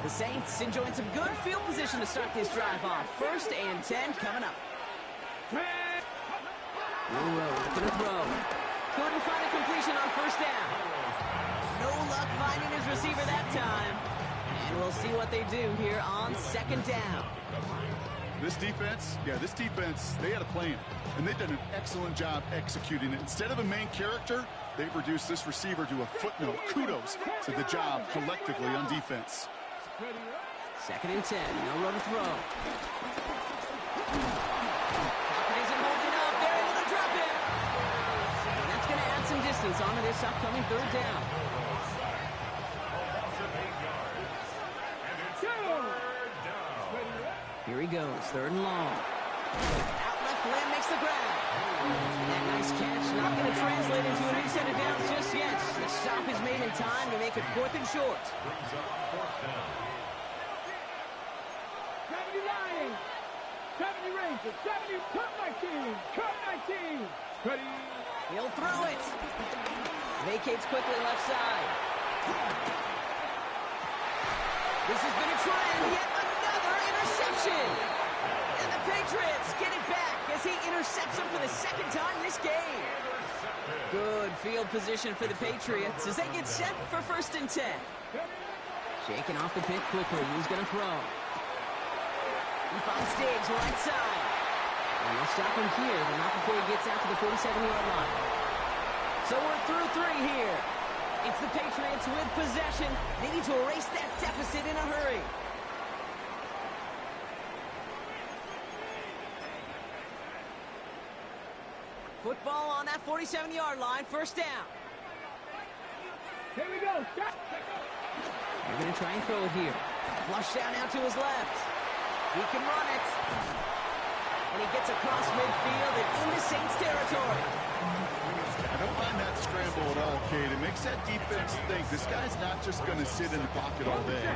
The Saints enjoying some good field position to start this drive off. First and 10 coming up. Will Rowe looking to throw. Couldn't find a complete completion on first down. No luck finding his receiver that time. And we'll see what they do here on second down. This defense, they had a plan, and they've done an excellent job executing it. Instead of a main character, they've reduced this receiver to a footnote. Kudos to the job collectively on defense. Second and 10, no room to throw. Pocket isn't holding up, they're able to drop it. And that's going to add some distance onto this upcoming third down. Here he goes, third and long. Out left, Lamb makes the grab. And that nice catch not going to translate into a new set of downs just yet. The stop is made in time to make it 4th and short. 70 Lions. 70 Rangers. 70 cut 19. Cut 19. Ready. He'll throw it. Vacates quickly left side. This has been a trend. Yet another interception. And the Patriots get it back as he intercepts him for the second time this game. Good field position for the Patriots as they get set for 1st and 10. Shaking off the pick quickly. He's going to throw. He finds Diggs right side. And they'll stop him here, but not before he gets out to the 47-yard line. So we're through 3 here. It's the Patriots with possession. They need to erase that deficit in a hurry. Football on that 47-yard line, first down. Here we go. They're going to try and throw it here. Flush down out to his left. He can run it. And he gets across midfield and into Saints territory. I don't mind that scramble at all, Kate. It makes that defense think this guy's not just going to sit in the pocket all day.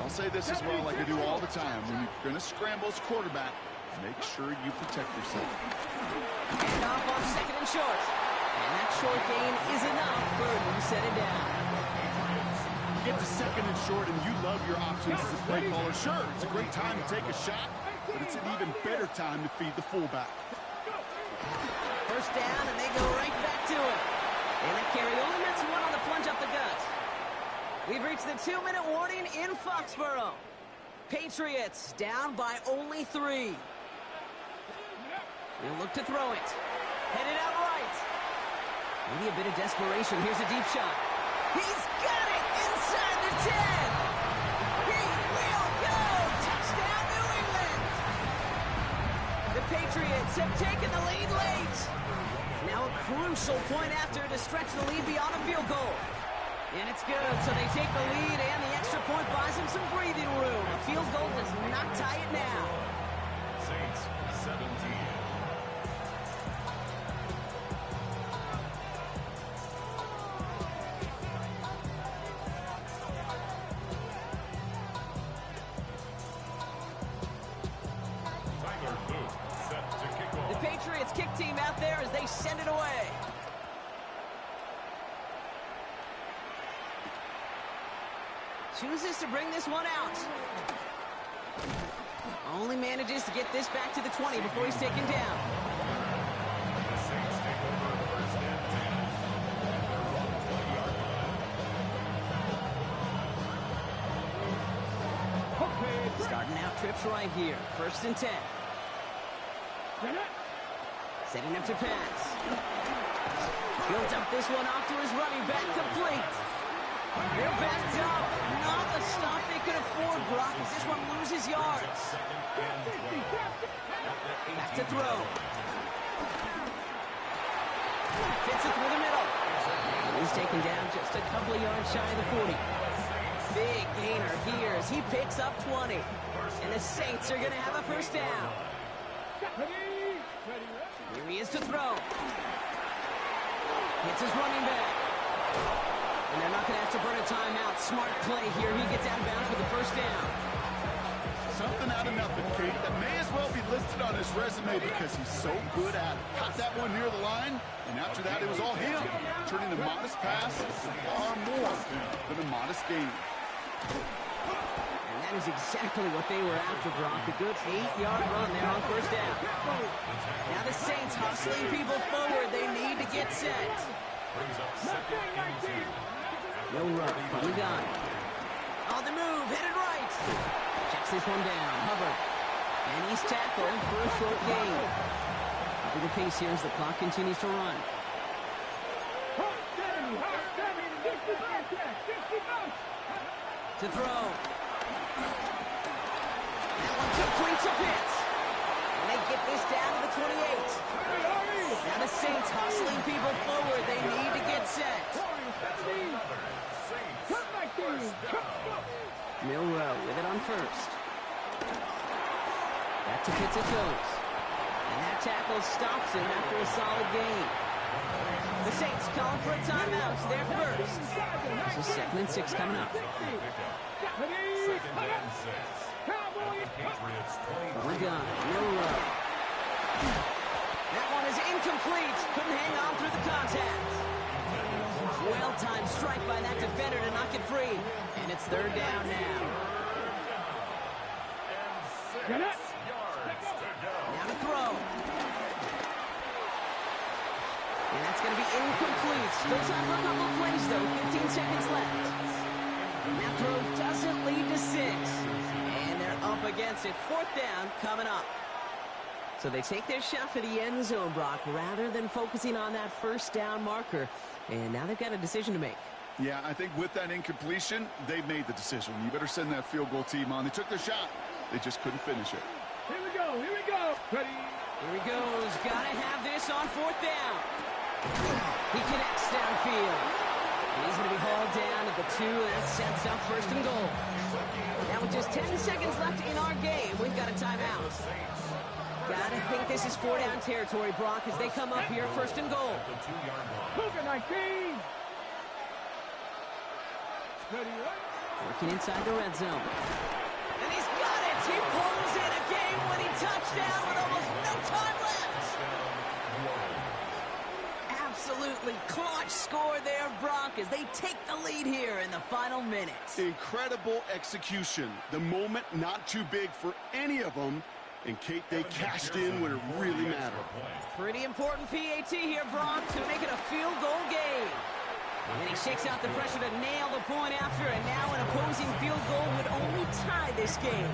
I'll say this as well, like I do all the time. When you're going to scramble as quarterback, make sure you protect yourself. And off on second and short. And that short gain is enough for a new set of down. You get to second and short, and you love your options as a play caller. Sure, it's a great time to take a shot, but it's an even better time to feed the fullback. First down, and they go right back to it. And that carry only gets one on the plunge up the gut. We've reached the 2-minute warning in Foxborough. Patriots down by only 3. They'll look to throw it. Headed out right. Maybe a bit of desperation. Here's a deep shot. He's got it inside the 10. He will go. Touchdown, New England. The Patriots have taken the lead late. Now a crucial point after to stretch the lead beyond a field goal. And it's good, so they take the lead, and the extra point buys them some breathing room. A field goal does not tie it now. Saints 17. Tyler Boot set to kick off. The Patriots kick team out there as they send it away. Chooses to bring this one out. Only manages to get this back to the 20 before he's taken down. The Saints take over first and 10. Starting out trips right here. First and 10. Setting up to pass. Built up this one off to his running back, complete. They're backed up. Not a stop they could afford, Brock, as this one loses yards. Back to throw. Fits it through the middle. And he's taken down just a couple of yards shy of the 40. Big gainer here as he picks up 20. And the Saints are going to have a first down. Here he is to throw. Hits his running back. And they're not going to have to burn a timeout. Smart play here. He gets out of bounds for the first down. Something out of nothing, Kate. That may as well be listed on his resume because he's so good at it. Caught that one near the line, and after that, it was all him. Turning a modest pass to far more than a modest gain. And that is exactly what they were after, Brock. A good 8-yard run there on first down. Now the Saints hustling people forward. They need to get set. Brings up second and 2. No run from the gun. On the move, headed right. Checks this one down. Hubbard. And he's tackled for a short gain. Upping the pace here as the clock continues to run. To throw. That one complete to Pitts. And they get this down to the 28. Now the Saints hustling people forward. They need to get set. Milrow with it on first. Back to Pitts it goes. And that tackle stops him after a solid gain. The Saints calling for a timeout. They're first. This is 2nd and 6 coming up. From the gun, Milrow. That one is incomplete. Couldn't hang on through the contact. Well-timed strike by that defender to knock it free. And it's 3rd down now. Now to throw. And that's going to be incomplete. Still time for a couple of plays, though. 15 seconds left. That throw doesn't lead to 6. And they're up against it. 4th down coming up. So they take their shot for the end zone, Brock, rather than focusing on that 1st down marker. And now they've got a decision to make. Yeah, I think with that incompletion, they made the decision. You better send that field goal team on. They took their shot. They just couldn't finish it. Here we go, here we go. Ready? Here he goes. Got to have this on 4th down. He connects downfield. And he's going to be hauled down at the 2. That sets up 1st and goal. Now with just 10 seconds left in our game, we've got a timeout. Gotta think this is 4-down territory, Brock, as they come up here 1st and goal. Cougar 19. Working inside the red zone. And he's got it! He pulls in a game-winning touchdown with almost no time left! Absolutely clutch score there, Brock, as they take the lead here in the final minutes. Incredible execution. The moment not too big for any of them. And, Kate, they cashed in when it really mattered. Pretty important PAT here, Brock, to make it a field goal game. And he shakes out the pressure to nail the point after, and now an opposing field goal would only tie this game.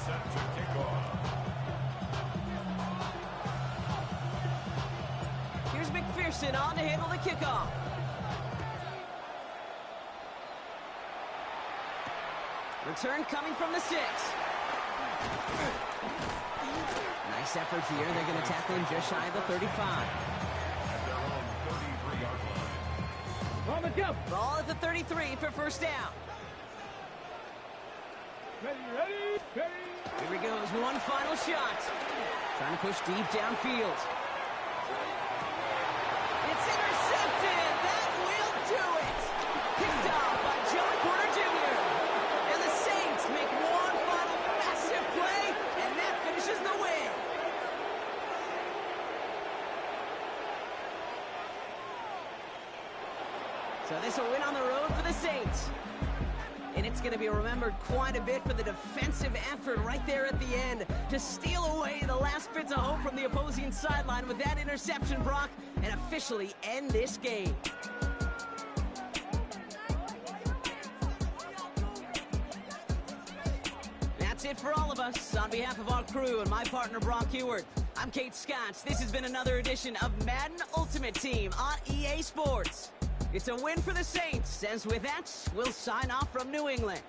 Set to kick off. Here's McPherson on to handle the kickoff. Return coming from the 6. Nice effort here. They're going to tackle him just shy of the 35. At their own 33-yard line. On the jump. Ball at the 33 for 1st down. Ready, ready, ready. Here he goes, one final shot. Trying to push deep downfield. It's intercepted. That will do it. Picked off by Joey Porter Jr. And the Saints make one final massive play, and that finishes the win. So this a win on the road for the Saints. And it's going to be remembered quite a bit for the defensive effort right there at the end to steal away the last bits of hope from the opposing sideline with that interception, Brock, and officially end this game. That's it for all of us. On behalf of our crew and my partner, Brock Heward, I'm Kate Scott. This has been another edition of Madden Ultimate Team on EA Sports. It's a win for the Saints, as with that, we'll sign off from New England.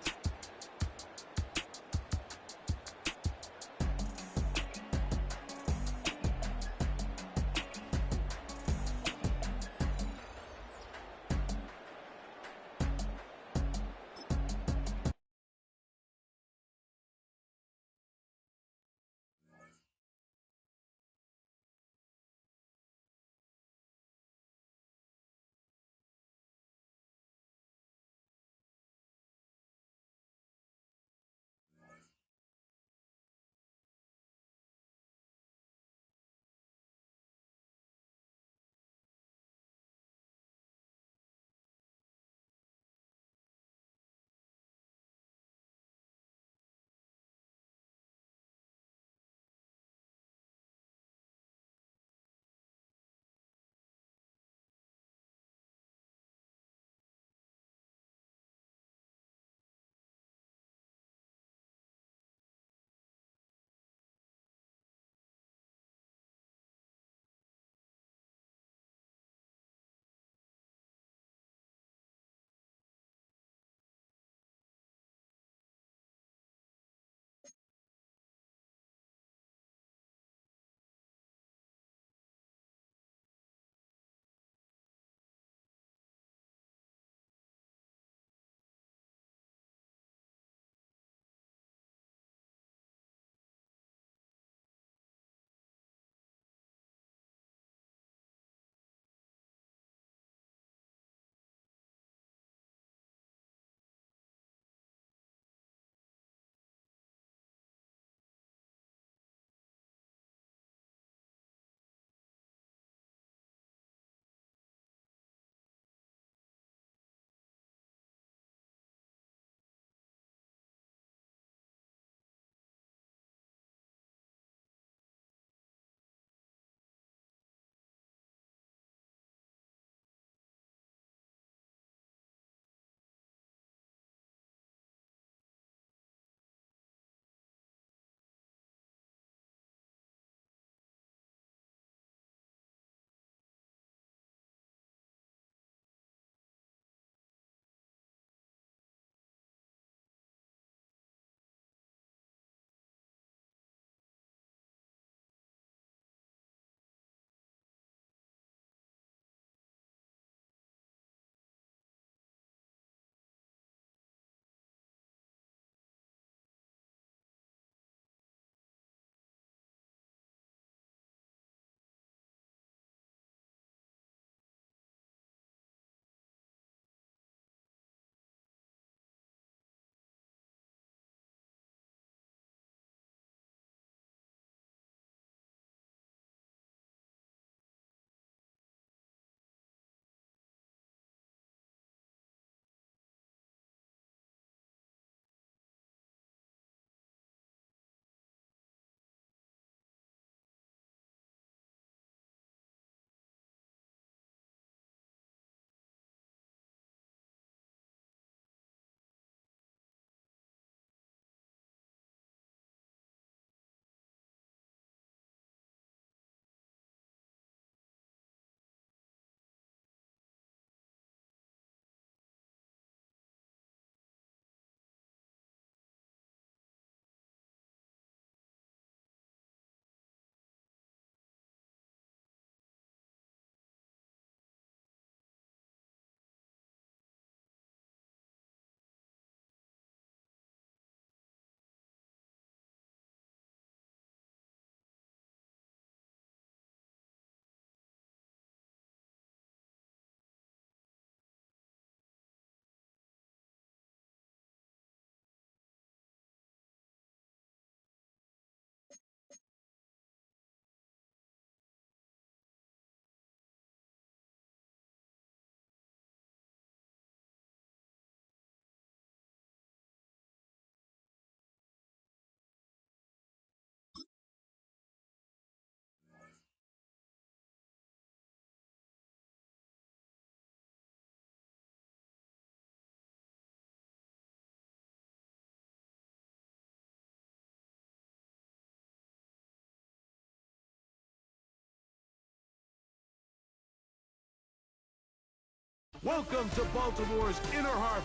Welcome to Baltimore's Inner Harbor.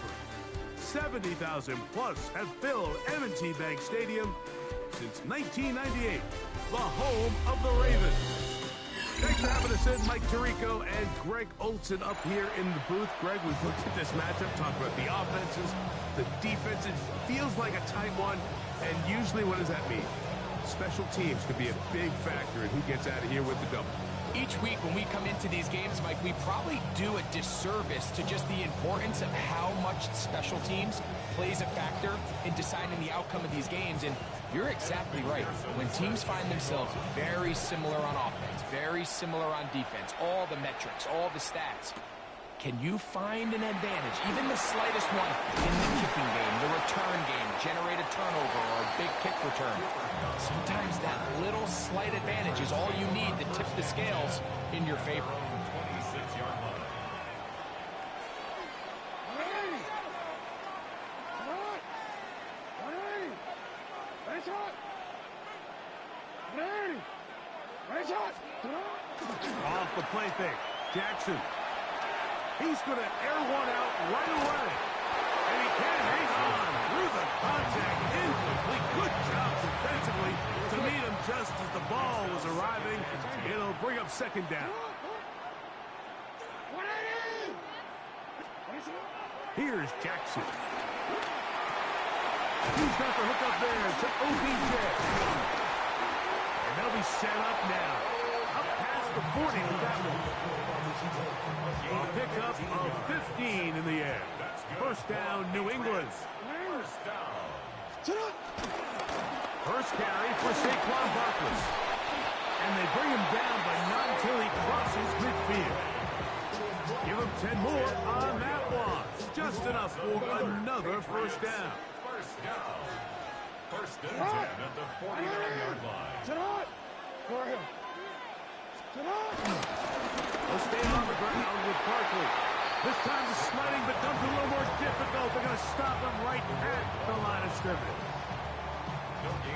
70,000 plus have filled M&T Bank Stadium since 1998, the home of the Ravens. Thanks for having us in, Mike Tirico and Greg Olson up here in the booth. Greg, we've looked at this matchup, talked about the offenses, the defenses. Feels like a tight one, and usually what does that mean? Special teams could be a big factor in who gets out of here with the double. Each week when we come into these games, Mike, we probably do a disservice to just the importance of how much special teams plays a factor in deciding the outcome of these games. And you're exactly right. When teams find themselves very similar on offense, very similar on defense, all the metrics, all the stats, can you find an advantage, even the slightest one, in the kicking game, the return game, generate a turnover or a big kick return? Sometimes that little slight advantage is all you need to tip the scales in your favor. 26-yard line. Off the play fake, Jackson. He's going to air one out right away. And he can't hang on through the contact. Incomplete. Good job defensively to meet him just as the ball was arriving. It'll bring up second down. Here's Jackson. He's got the hook up there to OBJ. And they'll be set up now. Up past the 40 with that one. A pickup of 15 in the air. First down, New England. First down. First carry for Saquon Barkley. And they bring him down, but not until he crosses midfield. Give him 10 more on that one. Just enough for another first down. First down. First and 10 at the 49-yard line. They'll stay on the ground with Barkley. This time the sliding becomes a little more difficult. They're going to stop him right at the line of scrimmage.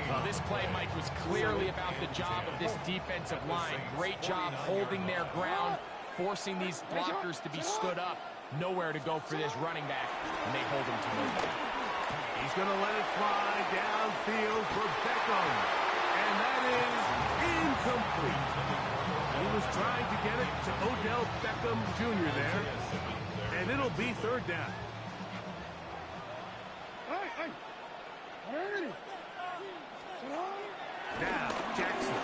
Well, this play, Mike, was clearly about the job of this defensive line. Great job holding their ground, forcing these blockers to be stood up. Nowhere to go for this running back, and they hold him to nowhere. He's going to let it fly downfield for Beckham. And that is incomplete. He was trying to get it to Odell Beckham Jr. there. And it'll be third down. Now, Jackson.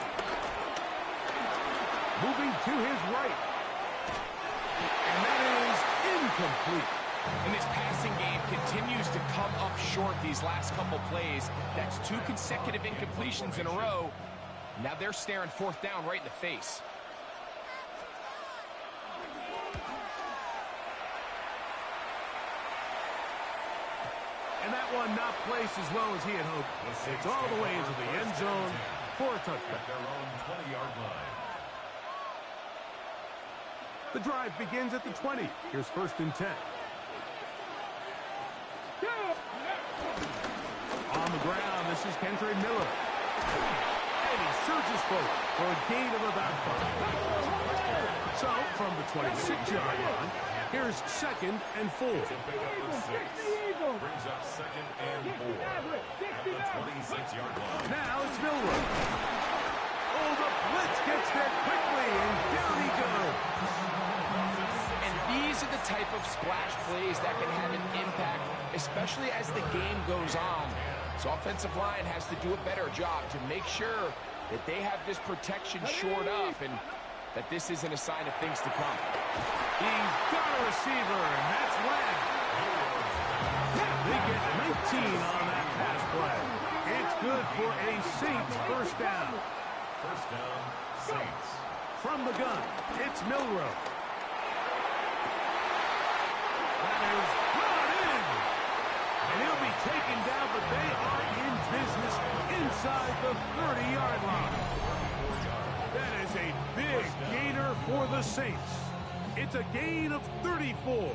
Moving to his right. And that is incomplete. And this passing game continues to come up short these last couple plays. That's 2 consecutive incompletions in a row. Now they're staring fourth down right in the face. And that one not placed as well as he had hoped. It's all the way into the end zone for a touchdown. Their own 20-yard line. The drive begins at the 20. Here's first and 10. On the ground, this is Kendre Miller. And he surges forward for a gain of about 5. So, from the 26-yard line, here's second and 4. Brings up second and 4 at the 26-yard line. Now it's Milrow. Oh, the blitz gets there quickly, and down he goes. And these are the type of splash plays that can have an impact, especially as the game goes on. So offensive line has to do a better job to make sure that they have this protection shored up and that this isn't a sign of things to come. He's got a receiver, and that's Lamb. They get 19 on that pass play. It's good for a Saints first down. First down, Saints. From the gun, it's Milrow. That is brought in. And he'll be taken down, but they are in business inside the 30-yard line. That is a big gainer for the Saints. It's a gain of 34.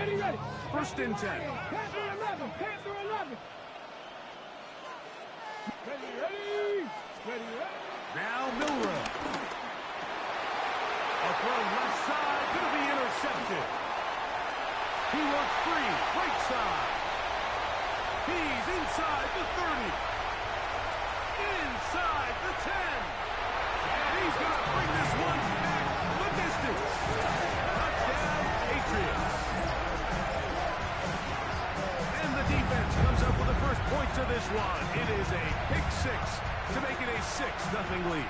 Ready, ready. First and 10. Panther 11. Panther 11. Ready, ready. Ready, ready. Now Milrow. A throw left side, going to be intercepted. He works free, right side. He's inside the 30. Inside the 10. And he's going to bring this one back the distance. Touchdown, Patriots. And the defense comes up with the first points of this one. It is a pick six to make it a 6-0 lead.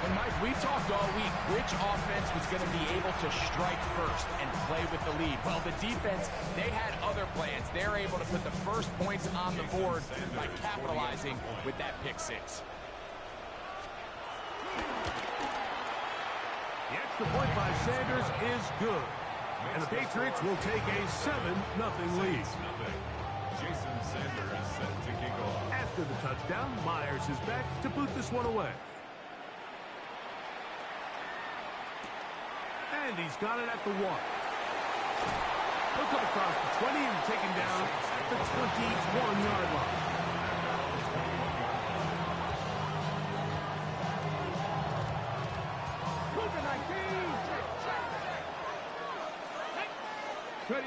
And Mike, we talked all week which offense was going to be able to strike first and play with the lead. Well, the defense, they had other plans. They're able to put the first points on the board by capitalizing with that pick six. The extra point by Sanders is good. And the Patriots will take a 7-0 lead. Jason Sanders set to kick off. After the touchdown, Myers is back to boot this one away. And he's got it at the 1. He'll come across the 20 and taken down at the 21-yard line. Ready.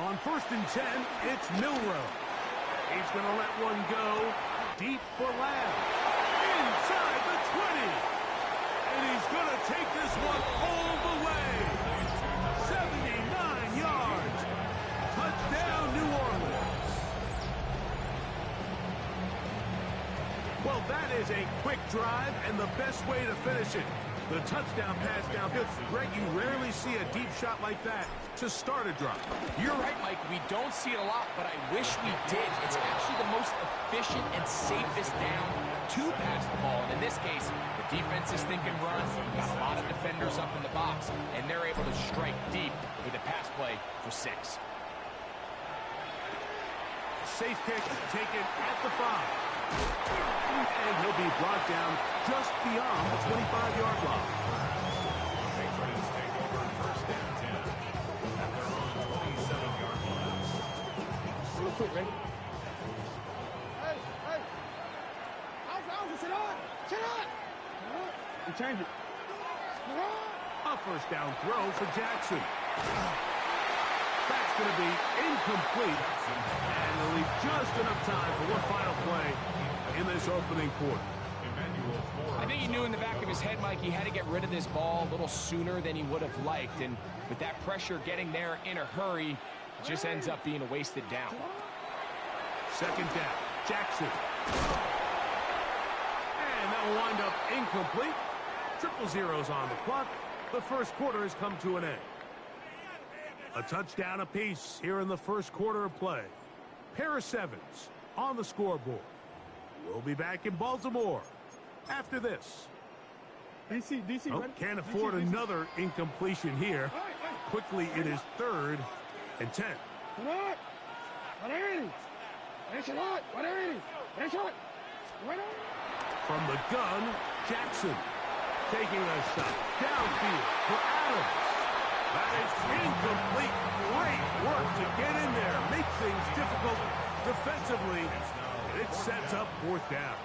On first and 10, it's Milrow. He's going to let one go deep for Lamb. Inside the 20. And he's going to take this one all the way. 79 yards. Touchdown, New Orleans. Well, that is a quick drive and the best way to finish it. The touchdown pass downfield. Greg, you rarely see a deep shot like that to start a drive. You're right, Mike. We don't see it a lot, but I wish we did. It's actually the most efficient and safest down to pass the ball. And in this case, the defense is thinking run, got a lot of defenders up in the box, and they're able to strike deep with a pass play for 6. Safe kick taken at the 5. And he'll be brought down just beyond the 25-yard line. Patriots take over first and 10 at their own 27-yard line. Real quick, ready? Hey, hey. Alpha, sit on. Sit on. You change it. A first down throw for Jackson. That's going to be incomplete. And they'll leave just enough time for one final play in this opening quarter. I think he knew in the back of his head, Mike, he had to get rid of this ball a little sooner than he would have liked. And with that pressure getting there in a hurry, it just ends up being a wasted down. Second down, Jackson. And that will wind up incomplete. Triple zeros on the clock. The first quarter has come to an end. A touchdown apiece here in the first quarter of play. Pair of 7s on the scoreboard. We'll be back in Baltimore after this. DC, oh, can't afford another incompletion here. Quickly, it is 3rd and 10. From the gun, Jackson taking a shot downfield for Adams. That is incomplete. Great work to get in there. Make things difficult defensively. And it sets up 4th down.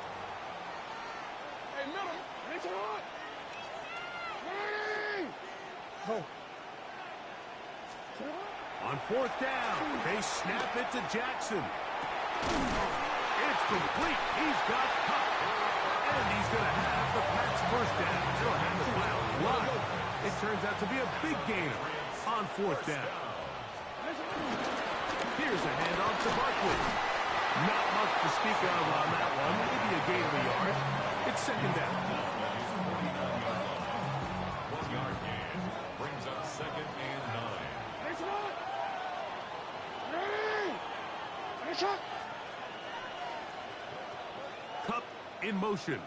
Hey, middle. It's a lot. Go. On 4th down, they snap it to Jackson. It's complete. He's got Cup. And he's going to have the Pats' first down. He'll have the final run. It turns out to be a big gain on 4th down. Here's a handoff to Barkley. Not much to speak of on that one. Maybe a gain of a yard. It's 2nd down. 1-yard gain brings up 2nd and 9. Cup in motion.